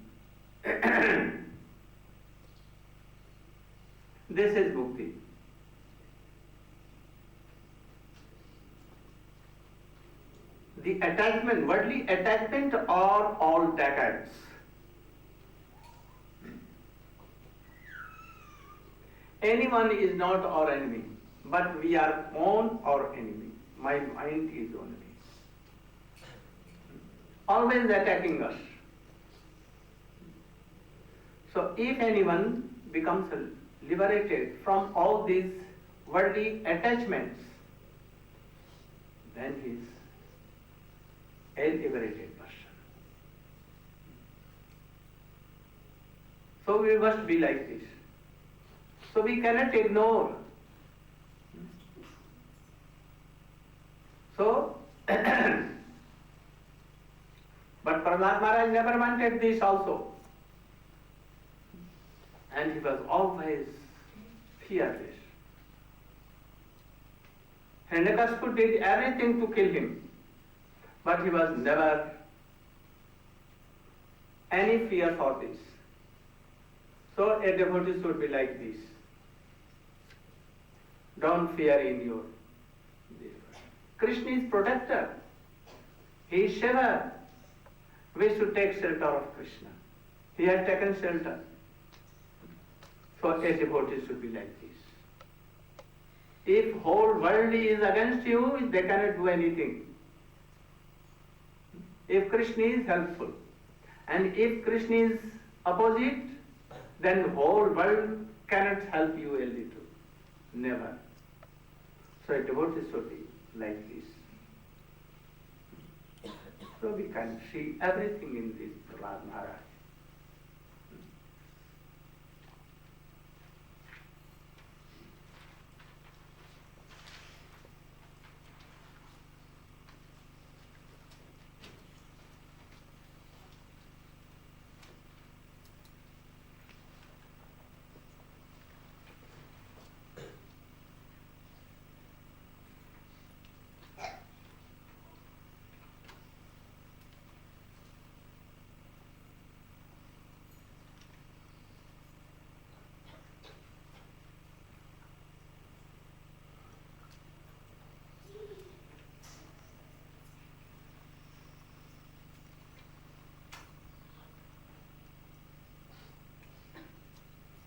This is mukti. The attachment, worldly attachment are all decades. Anyone is not our enemy, but we are on our enemy. My mind is enemy. Always attacking us. So if anyone becomes liberated from all these worldly attachments, then he is a liberated person. So we must be like this. So we cannot ignore. So, but Prahlad Maharaj never wanted this also. And he was always fearless. Hiranyakashipu did everything to kill him, but he was never any fear for this. So a devotee should be like this. Don't fear in your Krishna is protector. He is Shiva. We should take shelter of Krishna. He has taken shelter. So a devotee should be like this. If whole world is against you, they cannot do anything. If Krishna is helpful, and if Krishna is opposite, then whole world cannot help you a little. Never. So a devotee should be like this. So we can see everything in this Prahlad Maharaj.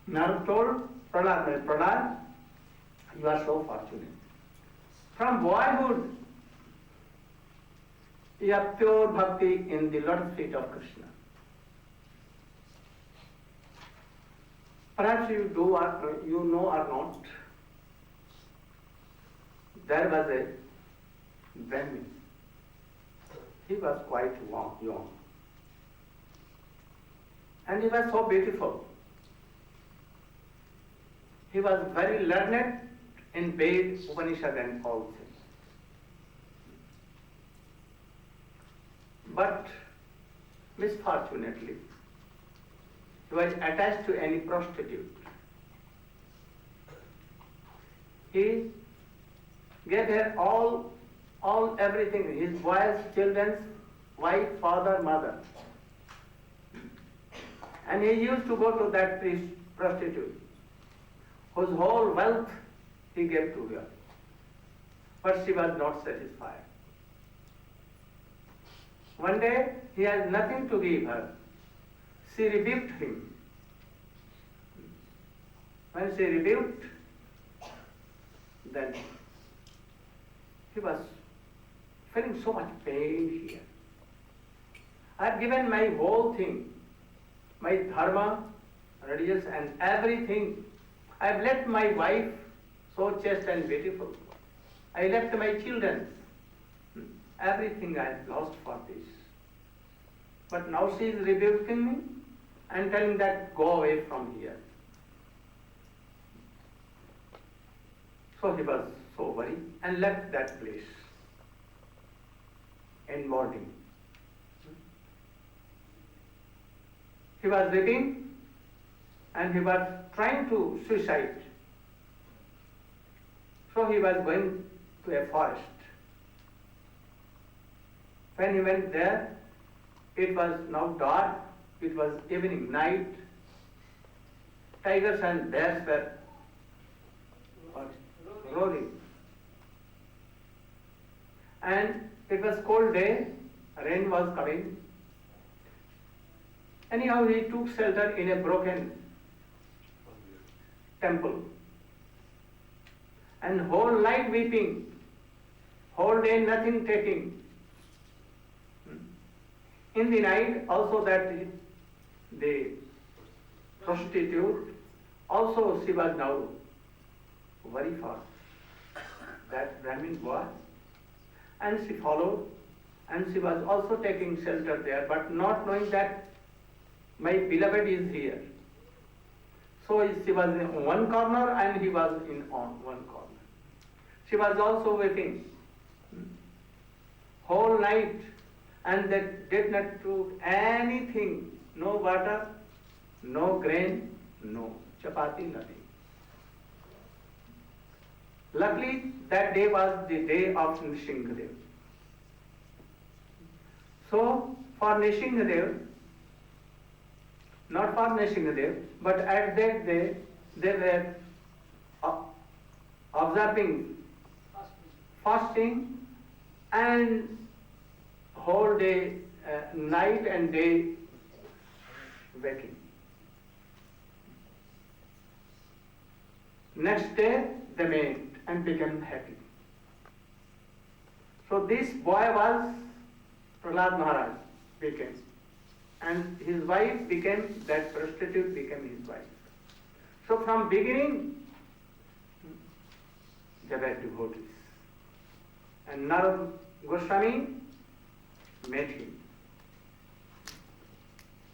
Narad told Prahlad, you are so fortunate. From boyhood, you have pure bhakti in the lotus feet of Krishna. Perhaps you know or not, there was a Brahmin. He was quite young. And he was so beautiful. He was very learned in Ved, Upanishad and all things. But misfortunately, he was attached to any prostitute. He gave her all everything, his wives, children's, wife, father, mother. And he used to go to that prostitute, whose whole wealth he gave to her. But she was not satisfied. One day, he had nothing to give her. She rebuked him. When she rebuked, then he was feeling so much pain here. I have given my whole thing, my dharma, religious and everything. I have left my wife so chaste and beautiful. I left my children. Everything I have lost for this. But now she is rebuking me and telling that go away from here. So he was so worried and left that place in morning. He was weeping and he was trying to suicide. So he was going to a forest. When he went there, it was now dark, it was evening, night. Tigers and bears were roaring. And it was cold day, rain was coming. Anyhow, he took shelter in a broken temple. And whole night weeping, whole day nothing taking. In the night, also that the prostitute, also she was now very far. That Brahmin boy, and she followed, and she was also taking shelter there, but not knowing that my beloved is here. So she was in one corner and he was in on one corner. She was also weeping whole night, and they did not do anything, no water, no grain, no chapati, nothing. Luckily, that day was the day of Nrsimhadev. So, for Nrsimhadev, not for Nrsimhadev, but at that day, they were observing fasting and whole day, night and day waking. Next day, they met and became happy. So this boy was Srila Maharaj became, and his wife became, that prostitute became his wife. So from beginning, they were devotees. And Narad Goswami met him.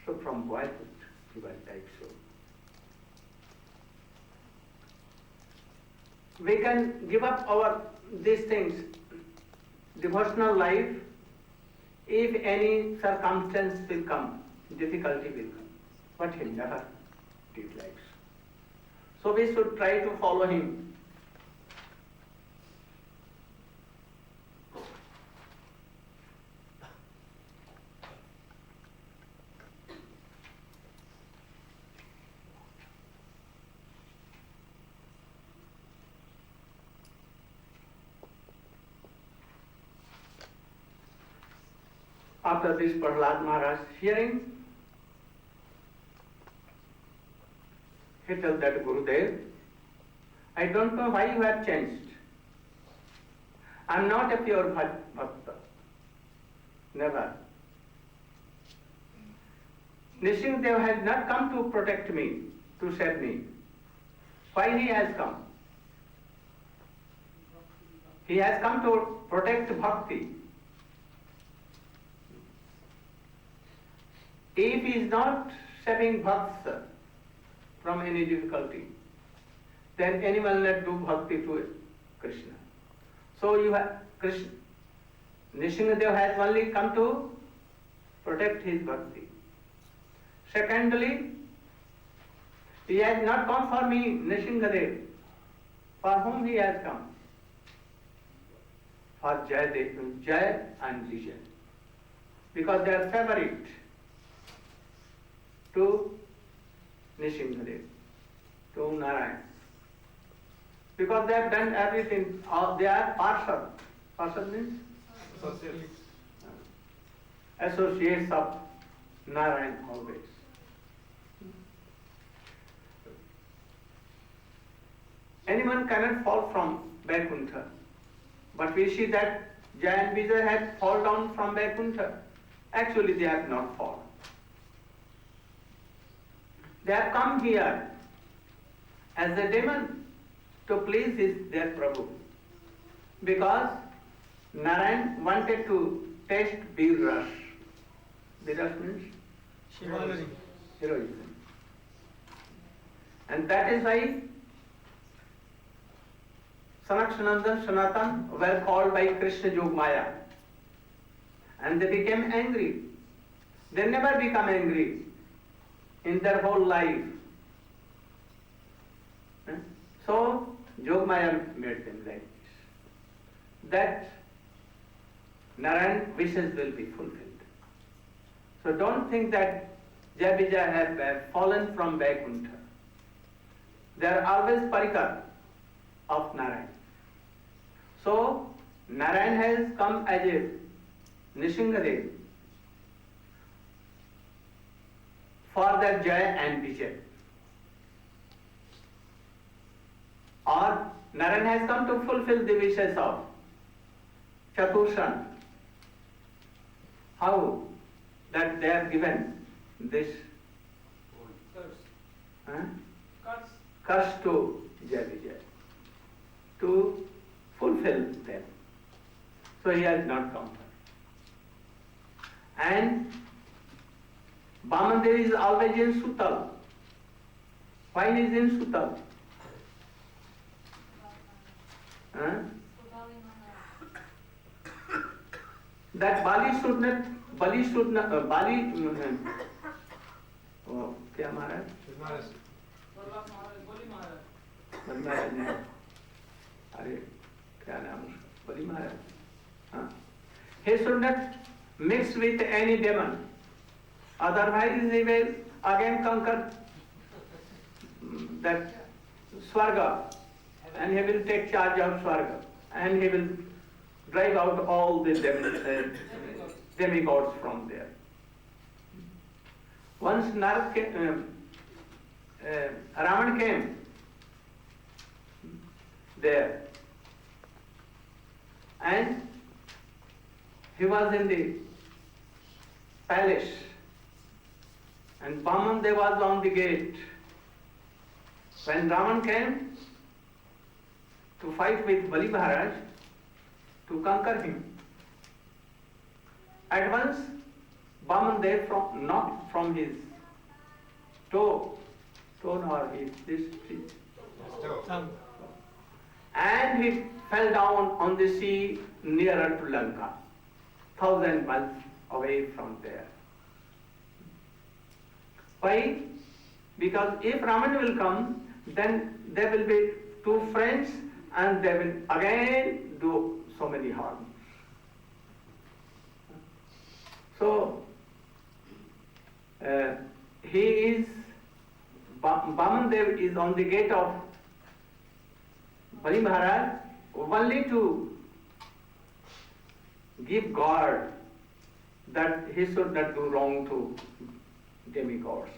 So from boyhood, he was like so. We can give up these things, devotional life, if any circumstance will come, difficulty will come. But he never did like so. So we should try to follow him. After this, Prahlad Maharaj hearing, he tells that Gurudev, I don't know why you have changed. I am not a pure bhakta. Never. Nrsimhadev has not come to protect me, to save me. Why he has come? He has come to protect bhakti. If he is not saving bhakta from any difficulty, then anyone will not do bhakti to Krishna. So you have Krishna. Nrsimhadev has only come to protect his bhakti. Secondly, he has not come for me, Nrsimhadev. For whom he has come? For Jai and Vijay. Because they are favorite to Nrsimhadev, to Narayan. Because they have done everything, they are parshad. Parshad means? Associates of Narayan always. Anyone cannot fall from Vaikuntha. But we see that Jai and Vijay had fallen down from Vaikuntha. Actually, they have not fallen. They have come here as a demon to please their Prabhu. Because Narayan wanted to taste Bir Ras. Bir Ras means? Heroism. And that is why Sanat Sanatan were called by Krishna Yogmaya. And they became angry. They never become angry in their whole life. So Yogmaya made them like this. That Narayan wishes will be fulfilled. So don't think that Jai Vijay have fallen from Vaikuntha. They are always parikar of Narayan. So Narayan has come as a Nrsimhadev for that Jai and Vijay. Or Narayan has come to fulfill the wishes of Chatushan. How? That they are given this curse to Jai Vijay to fulfill them. So he has not come. And Vamandev is always in Sutal. Why he is in Sutal? That Bali should not, oh, क्या महाराज? महाराज नहीं, अरे क्या नाम है? बलि महाराज. हाँ. He should not mix with any demon. Otherwise he will again conquer that Swarga, and he will take charge of Swarga, and he will drive out all the demigods from there. Once Ravan came there, and he was in the palace, and Vamandev was on the gate. When Ravan came to fight with Bali Maharaj, to conquer him, at once Vamandev knocked from his toe nor his feet, and he fell down on the sea nearer to Lanka, 1,000 miles away from there. Why? Because if Raman will come, then there will be two friends, and they will again do so many harm. So Vamandev is on the gate of Bali Maharaj only to give guard that he should not do wrong to demigods.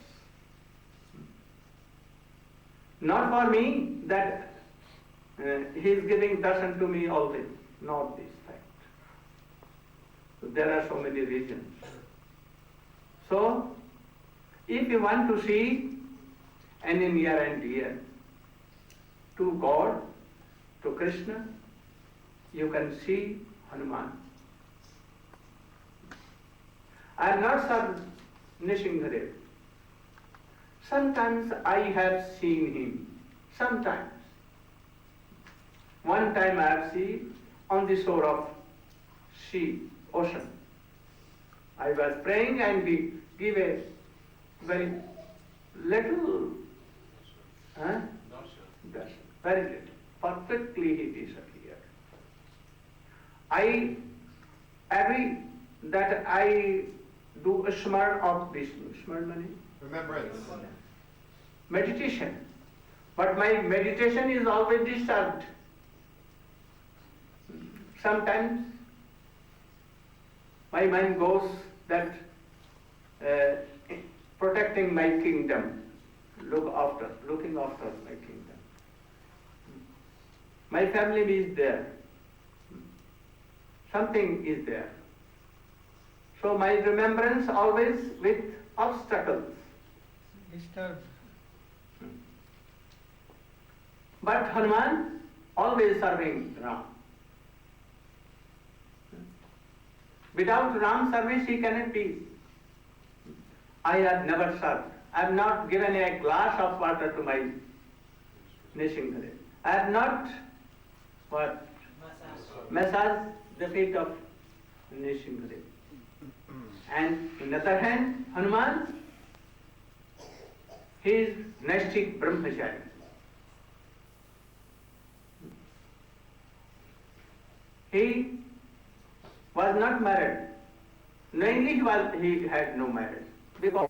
Not for me that he is giving darshan to me always, not this fact. So there are so many reasons. So, if you want to see any near and dear to God, to Krishna, you can see Hanuman. I am not Sir Nishingadev. Sometimes I have seen him. Sometimes. One time I have seen on the shore of sea, ocean. I was praying and we give a very little, darshan, very little. Perfectly he disappeared. I agree that I do a smart of Vishnu. Smart money? Remembrance. Meditation. But my meditation is always disturbed. Sometimes my mind goes that protecting my kingdom, looking after my kingdom. My family is there. Something is there. So my remembrance always with obstacles. Disturbed. But Hanuman always serving Ram. Without Ram service he cannot be. I have never served. I have not given a glass of water to my Nishingadev. I have not massage the feet of Nishingadev. And on the other hand, Hanuman, he is Naistik Brahmachari. He was not married. Knowingly he had no marriage. Because